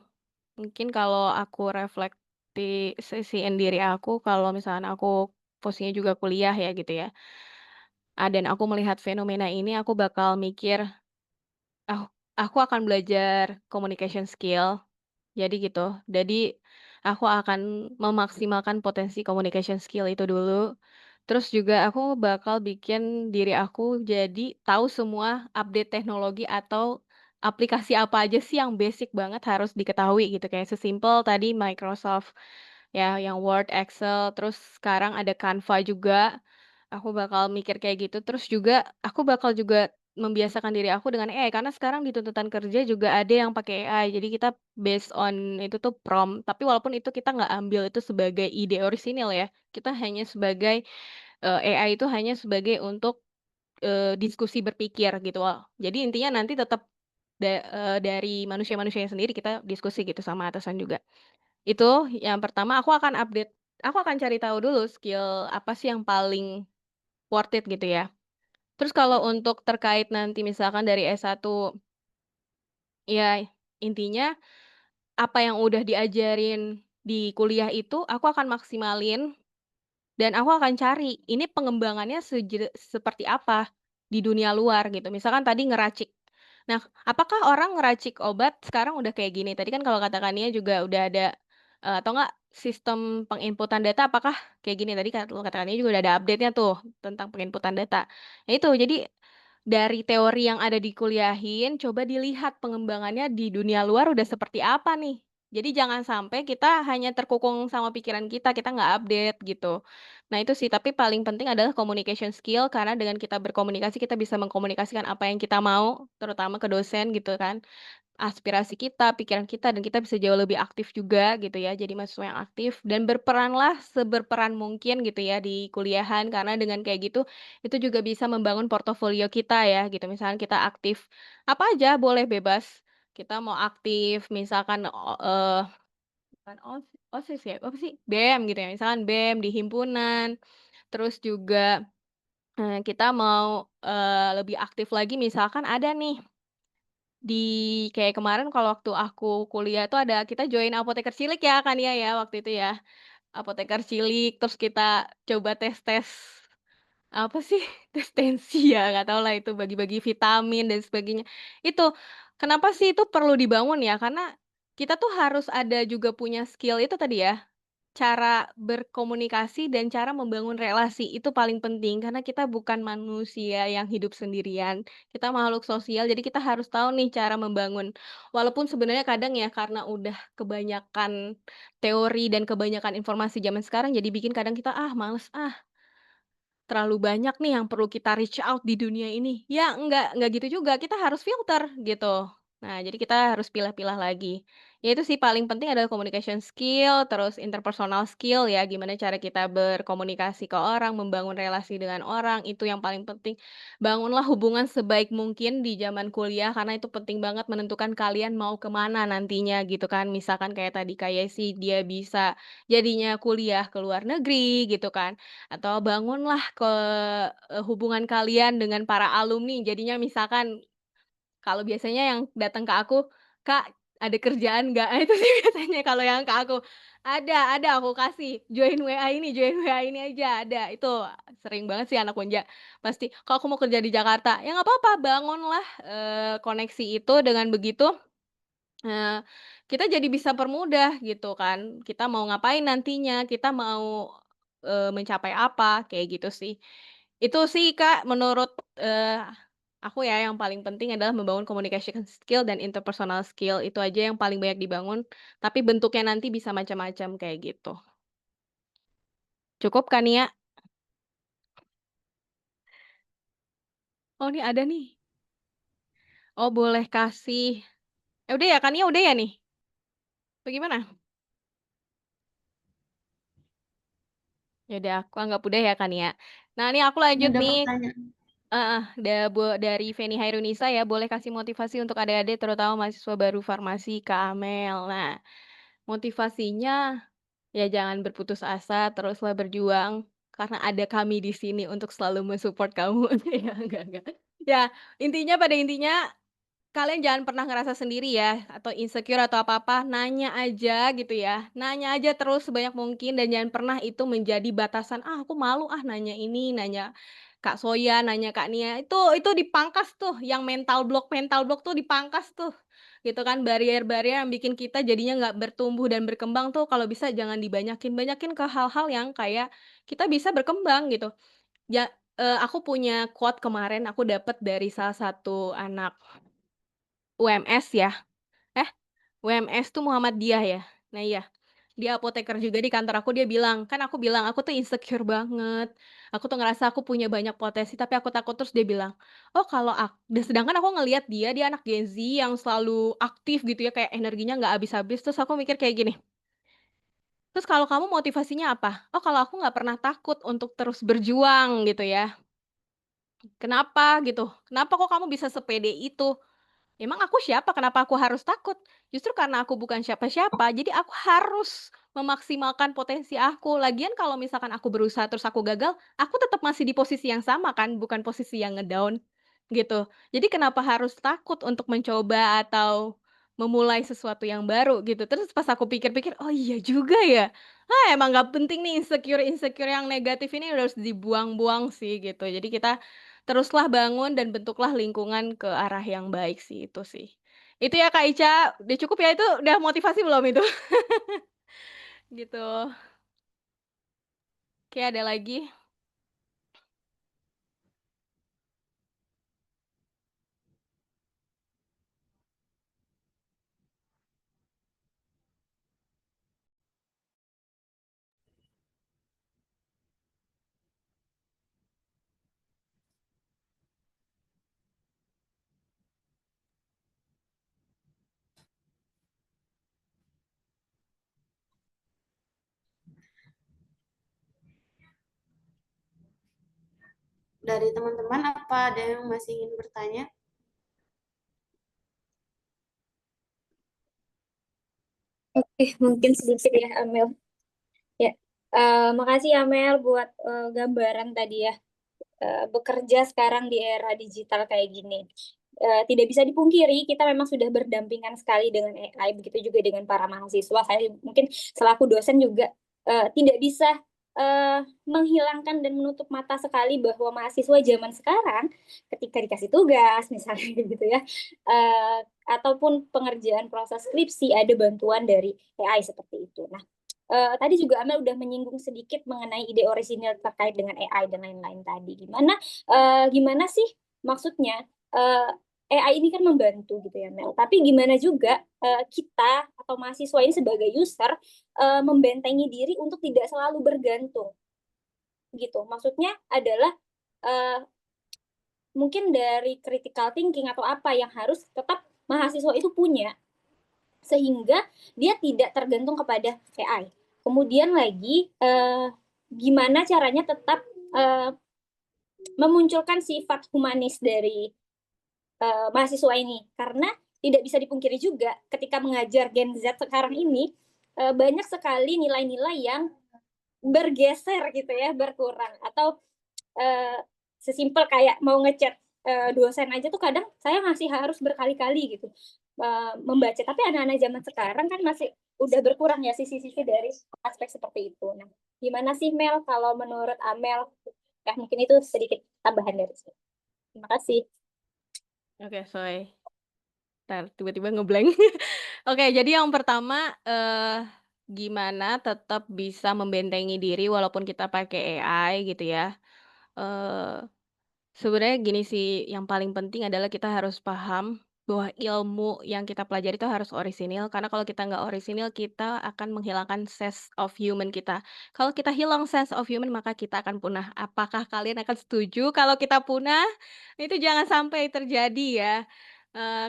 mungkin kalau aku refleksiin diri aku kalau misalnya aku posisinya juga kuliah ya gitu ya. Dan aku melihat fenomena ini aku bakal mikir, "Ah, aku akan belajar communication skill." Jadi gitu. Jadi aku akan memaksimalkan potensi communication skill itu dulu. Terus juga aku bakal bikin diri aku jadi tahu semua update teknologi atau aplikasi apa aja sih yang basic banget harus diketahui gitu. Kayak sesimpel tadi Microsoft ya yang Word, Excel, terus sekarang ada Canva juga. Aku bakal mikir kayak gitu. Terus juga aku bakal juga membiasakan diri aku dengan AI karena sekarang di tuntutan kerja juga ada yang pakai AI. Jadi kita based on itu tuh prompt. Tapi walaupun itu kita nggak ambil itu sebagai ide orisinil ya. Kita hanya sebagai AI itu hanya sebagai untuk diskusi berpikir gitu. Jadi intinya nanti tetap dari manusia-manusianya sendiri kita diskusi gitu sama atasan juga. Itu yang pertama aku akan cari tahu dulu skill apa sih yang paling worth it gitu ya. Terus kalau untuk terkait nanti misalkan dari S1, ya intinya apa yang udah diajarin di kuliah itu aku akan maksimalin dan aku akan cari ini pengembangannya seperti apa di dunia luar gitu. Misalkan tadi ngeracik. Nah, apakah orang ngeracik obat sekarang udah kayak gini? Tadi kan kalau kata Kania juga udah ada, atau enggak sistem penginputan data apakah kayak gini? Tadi kalau kata Kania juga udah ada update-nya tuh tentang penginputan data. Nah itu, jadi dari teori yang ada dikuliahin, coba dilihat pengembangannya di dunia luar udah seperti apa nih. Jadi jangan sampai kita hanya terkungkung sama pikiran kita nggak update gitu. Nah itu sih, tapi paling penting adalah communication skill karena dengan kita berkomunikasi kita bisa mengkomunikasikan apa yang kita mau, terutama ke dosen gitu kan. Aspirasi kita, pikiran kita, dan kita bisa jauh lebih aktif juga gitu ya, jadi mahasiswa yang aktif dan berperanlah seberperan mungkin gitu ya di kuliahan, karena dengan kayak gitu, itu juga bisa membangun portofolio kita ya gitu. Misalkan kita aktif apa aja boleh bebas, kita mau aktif misalkan, bukan OSIS ya, apa sih, BEM gitu ya, misalkan BEM di himpunan, terus juga, kita mau, lebih aktif lagi misalkan ada nih di kayak kemarin kalau waktu aku kuliah tuh ada kita join apoteker cilik ya kan ya waktu itu ya. Apoteker cilik, terus kita coba tes-tes, apa sih, tes tensi ya, nggak tahu lah itu bagi-bagi vitamin dan sebagainya. Itu, kenapa sih itu perlu dibangun ya, karena kita tuh harus ada juga punya skill itu tadi ya, cara berkomunikasi dan cara membangun relasi itu paling penting karena kita bukan manusia yang hidup sendirian. Kita makhluk sosial jadi kita harus tahu nih cara membangun. Walaupun sebenarnya kadang ya karena udah kebanyakan teori dan kebanyakan informasi zaman sekarang jadi bikin kadang kita, "Ah, males ah, terlalu banyak nih yang perlu kita reach out di dunia ini." Ya enggak gitu juga, kita harus filter gitu. Nah, jadi kita harus pilah-pilah lagi. Ya itu sih paling penting adalah communication skill, terus interpersonal skill ya, gimana cara kita berkomunikasi ke orang, membangun relasi dengan orang, itu yang paling penting. Bangunlah hubungan sebaik mungkin di zaman kuliah, karena itu penting banget menentukan kalian mau kemana nantinya gitu kan. Misalkan kayak tadi Kak Yesi, dia bisa jadinya kuliah ke luar negeri gitu kan. Atau bangunlah hubungan kalian dengan para alumni, jadinya misalkan kalau biasanya yang datang ke aku, "Kak, ada kerjaan nggak?" Itu sih biasanya kalau yang ke aku. Ada, aku kasih, join WA ini aja," ada. Itu sering banget sih anak Unja, pasti, "Kak, aku mau kerja di Jakarta." Ya nggak apa-apa, bangunlah, koneksi itu, dengan begitu, eee, kita jadi bisa permudah gitu kan, kita mau ngapain nantinya, kita mau, mencapai apa, kayak gitu sih. Itu sih Kak menurut, aku ya yang paling penting adalah membangun communication skill dan interpersonal skill, itu aja yang paling banyak dibangun, tapi bentuknya nanti bisa macam-macam kayak gitu. Cukup kan ya? Oh nih ada nih. Oh boleh kasih udah ya kan ya, udah ya nih? Bagaimana? Ya udah aku anggap udah ya kan ya. Nah ini aku Ini lanjut ada nih, pertanyaan. heeh, dari Feni Hairunisa ya, boleh kasih motivasi untuk adik-adik terutama mahasiswa baru farmasi, Kak Amel. Nah, motivasinya ya jangan berputus asa, teruslah berjuang, karena ada kami di sini untuk selalu mensupport kamu. Ya, enggak. Ya, pada intinya kalian jangan pernah ngerasa sendiri ya, atau insecure atau apa-apa, nanya aja gitu ya. Nanya aja terus sebanyak mungkin dan jangan pernah itu menjadi batasan, "Ah, aku malu ah nanya ini, nanya Kak Soya, nanya Kak Nia." Itu dipangkas tuh, yang mental block tuh dipangkas tuh. Gitu kan, barier-barier yang bikin kita jadinya nggak bertumbuh dan berkembang tuh kalau bisa jangan dibanyakin. Banyakin ke hal-hal yang kayak kita bisa berkembang gitu. Aku punya quote kemarin aku dapat dari salah satu anak UMS ya, UMS tuh Muhammadiyah ya. Nah iya, dia apoteker juga di kantor aku, dia bilang, kan aku bilang, "Aku tuh insecure banget, aku tuh ngerasa aku punya banyak potensi tapi aku takut." Terus dia bilang, "Oh kalau dan sedangkan aku ngelihat dia anak Gen Z yang selalu aktif gitu ya, kayak energinya nggak habis-habis, terus aku mikir kayak gini, "Terus kalau kamu motivasinya apa?" "Oh kalau aku nggak pernah takut untuk terus berjuang," gitu ya. Kenapa gitu? Kenapa kok kamu bisa sepede itu? Emang aku siapa? Kenapa aku harus takut? Justru karena aku bukan siapa-siapa, jadi aku harus memaksimalkan potensi aku. Lagian kalau misalkan aku berusaha terus aku gagal, aku tetap masih di posisi yang sama kan, bukan posisi yang ngedown, gitu. Jadi kenapa harus takut untuk mencoba atau memulai sesuatu yang baru gitu. Terus pas aku pikir-pikir, oh iya juga ya. Emang nggak penting nih insecure-insecure yang negatif ini harus dibuang-buang sih gitu. Jadi kita teruslah bangun dan bentuklah lingkungan ke arah yang baik sih, itu sih. Itu ya Kak Ica, udah cukup ya itu? Udah motivasi belum itu? Gitu. Oke, ada lagi? Dari teman-teman, apa ada yang masih ingin bertanya? Oke, mungkin sedikit ya, Amel. Ya, makasih Amel buat gambaran tadi ya. Bekerja sekarang di era digital kayak gini. Tidak bisa dipungkiri, kita memang sudah berdampingan sekali dengan AI, begitu juga dengan para mahasiswa. Saya mungkin selaku dosen juga tidak bisa menghilangkan dan menutup mata sekali bahwa mahasiswa zaman sekarang ketika dikasih tugas misalnya gitu ya, ataupun pengerjaan proses skripsi ada bantuan dari AI seperti itu. Nah, tadi juga Amel udah menyinggung sedikit mengenai ide orisinil terkait dengan AI dan lain-lain tadi. Gimana sih maksudnya AI ini kan membantu gitu ya Mel. Tapi gimana juga kita atau mahasiswa ini sebagai user membentengi diri untuk tidak selalu bergantung gitu. Maksudnya adalah uh, mungkin dari critical thinking atau apa yang harus tetap mahasiswa itu punya sehingga dia tidak tergantung kepada AI. Kemudian lagi gimana caranya tetap memunculkan sifat humanis dari mahasiswa ini, karena tidak bisa dipungkiri juga ketika mengajar Gen Z sekarang ini banyak sekali nilai-nilai yang bergeser gitu ya, berkurang, atau sesimpel kayak mau ngechat dosen aja tuh kadang saya masih harus berkali-kali gitu membaca. Tapi anak-anak zaman sekarang kan masih udah berkurang ya sisi-sisi dari aspek seperti itu. Nah, gimana sih Mel kalau menurut Amel? Ya mungkin itu sedikit tambahan dari saya. Terima kasih. Oke, Soy. Ntar tiba-tiba ngeblank. Oke, jadi yang pertama gimana tetap bisa membentengi diri walaupun kita pakai AI gitu ya. Eh Sebenarnya gini sih, yang paling penting adalah kita harus paham bahwa ilmu yang kita pelajari itu harus orisinil, karena kalau kita nggak orisinil, kita akan menghilangkan sense of human kita. Kalau kita hilang sense of human, maka kita akan punah. Apakah kalian akan setuju kalau kita punah? Itu jangan sampai terjadi ya.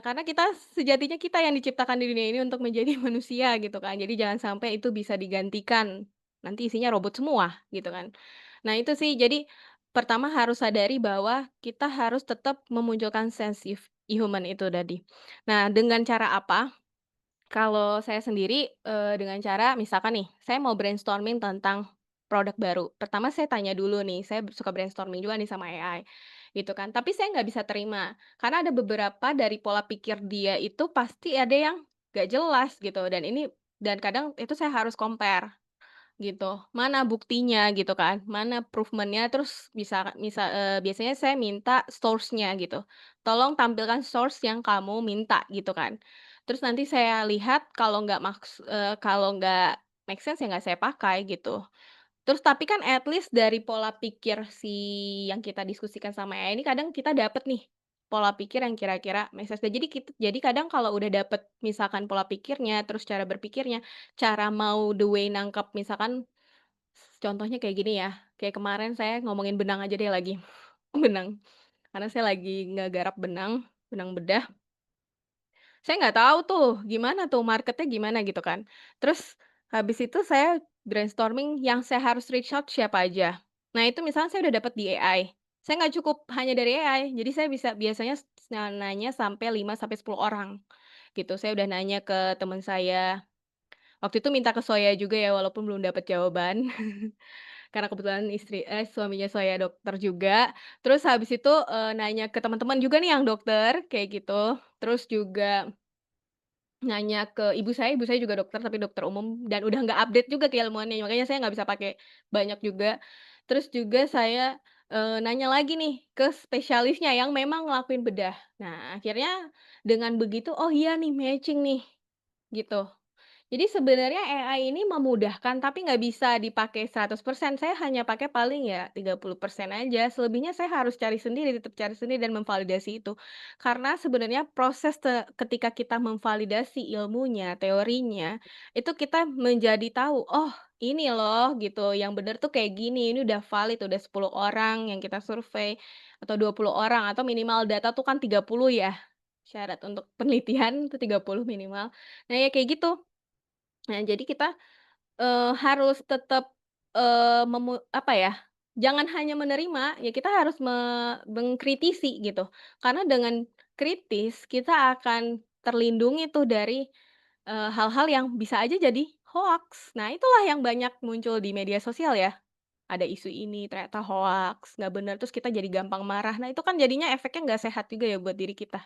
Karena kita sejatinya kita yang diciptakan di dunia ini untuk menjadi manusia gitu kan. Jadi jangan sampai itu bisa digantikan. Nanti isinya robot semua gitu kan. Nah itu sih, jadi pertama harus sadari bahwa kita harus tetap memunculkan sense human itu tadi. Nah, dengan cara apa? Kalau saya sendiri, dengan cara misalkan nih, saya mau brainstorming tentang produk baru. Pertama saya tanya dulu nih, saya suka brainstorming juga nih sama AI, gitu kan. Tapi saya nggak bisa terima, karena ada beberapa dari pola pikir dia itu pasti ada yang nggak jelas gitu, dan kadang itu saya harus compare. Gitu, mana buktinya gitu kan, mana proof-nya, terus biasanya saya minta source-nya gitu. Tolong tampilkan source yang kamu minta gitu kan. Terus nanti saya lihat kalau nggak make sense ya nggak saya pakai gitu. Terus tapi kan at least dari pola pikir yang kita diskusikan sama AI ini kadang kita dapet nih, pola pikir yang kira-kira make sense. Jadi kadang kalau udah dapet misalkan pola pikirnya, terus cara berpikirnya, cara mau the way nangkep misalkan contohnya kayak gini ya, kayak kemarin saya ngomongin benang aja deh lagi, benang. Karena saya lagi ngegarap benang, benang bedah. Saya nggak tahu tuh gimana tuh marketnya gimana gitu kan. Terus habis itu saya brainstorming yang saya harus reach out siapa aja. Nah itu misalnya saya udah dapet di AI. Saya nggak cukup hanya dari AI, jadi saya biasanya nanya sampai 5 sampai 10 orang, gitu. Saya udah nanya ke teman saya, waktu itu minta ke Soya juga ya, walaupun belum dapat jawaban. Karena kebetulan suaminya saya dokter juga. Terus habis itu, nanya ke teman-teman juga nih yang dokter, kayak gitu. Terus juga nanya ke ibu saya juga dokter, tapi dokter umum dan udah nggak update juga keilmuannya, makanya saya nggak bisa pakai banyak juga. Terus juga saya, nanya lagi nih ke spesialisnya yang memang ngelakuin bedah. Nah, akhirnya dengan begitu, oh iya nih matching nih, gitu. Jadi sebenarnya AI ini memudahkan, tapi nggak bisa dipakai 100%. Saya hanya pakai paling ya 30% aja, selebihnya saya harus cari sendiri, tetap cari sendiri dan memvalidasi itu. Karena sebenarnya proses ketika kita memvalidasi ilmunya, teorinya, itu kita menjadi tahu, "Oh, ini loh," gitu, "yang benar tuh kayak gini, ini udah valid, udah 10 orang yang kita survei, atau 20 orang, atau minimal data tuh kan 30 ya, syarat untuk penelitian itu 30 minimal." Nah, ya kayak gitu. Nah, jadi kita, harus tetap, apa ya, jangan hanya menerima, ya kita harus mengkritisi gitu. Karena dengan kritis, kita akan terlindungi tuh dari, hal-hal yang bisa aja jadi hoaks. Nah, itulah yang banyak muncul di media sosial ya. Ada isu ini ternyata hoaks, nggak benar, terus kita jadi gampang marah. Nah, itu kan jadinya efeknya nggak sehat juga ya buat diri kita.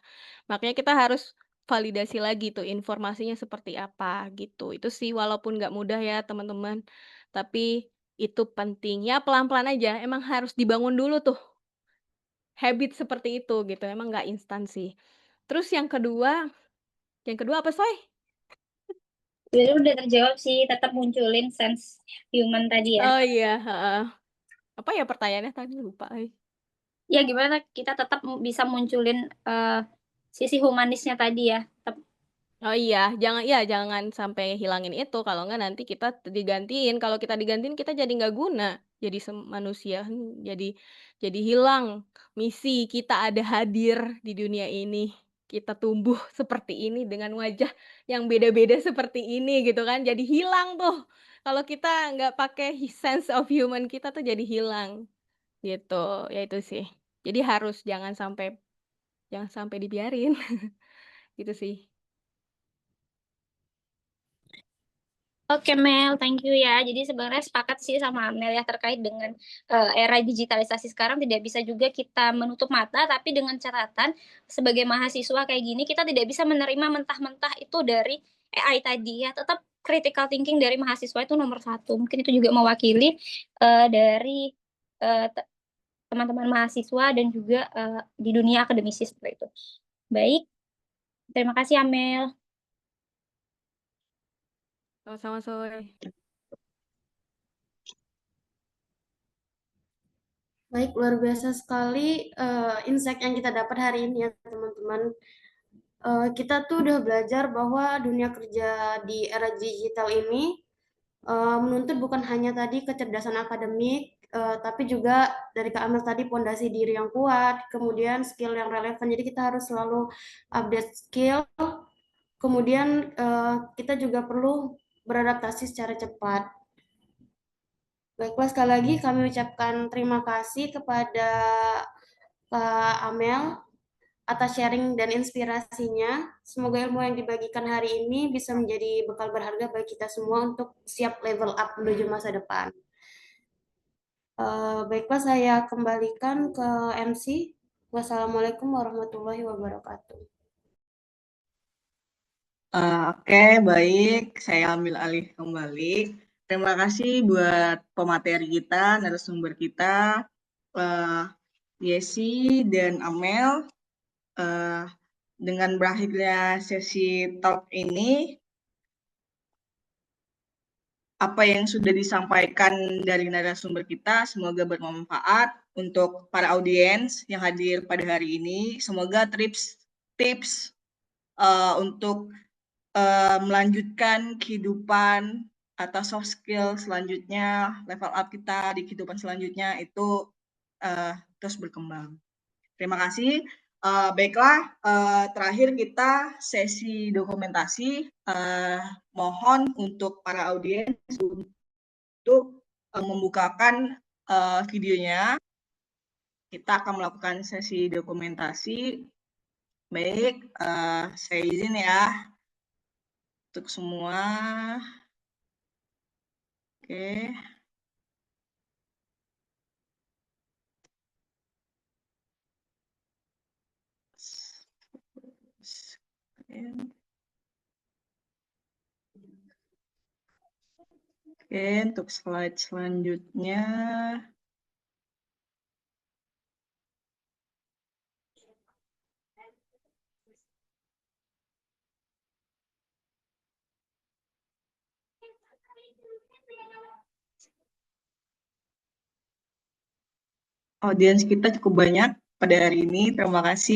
Makanya kita harus validasi lagi tuh informasinya seperti apa, gitu. Itu sih walaupun nggak mudah ya teman-teman, tapi itu penting. Ya pelan-pelan aja, emang harus dibangun dulu tuh habit seperti itu gitu, emang nggak instan sih. Terus yang kedua apa, Soy? Jadi udah terjawab sih, tetap munculin sense human tadi ya. Oh iya, heeh. Apa ya pertanyaannya tadi lupa, Ya gimana kita tetap bisa munculin sisi humanisnya tadi ya. Tetap Oh jangan sampai hilangin itu, kalau enggak nanti kita digantiin, kalau kita digantiin kita jadi nggak guna, jadi manusia, jadi hilang misi kita ada hadir di dunia ini, kita tumbuh seperti ini dengan wajah yang beda-beda seperti ini gitu kan, jadi hilang tuh, kalau kita nggak pakai sense of human kita tuh jadi hilang, gitu, ya itu sih. Jadi jangan sampai dibiarin, gitu sih. Oke Mel, thank you ya. Jadi sebenarnya sepakat sih sama Mel ya terkait dengan era digitalisasi sekarang tidak bisa juga kita menutup mata, tapi dengan catatan sebagai mahasiswa kayak gini kita tidak bisa menerima mentah-mentah itu dari AI tadi ya. Tetap critical thinking dari mahasiswa itu nomor satu. Mungkin itu juga mewakili dari teman-teman mahasiswa dan juga di dunia akademisi seperti itu. Baik, terima kasih Amel. Sama-sama, Soy. Baik, luar biasa sekali insight yang kita dapat hari ini ya teman-teman. Kita tuh udah belajar bahwa dunia kerja di era digital ini menuntut bukan hanya tadi kecerdasan akademik, tapi juga dari Kak Amel tadi pondasi diri yang kuat, kemudian skill yang relevan. Jadi kita harus selalu update skill. Kemudian kita juga perlu beradaptasi secara cepat. Baiklah, sekali lagi kami ucapkan terima kasih kepada Kak Amel atas sharing dan inspirasinya. Semoga ilmu yang dibagikan hari ini bisa menjadi bekal berharga bagi kita semua untuk siap level up menuju masa depan. Baiklah, saya kembalikan ke MC. Wassalamualaikum warahmatullahi wabarakatuh. Oke, baik. Saya ambil alih kembali. Terima kasih buat pemateri kita, narasumber kita, Yesi dan Amel. Dengan berakhirnya sesi talk ini, apa yang sudah disampaikan dari narasumber kita semoga bermanfaat untuk para audiens yang hadir pada hari ini. Semoga tips untuk melanjutkan kehidupan atau soft skill selanjutnya, level up kita di kehidupan selanjutnya itu terus berkembang. Terima kasih. Baiklah, terakhir kita sesi dokumentasi. Mohon untuk para audiens untuk membukakan videonya. kita akan melakukan sesi dokumentasi. Baik, saya izin ya untuk semua. Oke. Oke, untuk slide selanjutnya. Audiens kita cukup banyak pada hari ini. Terima kasih